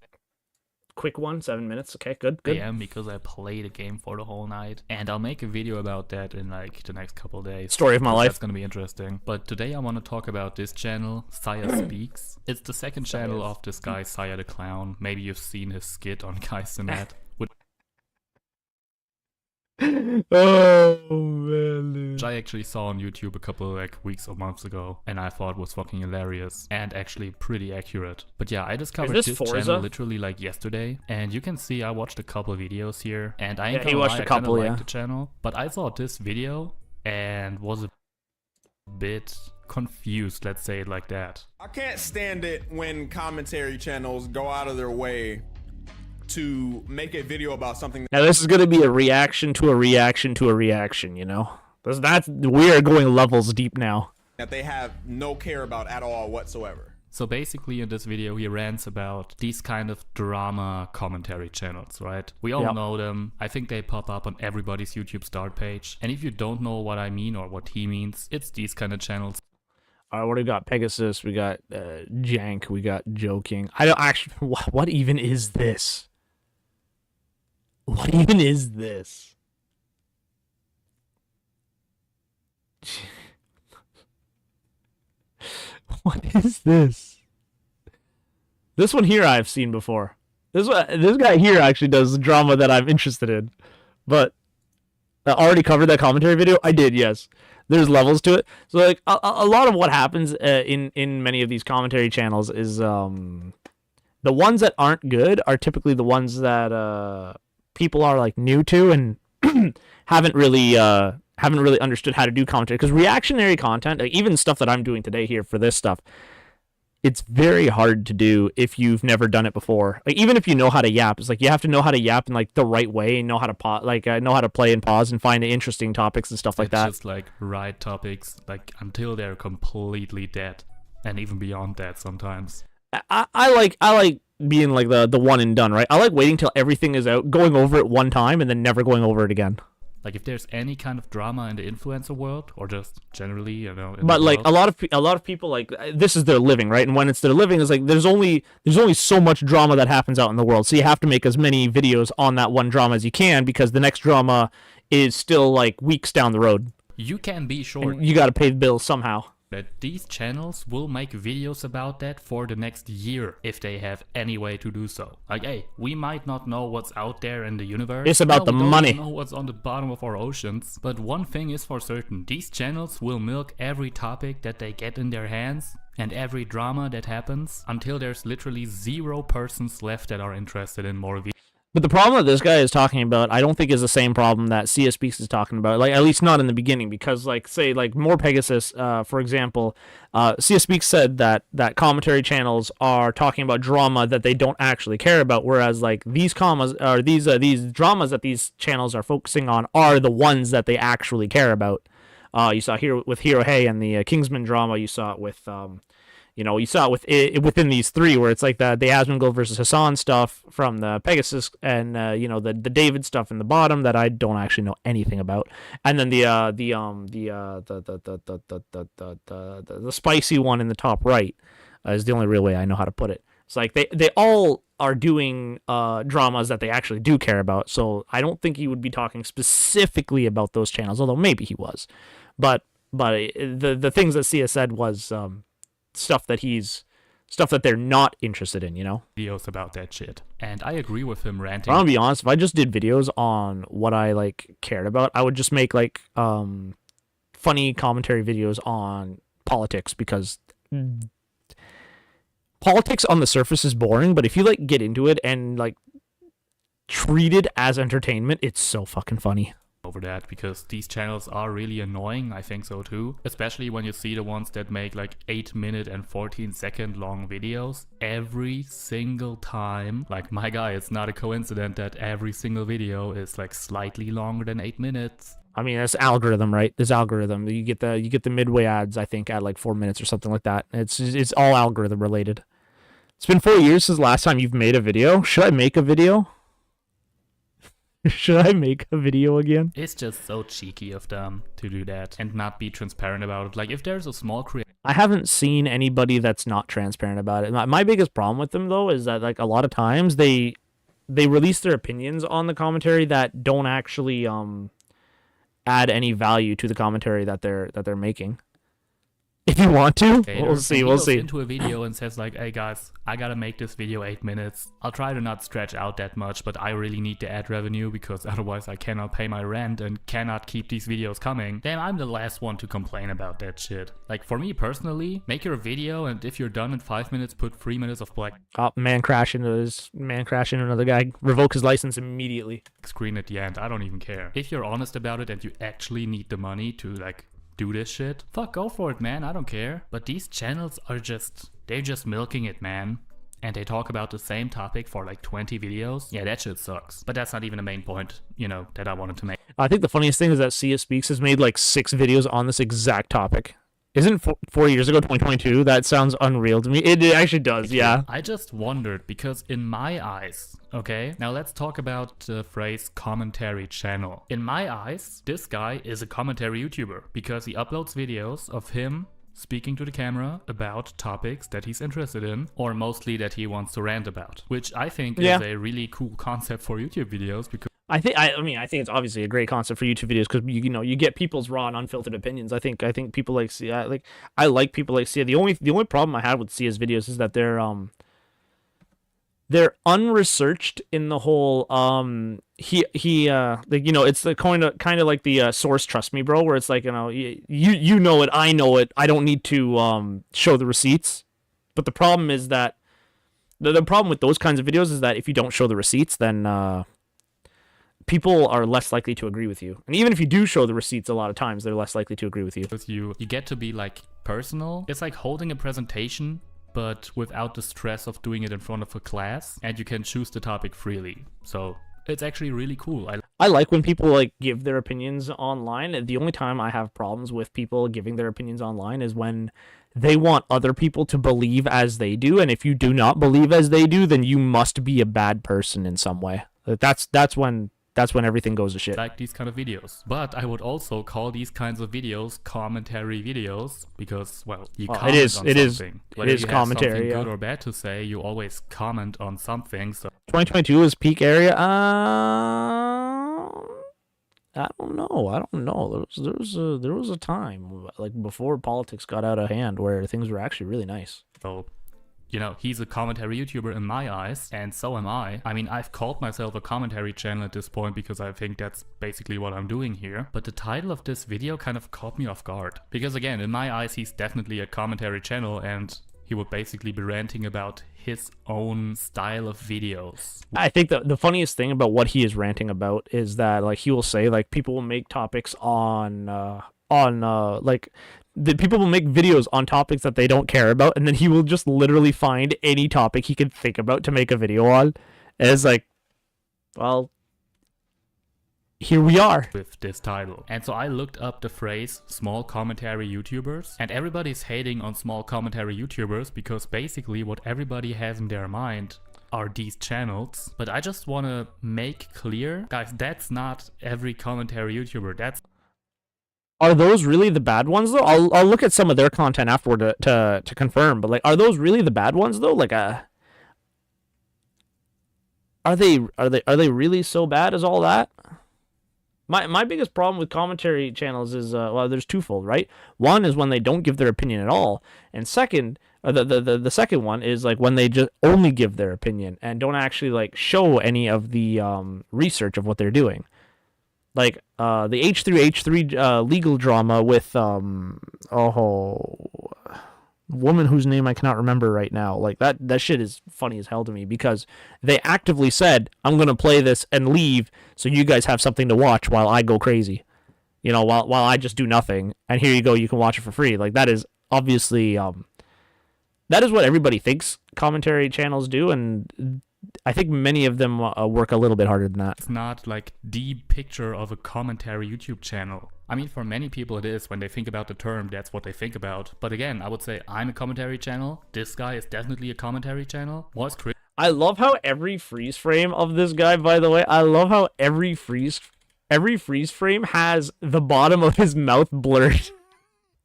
Quick one, 7 minutes. Okay, good.
a.m. because I played a game for the whole night. And I'll make a video about that in like the next couple of days.
Story of my life.
That's going to be interesting. But today I want to talk about this channel, Saya Speaks. It's the second channel of this guy, Saya the Clown. Maybe you've seen his skit on Kaisenet.
Oh man, dude.
Which I actually saw on YouTube a couple like weeks or months ago, and I thought was fucking hilarious and actually pretty accurate. But yeah, I discovered this channel literally like yesterday, and you can see I watched a couple videos here, and I ain't gonna lie, I kinda liked the channel, but I saw this video and was a bit confused, let's say it like that.
I can't stand it when commentary channels go out of their way to make a video about something.
Now this is going to be a reaction to a reaction to a reaction, you know? We are going levels deep now.
That they have no care about at all whatsoever.
So basically in this video he rants about these kind of drama commentary channels, right? We all know them. I think they pop up on everybody's YouTube start page. And if you don't know what I mean or what he means, it's these kind of channels.
Alright, what do we got? Pegasus, we got Jank, we got Joking. I don't actually... What even is this? What even is this? What is this? This one here I've seen before. This guy here actually does drama that I'm interested in. But I already covered that commentary video. I did, yes. There's levels to it. So like a lot of what happens in many of these commentary channels is the ones that aren't good are typically the ones that people are like new to and haven't really understood how to do commentary, because reactionary content, like even stuff that I'm doing today here for this stuff, it's very hard to do if you've never done it before. Like even if you know how to yap, it's like you have to know how to yap in like the right way and know how to know how to play and pause and find interesting topics and stuff like that.
Just like right topics, like until they're completely dead, and even beyond that sometimes.
I like being like the one and done, right? I like waiting till everything is out, going over it one time, and then never going over it again.
Like if there's any kind of drama in the influencer world, or just generally, you know.
But like a lot of people, like this is their living, right? And when it's their living, it's like there's only so much drama that happens out in the world, so you have to make as many videos on that one drama as you can, because the next drama is still like weeks down the road.
You can be sure.
And you got to pay the bills somehow.
That these channels will make videos about that for the next year if they have any way to do so. Like, hey, we might not know what's out there in the universe.
It's about the money.
We don't know what's on the bottom of our oceans. But one thing is for certain, these channels will milk every topic that they get in their hands and every drama that happens until there's literally 0 persons left that are interested in more videos.
But the problem that this guy is talking about, I don't think is the same problem that CS Speaks is talking about. Like, at least not in the beginning, because, like, say, like, more Pegasus, for example, CS Speaks said that commentary channels are talking about drama that they don't actually care about, whereas, like, these dramas that these channels are focusing on are the ones that they actually care about. You saw here with Hero Hey and the Kingsman drama. You saw it with within these three, where it's like the Asmongold versus Hassan stuff from the Pegasus, and the David stuff in the bottom that I don't actually know anything about, and then the spicy one in the top right is the only real way I know how to put it. It's like they all are doing dramas that they actually do care about, so I don't think he would be talking specifically about those channels, although maybe he was, but the things that Sia said was stuff that they're not interested in, you know?
Videos about that shit. And I agree with him ranting.
I'm gonna be honest, if I just did videos on what I like cared about, I would just make like funny commentary videos on politics, because politics on the surface is boring, but if you like get into it and like treat it as entertainment, it's so fucking funny.
over that, because these channels are really annoying. I think so too, especially when you see the ones that make like 8-minute and 14-second long videos every single time. Like, my guy, it's not a coincidence that every single video is like slightly longer than 8 minutes.
I mean, that's algorithm, right? This algorithm. You get the midway ads, I think, at like 4 minutes or something like that. It's all algorithm related. It's been 4 years since the last time you've made a video. Should I make a video? Should I make a video again?
It's just so cheeky of them to do that and not be transparent about it. Like, if there's a small creator,
I haven't seen anybody that's not transparent about it. My biggest problem with them, though, is that like a lot of times they release their opinions on the commentary that don't actually add any value to the commentary that they're making. If you want to, we'll see.
Into a video and says like, "Hey guys, I gotta make this video 8 minutes. I'll try to not stretch out that much, but I really need the ad revenue because otherwise I cannot pay my rent and cannot keep these videos coming." Damn, I'm the last one to complain about that shit. Like, for me personally, make your video, and if you're done in 5 minutes, put 3 minutes of black
man crash into another guy. Revoke his license immediately.
Screen at the end. I don't even care. If you're honest about it and you actually need the money to like do this shit, fuck, go for it, man. I don't care. But these channels are they're just milking it, man. And they talk about the same topic for like 20 videos. Yeah, that shit sucks. But that's not even the main point, that I wanted to make.
I think the funniest thing is that Sia Speaks has made like 6 videos on this exact topic. Isn't 4 years ago 2022? That sounds unreal to me. It actually does, yeah.
I just wondered, because in my eyes, okay, now let's talk about the phrase commentary channel. In my eyes, this guy is a commentary YouTuber because he uploads videos of him speaking to the camera about topics that he's interested in, or mostly that he wants to rant about, which I think is a really cool concept for YouTube videos, because
I think it's obviously a great concept for YouTube videos because you get people's raw and unfiltered opinions. I think people like Sia, I like people like Sia. The only problem I had with Sia's videos is that they're unresearched in the whole it's the kind of like the source trust me bro, where it's like, you know it, I know it, I don't need to show the receipts. But the problem is that the problem with those kinds of videos is that if you don't show the receipts, then people are less likely to agree with you. And even if you do show the receipts, a lot of times they're less likely to agree with you.
You get to be like personal. It's like holding a presentation, but without the stress of doing it in front of a class, and you can choose the topic freely. So it's actually really cool.
I like when people like give their opinions online. The only time I have problems with people giving their opinions online is when they want other people to believe as they do, and if you do not believe as they do, then you must be a bad person in some way. That's when everything goes to shit.
Like these kind of videos. But I would also call these kinds of videos commentary videos, because, well, you comment on something. It is
commentary,
you have something good or bad to say, you always comment on something. So
2022 is peak area. I don't know. There was a time like before politics got out of hand where things were actually really nice.
So, he's a commentary YouTuber in my eyes, and so am I. I mean, I've called myself a commentary channel at this point because I think that's basically what I'm doing here. But the title of this video kind of caught me off guard. Because again, in my eyes, he's definitely a commentary channel, and he would basically be ranting about his own style of videos.
I think the funniest thing about what he is ranting about is that, like, he will say, like, people will make topics the people will make videos on topics that they don't care about, and then he will just literally find any topic he can think about to make a video on. And it's like, well, here we are
with this title. And so I looked up the phrase small commentary YouTubers, and everybody's hating on small commentary YouTubers because basically what everybody has in their mind are these channels. But I just want to make clear, guys, that's not every commentary YouTuber.
Are those really the bad ones though? I'll look at some of their content afterward to confirm, but like, are those really the bad ones though? Like, are they really so bad as all that? My biggest problem with commentary channels is there's twofold, right? One is when they don't give their opinion at all, and second, the second one is like when they just only give their opinion and don't actually like show any of the research of what they're doing. Like the H3 legal drama with woman whose name I cannot remember right now. Like that shit is funny as hell to me because they actively said, I'm going to play this and leave so you guys have something to watch while I go crazy. You know, while I just do nothing. And here you go, you can watch it for free. Like that is obviously that is what everybody thinks commentary channels do, and I think many of them work a little bit harder than that.
It's not like the picture of a commentary YouTube channel. I mean, for many people it is. When they think about the term, that's what they think about. But again, I would say I'm a commentary channel. This guy is definitely a commentary channel.
I love how every freeze frame of this guy, by the way, I love how every freeze frame has the bottom of his mouth blurred.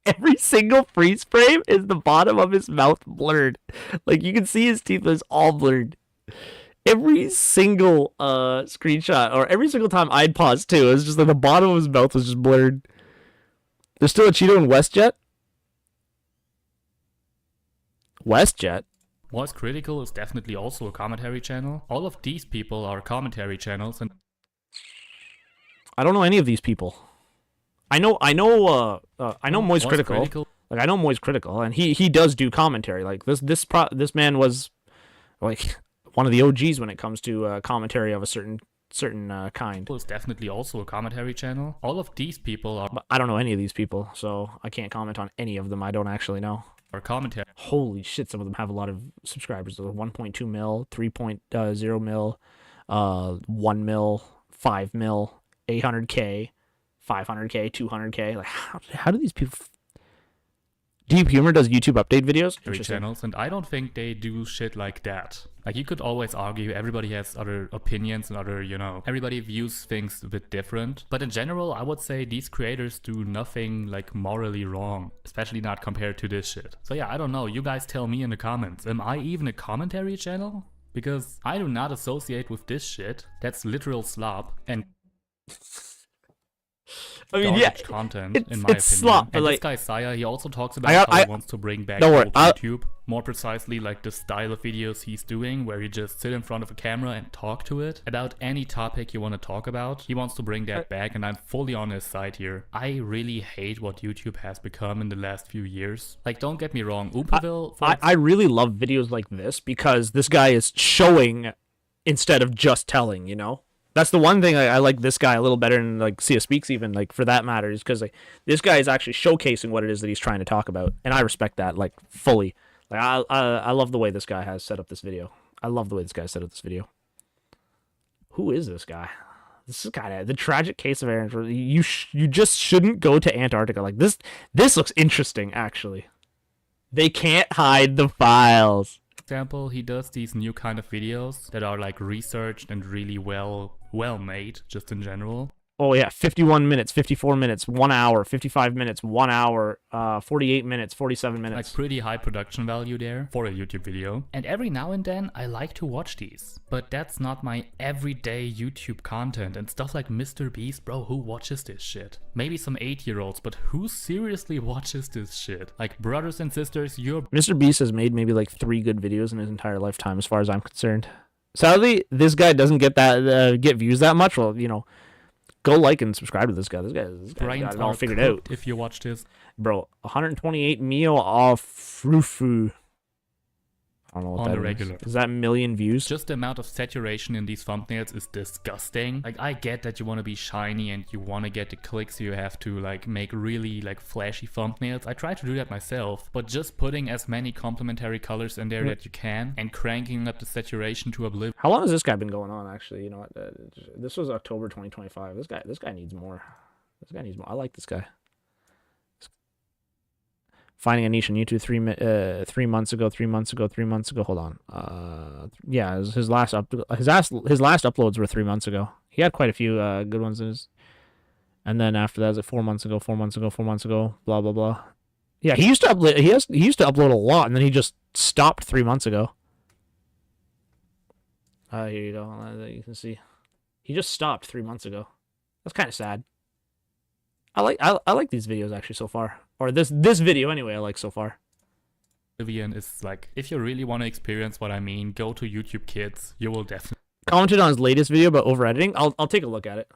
Every single freeze frame is the bottom of his mouth blurred. Like, you can see his teeth is all blurred. Every single screenshot, or every single time I'd pause too, it was just like the bottom of his mouth was just blurred. There's still a Cheeto in WestJet? WestJet?
Voice Critical is definitely also a commentary channel. All of these people are commentary channels, and
I don't know any of these people. I know Moist Critical. Like, I know Moist Critical, and he does do commentary. Like this man was like one of the OGs when it comes to commentary of a certain kind.
It's definitely also a commentary channel. All of these people are.
But I don't know any of these people, so I can't comment on any of them. I don't actually know.
Or commentary.
Holy shit! Some of them have a lot of subscribers. 1.2 mil, 3.0 mil, 1 mil, 5 mil, 800K, 500K, 200K. Like, how do these people? Deep Humor does YouTube update videos.
Channels, and I don't think they do shit like that. Like, you could always argue everybody has other opinions and other, everybody views things a bit different. But in general, I would say these creators do nothing like morally wrong, especially not compared to this shit. So yeah, I don't know. You guys tell me in the comments. Am I even a commentary channel? Because I do not associate with this shit. That's literal slop and
I mean, yeah,
content in my opinion.
Slop, but
and
like,
this guy Saya, he also talks about how he wants to bring back old YouTube. More precisely, like the style of videos he's doing, where you just sit in front of a camera and talk to it about any topic you want to talk about. He wants to bring that back, and I'm fully on his side here. I really hate what YouTube has become in the last few years. Like, don't get me wrong, Oopaville.
I really love videos like this because this guy is showing instead of just telling, you know? That's the one thing I like this guy a little better than like Sia Speaks even, like, for that matter, is because like this guy is actually showcasing what it is that he's trying to talk about, and I respect that like fully. Like I love the way this guy has set up this video. I love the way this guy set up this video. Who is this guy? This is kind of the tragic case of Aaron. You just shouldn't go to Antarctica. Like this looks interesting actually. They can't hide the files.
Example, he does these new kind of videos that are like researched and really well made, just in general.
Oh yeah, 51 minutes, 54 minutes, 1 hour, 55 minutes, 1 hour, 48 minutes, 47 minutes.
Like pretty high production value there for a YouTube video. And every now and then I like to watch these, but that's not my everyday YouTube content. And stuff like MrBeast, bro, who watches this shit? Maybe some 8-year-olds, but who seriously watches this shit? Like, brothers and sisters,
MrBeast has made maybe like 3 good videos in his entire lifetime as far as I'm concerned. Sadly, this guy doesn't get views that much. Well, you know, go like and subscribe to this guy. This guy's got it all figured out.
If you watch this,
bro, 128 mil off Frufu. I don't know what
on
that
the
is.
regular.
Is that million views?
Just the amount of saturation in these thumbnails is disgusting. Like, I get that you want to be shiny and you want to get the clicks, so you have to like make really like flashy thumbnails. I try to do that myself, but just putting as many complementary colors in there that you can and cranking up the saturation to oblivion.
How long has this guy been going on? Actually, you know what? This was October 2025. This guy needs more. This guy needs more. I like this guy. Finding a niche on YouTube 3 months ago. 3 months ago. Hold on. Yeah, his last uploads were 3 months ago. He had quite a few good ones in his. And then after that, it was like 4 months ago. Blah blah blah. Yeah, he used to upload. He used to upload a lot, and then he just stopped 3 months ago. Here you go. You can see, he just stopped 3 months ago. That's kind of sad. I like these videos actually so far. Or this video anyway, I like so far.
Oblivion is like, if you really want to experience what I mean, go to YouTube Kids. You will definitely
commented on his latest video about over editing. I'll take a look at it.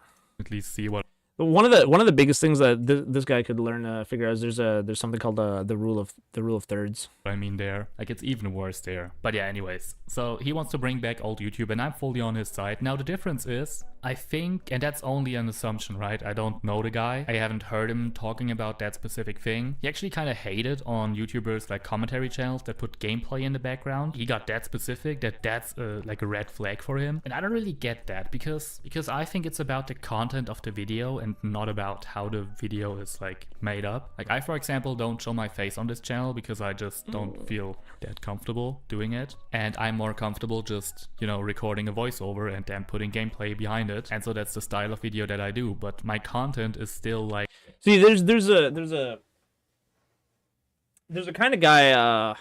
See what.
One of the biggest things that this guy could learn figure out is there's something called the rule of thirds.
I mean, there, like, it's even worse there. But yeah, anyways, so he wants to bring back old YouTube, and I'm fully on his side. Now the difference is, I think, and that's only an assumption, right? I don't know the guy. I haven't heard him talking about that specific thing. He actually kind of hated on YouTubers like commentary channels that put gameplay in the background. He got that specific that's like a red flag for him, and I don't really get that because I think it's about the content of the video and not about how the video is like made up. Like, I, for example, don't show my face on this channel because I just don't feel that comfortable doing it, and I'm more comfortable just, you know, recording a voiceover and then putting gameplay behind it, and so that's the style of video that I do. But my content is still like,
see, there's a kind of guy. I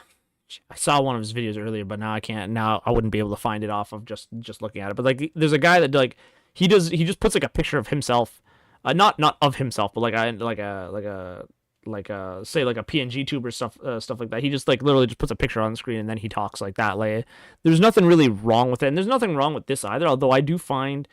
saw one of his videos earlier, but now I can't. Now I wouldn't be able to find it off of just looking at it. But like, there's a guy that like he just puts like a picture of himself, not of himself, but like a say like a PNG tube or stuff like that. He just like literally just puts a picture on the screen and then he talks like that. Like, there's nothing really wrong with it, and there's nothing wrong with this either. Although I do find,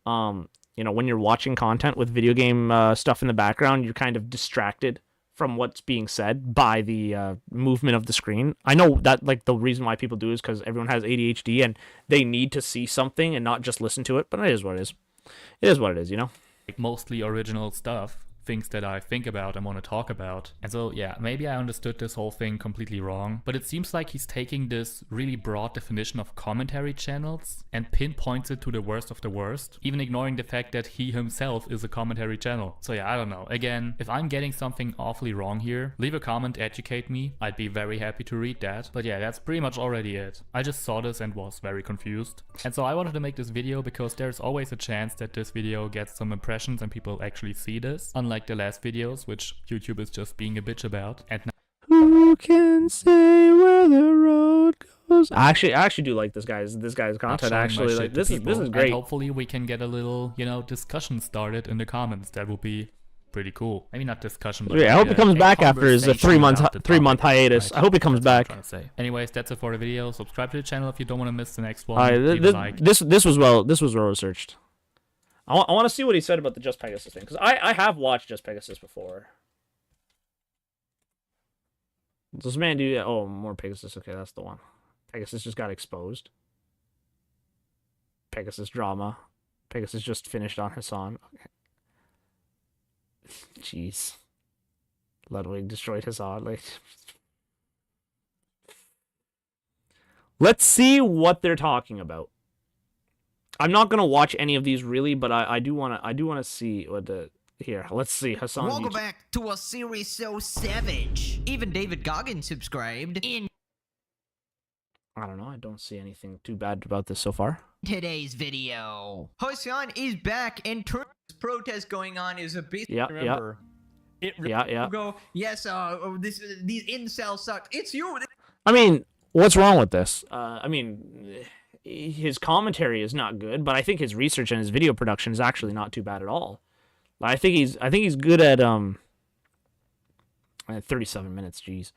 you know, when you're watching content with video game stuff in the background, you're kind of distracted from what's being said by the movement of the screen. I know that like the reason why people do is because everyone has ADHD and they need to see something and not just listen to it. But it is what it is. It is what it is, you know.
mostly original stuff, things that I think about and want to talk about. And so yeah, maybe I understood this whole thing completely wrong, but it seems like he's taking this really broad definition of commentary channels and pinpoints it to the worst of the worst, even ignoring the fact that he himself is a commentary channel. So yeah, I don't know. Again, if I'm getting something awfully wrong here, leave a comment, educate me. I'd be very happy to read that. But yeah, that's pretty much already it. I just saw this and was very confused. And so I wanted to make this video because there's always a chance that this video gets some impressions and people actually see this, unlike the last videos, which YouTube is just being a bitch about. And
who can say where the road goes? I actually do like this guy's content. Actually, like this is great.
And hopefully we can get a little, you know, discussion started in the comments. That would be pretty cool. Maybe not discussion, but
yeah, I hope he comes back after his 3 month hiatus. Right? I hope he comes back.
Anyways, that's it for the video. Subscribe to the channel if you don't want to miss the next one.
This was well researched. I want to see what he said about the Just Pegasus thing, because I have watched Just Pegasus before. Does this man do that? Oh, more Pegasus. Okay, that's the one. Pegasus just got exposed. Pegasus drama. Pegasus just finished on Hassan. Okay. Jeez. Ludwig destroyed Hassan. Like, let's see what they're talking about. I'm not gonna watch any of these really, but I do wanna see what the here. Let's see Hassan.
Welcome back to a series so savage. Even David Goggins subscribed in.
I don't know. I don't see anything too bad about this so far.
Today's video. Hassan is back, and this protest going on is a bit.
Yeah.
Go. Yes. These incels suck. It's you.
I mean, what's wrong with this? I mean, his commentary is not good, but I think his research and his video production is actually not too bad at all. I think he's good at 37 minutes. Jeez,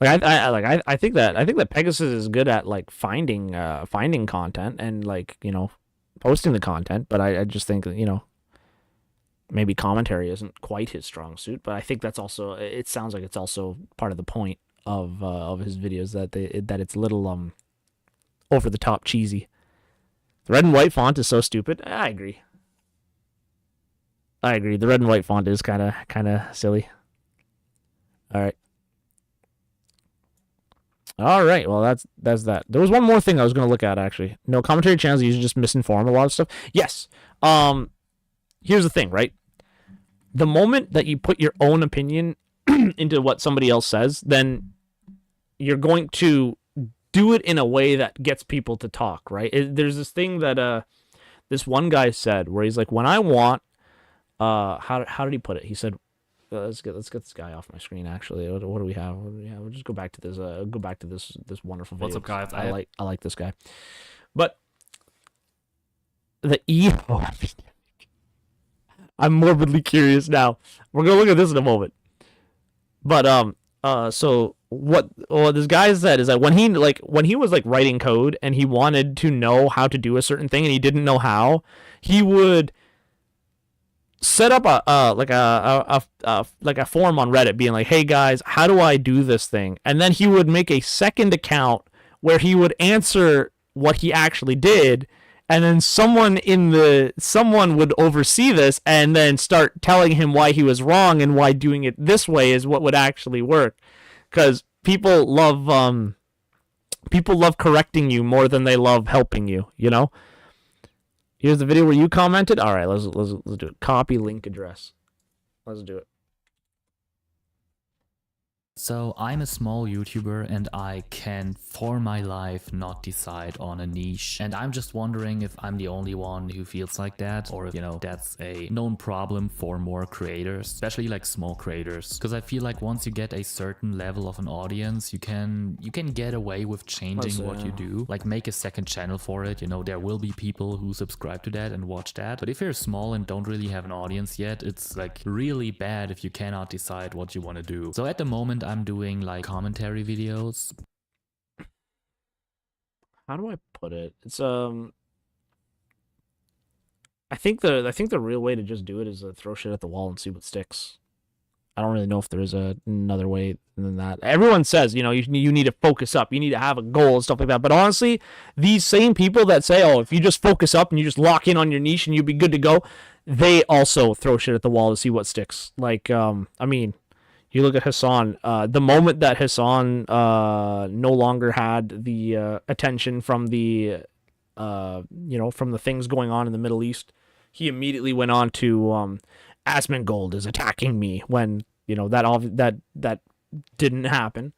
I think that Pegasus is good at like finding content and like, you know, posting the content, but I just think that, you know, maybe commentary isn't quite his strong suit. But I think that's also, it sounds like it's also part of the point of his videos that it's a little over the top cheesy. The red and white font is so stupid. I agree. The red and white font is kind of silly. All right. Well, that's that. There was one more thing I was going to look at, actually. No, commentary channels usually just misinform a lot of stuff. Yes. Here's the thing, right? The moment that you put your own opinion into what somebody else says, then you're going to do it in a way that gets people to talk, right? There's this thing that this one guy said where he's like, when I want, how did he put it? He said, let's get this guy off my screen. Actually, what do we have? We'll just go back to this. This wonderful video.
What's up, guys?
I like this guy, but the ego. I'm morbidly curious now. We're gonna look at this in a moment, but so what this guy said is that when he was like writing code and he wanted to know how to do a certain thing and he didn't know how, he would set up a forum on Reddit being like, hey guys, how do I do this thing? And then he would make a second account where he would answer what he actually did, and then someone would oversee this and then start telling him why he was wrong and why doing it this way is what would actually work. Because people love correcting you more than they love helping you, you know? Here's the video where you commented. All right, let's do it. Copy link address. Let's do it.
So I'm a small YouTuber and I can for my life not decide on a niche, and I'm just wondering if I'm the only one who feels like that, or if, you know, that's a known problem for more creators, especially like small creators, because I feel like once you get a certain level of an audience, you can get away with changing what you do, like make a second channel for it. You know, there will be people who subscribe to that and watch that, but if you're small and don't really have an audience yet, it's like really bad if you cannot decide what you want to do. So at the moment I'm doing like commentary videos.
How do I put it? It's I think the real way to just do it is throw shit at the wall and see what sticks. I don't really know if there is another way than that. Everyone says, you know, you need to focus up, you need to have a goal and stuff like that. But honestly, these same people that say, oh, if you just focus up and you just lock in on your niche and you'll be good to go, they also throw shit at the wall to see what sticks. Like, I mean, you look at Hassan, the moment that Hassan no longer had the attention from the, from the things going on in the Middle East, he immediately went on to Asmongold is attacking me when, you know, that didn't happen.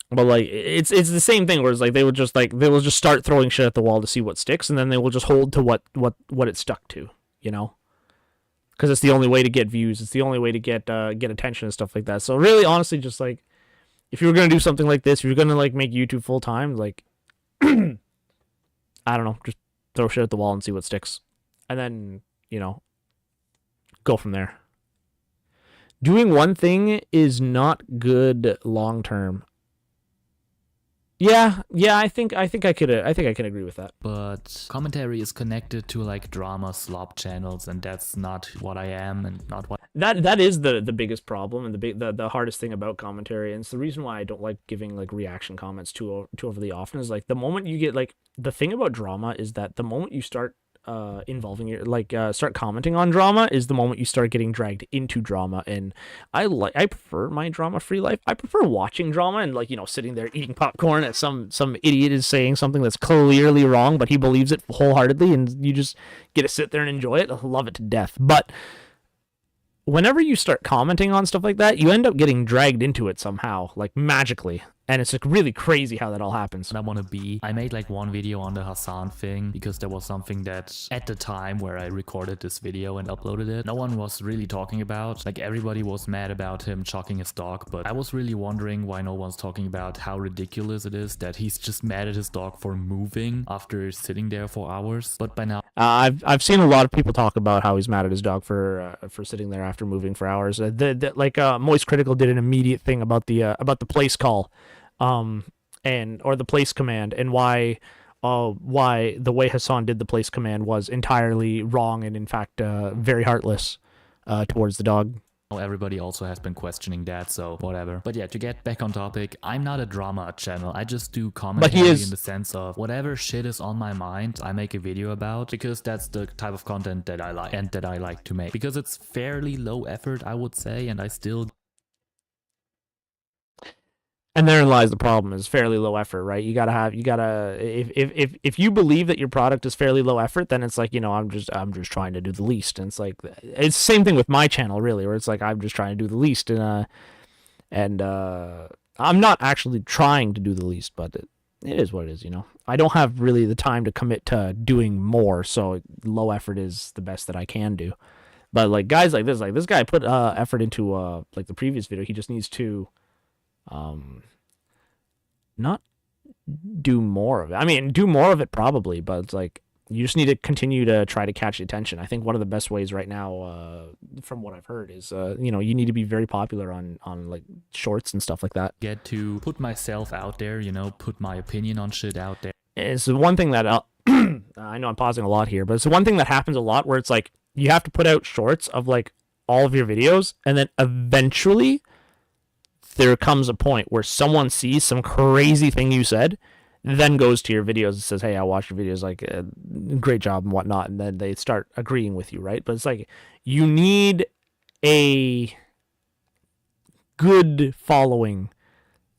But like it's the same thing where it's like they will just start throwing shit at the wall to see what sticks, and then they will just hold to what it stuck to, you know. Because it's the only way to get views. It's the only way to get attention and stuff like that. So really, honestly, just like, if you were gonna do something like this, if you're gonna like make YouTube full time, like, I don't know, just throw shit at the wall and see what sticks, and then, you know, go from there. Doing one thing is not good long term. Yeah, I think I can agree with that.
But commentary is connected to like drama slop channels, and that's not what I am, and not what
that is the biggest problem and the hardest thing about commentary, and it's the reason why I don't like giving like reaction comments too overly often. Is like the moment you get like, the thing about drama is that the moment you start involving your start commenting on drama is the moment you start getting dragged into drama. And I prefer my drama free life. I prefer watching drama and, like, you know, sitting there eating popcorn as some idiot is saying something that's clearly wrong, but he believes it wholeheartedly, and you just get to sit there and enjoy it. I love it to death. But whenever you start commenting on stuff like that, you end up getting dragged into it somehow, like magically. And it's like really crazy how that all happens.
I made like one video on the Hassan thing because there was something that at the time where I recorded this video and uploaded it, no one was really talking about. Like, everybody was mad about him chalking his dog, but I was really wondering why no one's talking about how ridiculous it is that he's just mad at his dog for moving after sitting there for hours. But by now,
I've seen a lot of people talk about how he's mad at his dog for sitting there after moving for hours. Moist Critical did an immediate thing about the place call. Or the place command, and why the way Hassan did the place command was entirely wrong and in fact very heartless towards the dog.
Everybody also has been questioning that, so whatever. But yeah, to get back on topic, I'm not a drama channel. I just do commentary in the sense of whatever shit is on my mind, I make a video about, because that's the type of content that I like and that I like to make. Because it's fairly low effort, I would say, and I still...
And therein lies the problem, is fairly low effort, right? If you believe that your product is fairly low effort, then it's like, you know, I'm just trying to do the least. And it's like, it's the same thing with my channel, really, where it's like, I'm just trying to do the least. And I'm not actually trying to do the least, but it is what it is, you know. I don't have really the time to commit to doing more, so low effort is the best that I can do. But like guys like this guy put effort into like the previous video. He just needs to not do more of it. I mean, do more of it probably, but it's like, you just need to continue to try to catch attention. I think one of the best ways right now, from what I've heard, is you know, you need to be very popular on like shorts and stuff like that.
Get to put myself out there, you know, put my opinion on shit out there.
It's the one thing that I know I'm pausing a lot here, but it's the one thing that happens a lot where it's like, you have to put out shorts of like all of your videos, and then eventually there comes a point where someone sees some crazy thing you said, then goes to your videos and says, hey, I watched your videos, like, great job and whatnot, and then they start agreeing with you, right? But it's like, you need a good following,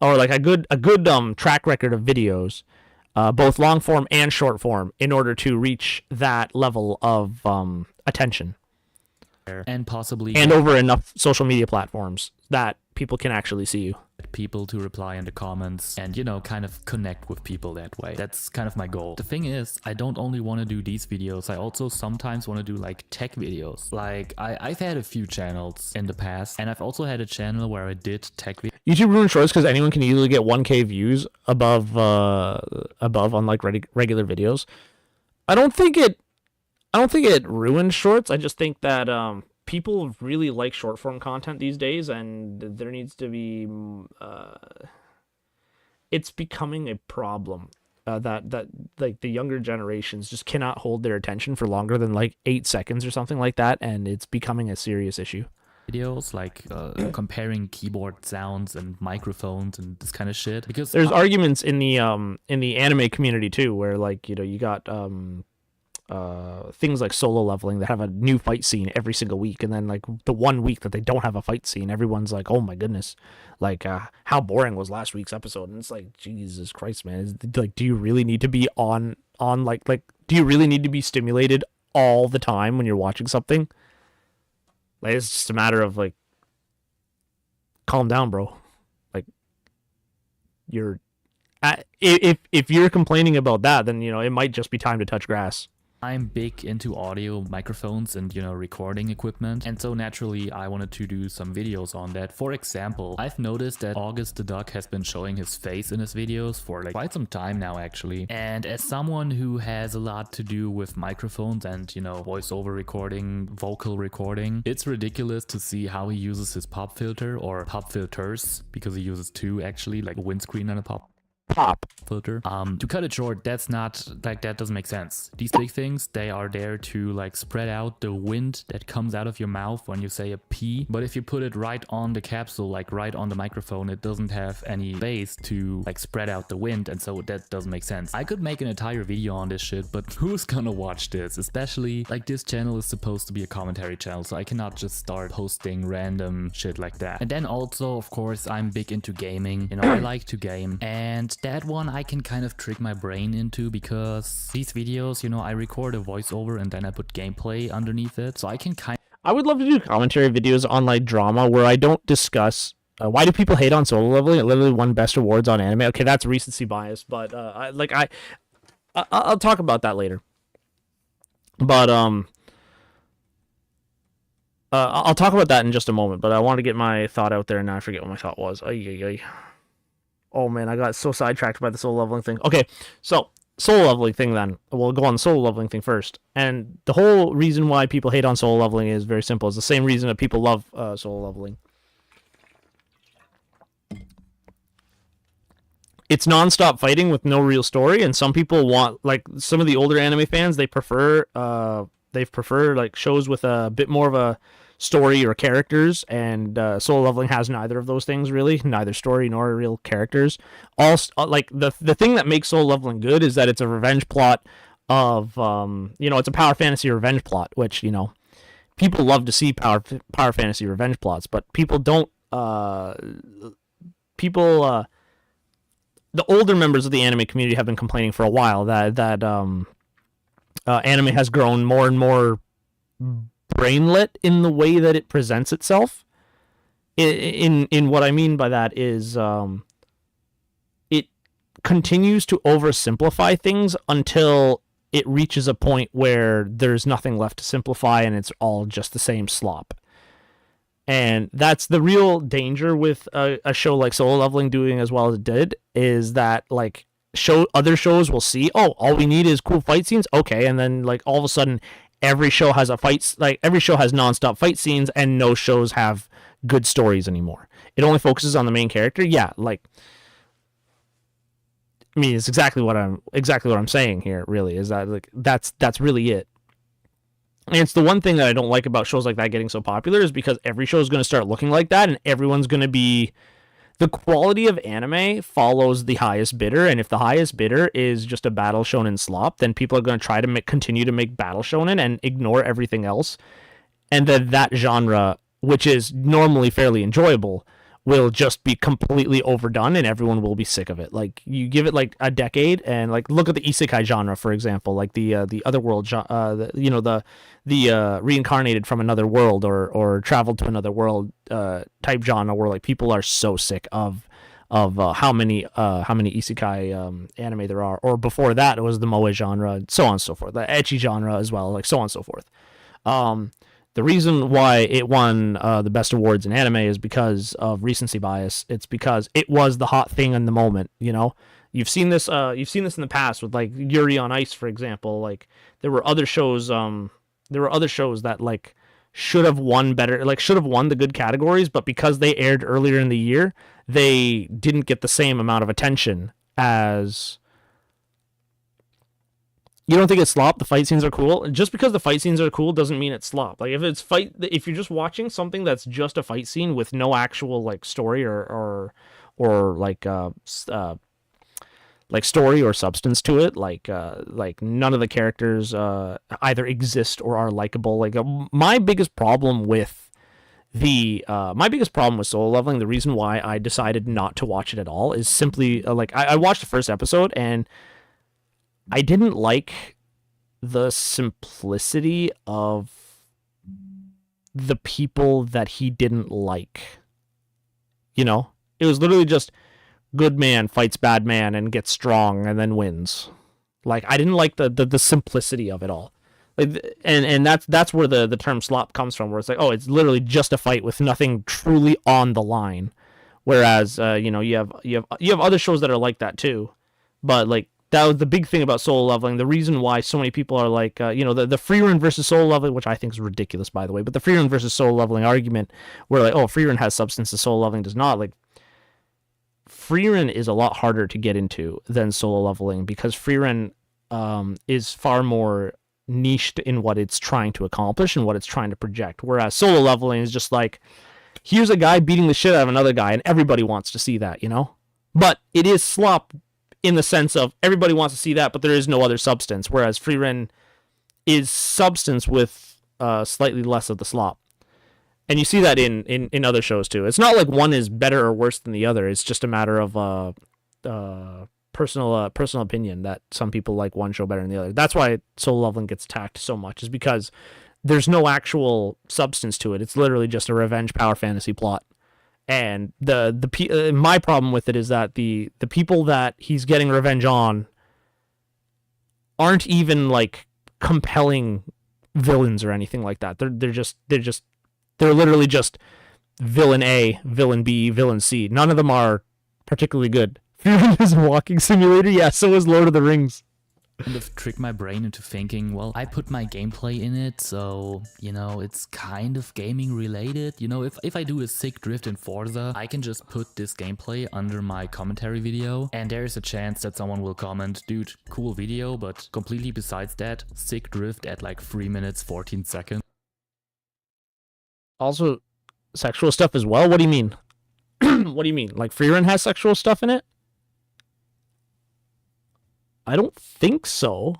or like a good track record of videos, both long form and short form, in order to reach that level of attention.
And possibly
over enough social media platforms that people can actually see you.
People to reply in the comments and, you know, kind of connect with people that way. That's kind of my goal. The thing is, I don't only want to do these videos, I also sometimes want to do like tech videos. Like I've had a few channels in the past, and I've also had a channel where I did tech videos.
YouTube ruins shorts because anyone can easily get 1K views above on like regular videos. I don't think it ruins shorts. I just think that people really like short form content these days, and there needs to be it's becoming a problem that like the younger generations just cannot hold their attention for longer than like 8 seconds or something like that, and it's becoming a serious issue.
Videos like comparing keyboard sounds and microphones and this kind of shit, because
there's arguments in the anime community too, where like, you know, you got things like solo leveling that have a new fight scene every single week, and then like the 1 week that they don't have a fight scene, everyone's like, oh my goodness, like how boring was last week's episode? And it's like, Jesus Christ, man, like, do you really need to be on like do you really need to be stimulated all the time when you're watching something? Like, it's just a matter of like, calm down, bro. Like, you're if you're complaining about that, then, you know, it might just be time to touch grass.
I'm big into audio, microphones, and, you know, recording equipment, and so naturally I wanted to do some videos on that. For example, I've noticed that August the Duck has been showing his face in his videos for like quite some time now, actually. And as someone who has a lot to do with microphones and, you know, voiceover recording, vocal recording, it's ridiculous to see how he uses his pop filter, or pop filters, because he uses two actually, like a windscreen and a pop filter. To cut it short, that's not like, that doesn't make sense. These big things, they are there to like spread out the wind that comes out of your mouth when you say a P, but if you put it right on the capsule, like right on the microphone, it doesn't have any space to like spread out the wind, and so that doesn't make sense. I could make an entire video on this shit, but who's gonna watch this? Especially like, this channel is supposed to be a commentary channel, so I cannot just start posting random shit like that. And then also, of course, I'm big into gaming. You know, I like to game, and that one I can kind of trick my brain into, because these videos, you know, I record a voiceover and then I put gameplay underneath it, so I can
I would love to do commentary videos on like drama where I don't discuss why do people hate on solo leveling. It literally won best awards on anime. Okay, that's recency bias, but I'll talk about that later. But I'll talk about that in just a moment. But I want to get my thought out there, and now I forget what my thought was. Oh man, I got so sidetracked by the solo leveling thing. Okay, so solo leveling thing then. We'll go on the solo leveling thing first. And the whole reason why people hate on solo leveling is very simple. It's the same reason that people love solo leveling. It's non-stop fighting with no real story, and some people want, like some of the older anime fans, they prefer like shows with a bit more of a story or characters, and solo leveling has neither of those things really, neither story nor real characters. Like the thing that makes solo leveling good is that it's a revenge plot of you know, it's a power fantasy revenge plot, which, you know, people love to see power fantasy revenge plots, but people don't the older members of the anime community have been complaining for a while that anime has grown more and more brainlet in the way that it presents itself. In what I mean by that is it continues to oversimplify things until it reaches a point where there's nothing left to simplify and it's all just the same slop. And that's the real danger with a show like Solo Leveling doing as well as it did, is that like other shows will see, oh, all we need is cool fight scenes, okay, and then like all of a sudden every show has every show has non-stop fight scenes, and no shows have good stories anymore. It only focuses on the main character. Yeah, like, I mean, it's exactly what I'm saying here. Really, is that like that's really it. And it's the one thing that I don't like about shows like that getting so popular is because every show is going to start looking like that, and everyone's going to be... The quality of anime follows the highest bidder, and if the highest bidder is just a battle shonen slop, then people are going to try to continue to make battle shonen and ignore everything else. And then that genre, which is normally fairly enjoyable, will just be completely overdone, and everyone will be sick of it. Like, you give it like a decade, and like look at the isekai genre, for example, like the otherworld, the reincarnated from another world or traveled to another world type genre, where like people are so sick of how many isekai anime there are. Or before that, it was the moe genre, so on and so forth, the ecchi genre as well, like so on and so forth. The reason why it won the best awards in anime is because of recency bias. It's because it was the hot thing in the moment. You know, you've seen this in the past with like Yuri on Ice, for example. Like there were other shows that like should have won better, like should have won the good categories, but because they aired earlier in the year, they didn't get the same amount of attention as. You don't think it's slop? The fight scenes are cool. Just because the fight scenes are cool doesn't mean it's slop. Like if you're just watching something that's just a fight scene with no actual like story or like story or substance to it, like none of the characters either exist or are likable. Like my biggest problem with Solo Leveling, the reason why I decided not to watch it at all, is simply like I watched the first episode and I didn't like the simplicity of the people that he didn't like. You know? It was literally just good man fights bad man and gets strong and then wins. Like, I didn't like the simplicity of it all. Like, and that's where the term slop comes from, where it's like, oh, it's literally just a fight with nothing truly on the line. Whereas, you have other shows that are like that too. But like, that was the big thing about Solo Leveling. The reason why so many people are like, the free run versus Solo Leveling, which I think is ridiculous, by the way, but the free run versus Solo Leveling argument, where like, oh, free run has substance and Solo Leveling does not. Like, free run is a lot harder to get into than Solo Leveling, because free run is far more niched in what it's trying to accomplish and what it's trying to project. Whereas Solo Leveling is just like, here's a guy beating the shit out of another guy, and everybody wants to see that, you know? But it is slop in the sense of everybody wants to see that, but there is no other substance. Whereas free run is substance with slightly less of the slop. And you see that in other shows too. It's not like one is better or worse than the other. It's just a matter of personal opinion that some people like one show better than the other. That's why Solo Leveling gets attacked so much, is because there's no actual substance to it. It's literally just a revenge power fantasy plot. And my problem with it is that the people that he's getting revenge on aren't even like compelling villains or anything like that. They're literally just villain A, villain B, villain C. None of them are particularly good. Fear is a walking simulator. Yeah, so is Lord of the Rings.
Kind of tricked my brain into thinking, well, I put my gameplay in it, so, it's kind of gaming related. If I do a sick drift in Forza, I can just put this gameplay under my commentary video, and there's a chance that someone will comment, dude, cool video, but completely besides that, sick drift at like 3 minutes, 14 seconds.
Also, sexual stuff as well? What do you mean? What do you mean? Like, free run has sexual stuff in it? I don't think so.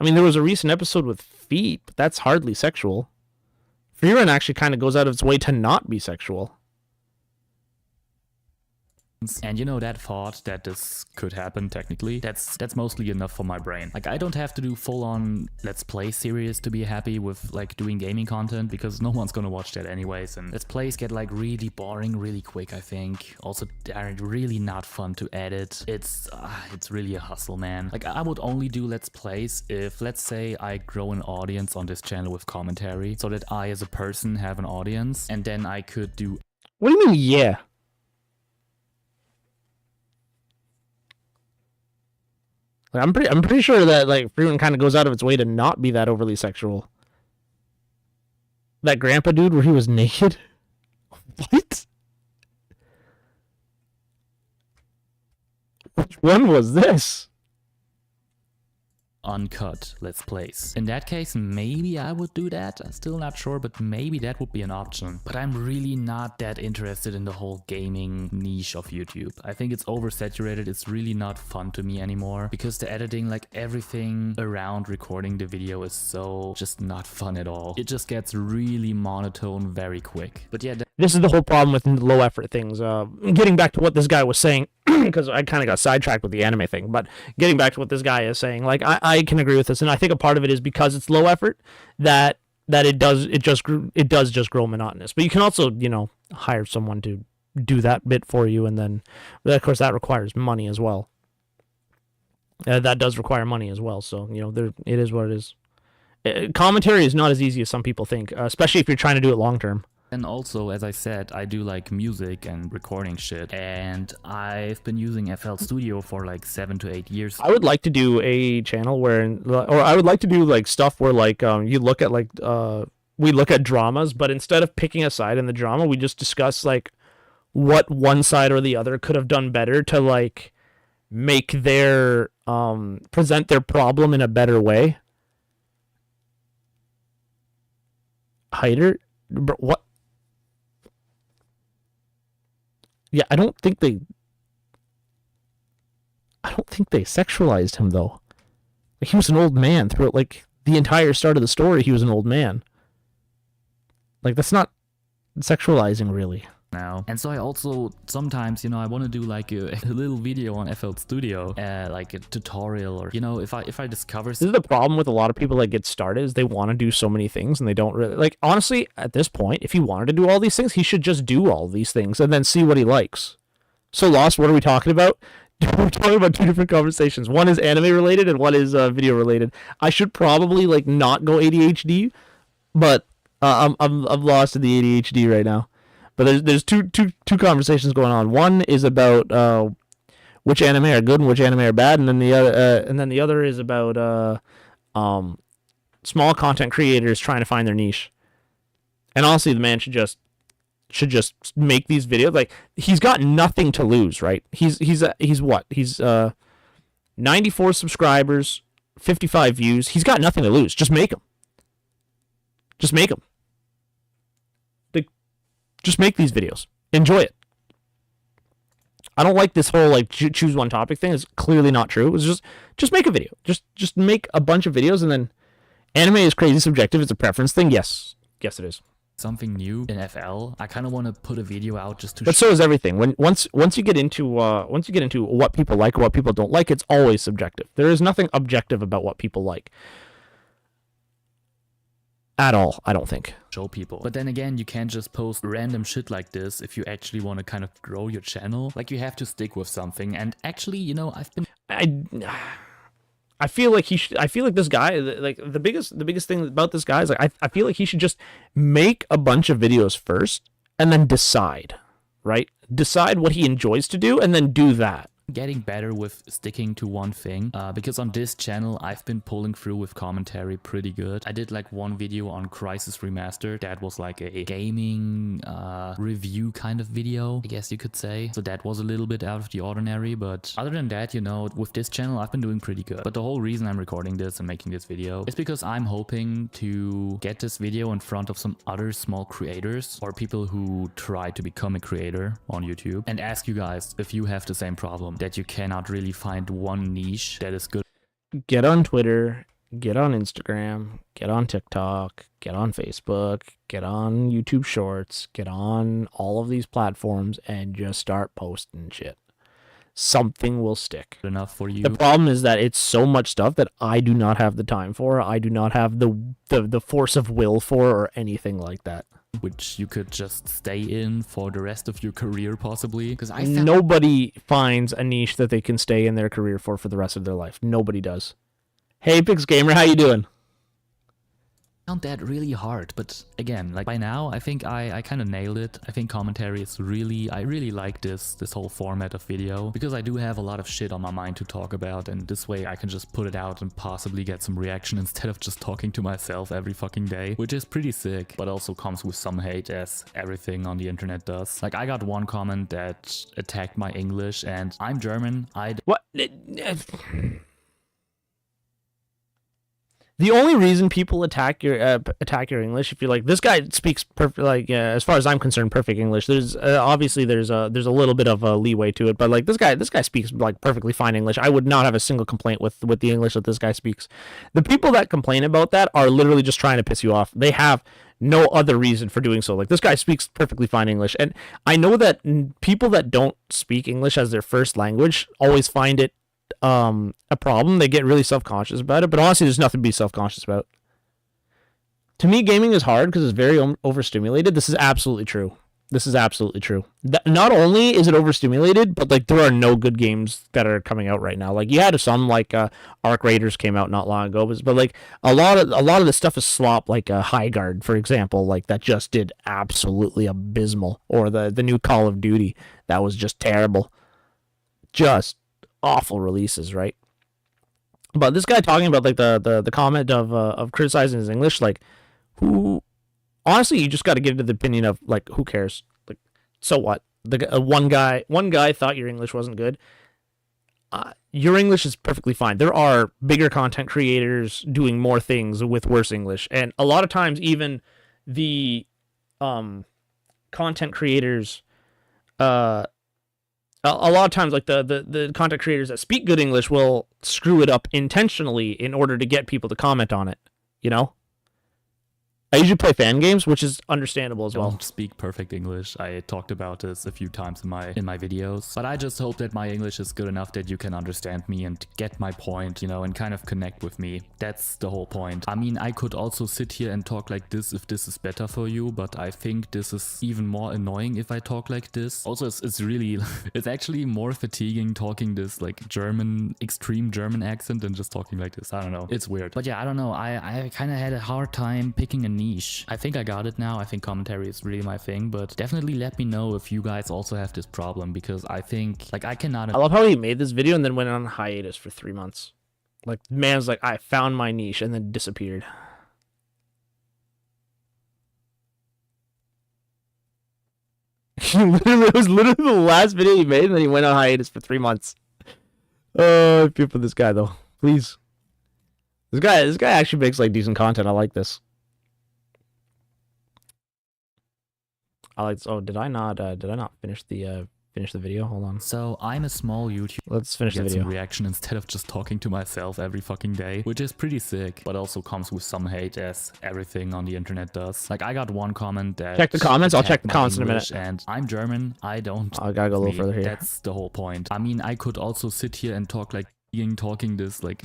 I mean, there was a recent episode with feet, but that's hardly sexual. Free run actually kind of goes out of its way to not be sexual.
And that thought that this could happen technically, that's mostly enough for my brain. Like, I don't have to do full-on Let's Play series to be happy with like doing gaming content, because no one's gonna watch that anyways, and Let's Plays get like really boring really quick, I think. Also, they're really not fun to edit. It's really a hustle, man. Like, I would only do Let's Plays if, let's say, I grow an audience on this channel with commentary, so that I as a person have an audience, and then I could do...
What do you mean, yeah? I'm pretty sure that like free run kind of goes out of its way to not be that overly sexual. That grandpa dude where he was naked? What? Which one was this?
uncut Let's Plays. In that case, maybe I would do that. I'm still not sure, but maybe that would be an option. But I'm really not that interested in the whole gaming niche of YouTube. I think it's oversaturated. It's really not fun to me anymore because the editing, like everything around recording the video is so just not fun at all. It just gets really monotone very quick. But yeah,
this is the whole problem with low effort things. Getting back to what this guy was saying, because I kind of got sidetracked with the anime thing, but getting back to what this guy is saying, like I can agree with this, and I think a part of it is because it's low effort that it does just grow monotonous. But you can also, you know, hire someone to do that bit for you, and then of course that requires money as well. That does require money as well. So you know, it is what it is. Commentary is not as easy as some people think, especially if you're trying to do it long term.
And also, as I said, I do like music and recording shit, and I've been using FL Studio for like 7 to 8 years.
I would like to do a channel where, or I would like to do like stuff where like you look at like we look at dramas, but instead of picking a side in the drama, we just discuss like what one side or the other could have done better to like make their present their problem in a better way. Hider, what? Yeah, I don't think they sexualized him though. Like, he was an old man throughout like the entire start of the story. He was an old man. Like, that's not sexualizing really.
Now, and so I also sometimes, you know, I want to do like a little video on FL Studio, like a tutorial, or you know, if I discover.
This is the problem with a lot of people that get started, is they want to do so many things and they don't really like. Honestly, at this point, if he wanted to do all these things, he should just do all these things and then see what he likes. So Lost, what are we talking about? We're talking about two different conversations. One is anime related and one is video related. I should probably like not go ADHD, but I'm lost in the ADHD right now. But there's two conversations going on. One is about which anime are good and which anime are bad, and then the other is about small content creators trying to find their niche. And honestly, the man should just make these videos. Like, he's got nothing to lose, right? He's what? He's 94 subscribers, 55 views. He's got nothing to lose. Just make them. Just make them. Just make these videos. Enjoy it. I don't like this whole like choose one topic thing. It's clearly not true. It's just make a video. Just make a bunch of videos, and then anime is crazy subjective. It's a preference thing. Yes, it is.
Something new in FL. I kind of want to put a video out just to.
But so is everything. Once you get into what people like or what people don't like, it's always subjective. There is nothing objective about what people like. At all, I don't think.
Show people. But then again, you can't just post random shit like this if you actually want to kind of grow your channel. Like, you have to stick with something. And actually, you know,
I feel like this guy, like the biggest thing about this guy is like I feel like he should just make a bunch of videos first and then decide, right? Decide what he enjoys to do and then do that.
Getting better with sticking to one thing, because on this channel I've been pulling through with commentary pretty good. I did like one video on Crisis Remastered that was like a gaming review kind of video, I guess you could say. So that was a little bit out of the ordinary, but other than that, you know, with this channel I've been doing pretty good. But the whole reason I'm recording this and making this video is because I'm hoping to get this video in front of some other small creators or people who try to become a creator on YouTube, and ask you guys if you have the same problem, that you cannot really find one niche that is good.
Get on Twitter, get on Instagram, get on TikTok, get on Facebook, get on YouTube Shorts, get on all of these platforms and just start posting shit. Something will stick.
Enough for you.
The problem is that it's so much stuff that I do not have the time for. I do not have the force of will for, or anything like that.
Which you could just stay in for the rest of your career, possibly. Because
nobody finds a niche that they can stay in their career for the rest of their life. Nobody does. Hey, Pix Gamer, how you doing?
Found that really hard, but again, like by now, I think I kind of nailed it. I think commentary is I really like this whole format of video, because I do have a lot of shit on my mind to talk about, and this way I can just put it out and possibly get some reaction instead of just talking to myself every fucking day, which is pretty sick, but also comes with some hate, as everything on the internet does. Like, I got one comment that attacked my English, and I'm German.
What? The only reason people attack your English, if you're like, this guy speaks perfect, like as far as I'm concerned, perfect English. There's obviously there's a little bit of a leeway to it, but like this guy speaks like perfectly fine English. I would not have a single complaint with the English that this guy speaks. The people that complain about that are literally just trying to piss you off. They have no other reason for doing so. Like, this guy speaks perfectly fine English, and I know that people that don't speak English as their first language always find it a problem. They get really self-conscious about it, but honestly, there's nothing to be self-conscious about. To me, gaming is hard because it's very overstimulated. This is absolutely true. This is absolutely true. Not only is it overstimulated, but like there are no good games that are coming out right now. Like you had some like Arc Raiders came out not long ago, but like a lot of the stuff is slop. Like High Guard, for example, like that just did absolutely abysmal. Or the new Call of Duty, that was just terrible. Just awful releases, right? But this guy talking about like the comment of criticizing his English, like who. Honestly, you just got to get into the opinion of like, who cares? Like, so what? The one guy thought your English wasn't good. Your English is perfectly fine. There are bigger content creators doing more things with worse English, and a lot of times even the content creators, a lot of times like the content creators that speak good English will screw it up intentionally in order to get people to comment on it. You know. I usually play fan games, which is understandable as well.
I don't speak perfect English. I talked about this a few times in my videos, but I just hope that my English is good enough that you can understand me and get my point, you know, and kind of connect with me. That's the whole point. I mean, I could also sit here and talk like this if this is better for you, but I think this is even more annoying if I talk like this. Also, it's really, it's actually more fatiguing talking this like extreme German accent than just talking like this. I don't know. It's weird. But yeah, I don't know. I kind of had a hard time picking a niche. I think I got it now. I think commentary is really my thing, but definitely let me know if you guys also have this problem, because I think like I cannot.
I love how he made this video and then went on hiatus for 3 months. Like, man's like, I found my niche, and then disappeared. It was literally the last video he made, and then he went on hiatus for 3 months. Oh, I feel for this guy though. Please. This guy actually makes like decent content. I like this. Oh, did I not finish the video? Hold on.
So I'm a small YouTuber.
Let's finish the video.
Some reaction instead of just talking to myself every fucking day, which is pretty sick, but also comes with some hate, as everything on the internet does. Like, I got one comment that
check the comments. I'll check the comments in a minute.
And I'm German. I gotta
go a little further here.
That's the whole point. I mean, I could also sit here and talk like talking this like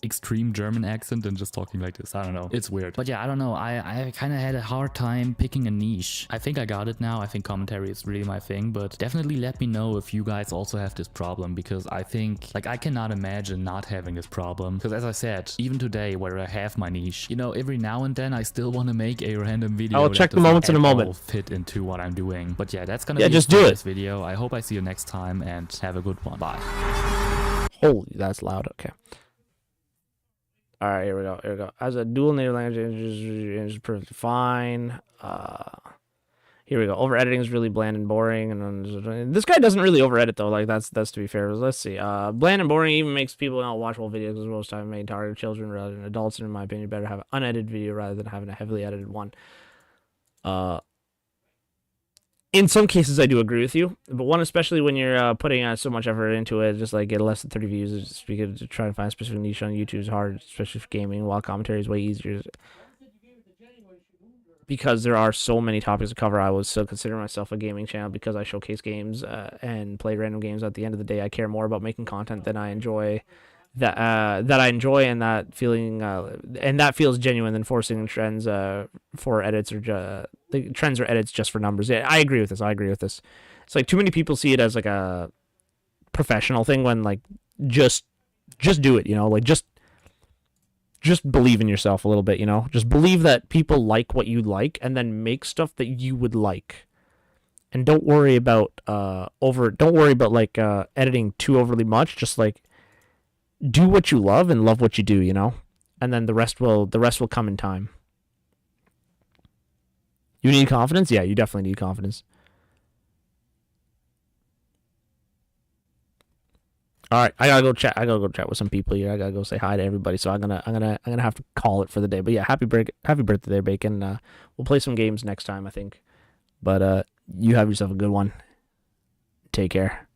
extreme German accent and just talking like this. I don't know. It's weird. But yeah, I don't know. I kind of had a hard time picking a niche. I think I got it now. I think commentary is really my thing, but definitely let me know if you guys also have this problem, because I think like I cannot imagine not having this problem. Because as I said, even today where I have my niche, you know, every now and then I still want to make a random video.
I'll check the moments in a moment.
Fit into what I'm doing. But yeah, that's gonna be
just do it.
This video. I hope I see you next time, and have a good one. Bye.
Holy, that's loud. Okay. All right, here we go. As a dual native language, is perfectly fine. Here we go. Over editing is really bland and boring, and this guy doesn't really over edit though. Like that's to be fair. Let's see. Bland and boring even makes people not watch whole videos, because most time made targeted children rather than adults. And in my opinion, better have an unedited video rather than having a heavily edited one. In some cases, I do agree with you, but one, especially when you're putting so much effort into it, just like get less than 30 views, just because to try and find a specific niche on YouTube is hard, especially for gaming, while commentary is way easier. Because there are so many topics to cover, I would still consider myself a gaming channel because I showcase games and play random games. At the end of the day, I care more about making content than I enjoy. That I enjoy, and that feeling and that feels genuine than forcing trends for edits, or the trends or edits just for numbers. Yeah, I agree with this. It's like too many people see it as like a professional thing, when like just do it, you know, like just believe in yourself a little bit, you know, just believe that people like what you like, and then make stuff that you would like. And don't worry about editing too overly much. Just like do what you love and love what you do, you know, and then the rest will come in time. You need confidence? Yeah, you definitely need confidence. All right, I gotta go chat. I gotta go chat with some people here. I gotta go say hi to everybody. So I'm gonna have to call it for the day. But yeah, happy birthday there, Bacon. We'll play some games next time, I think. But you have yourself a good one. Take care.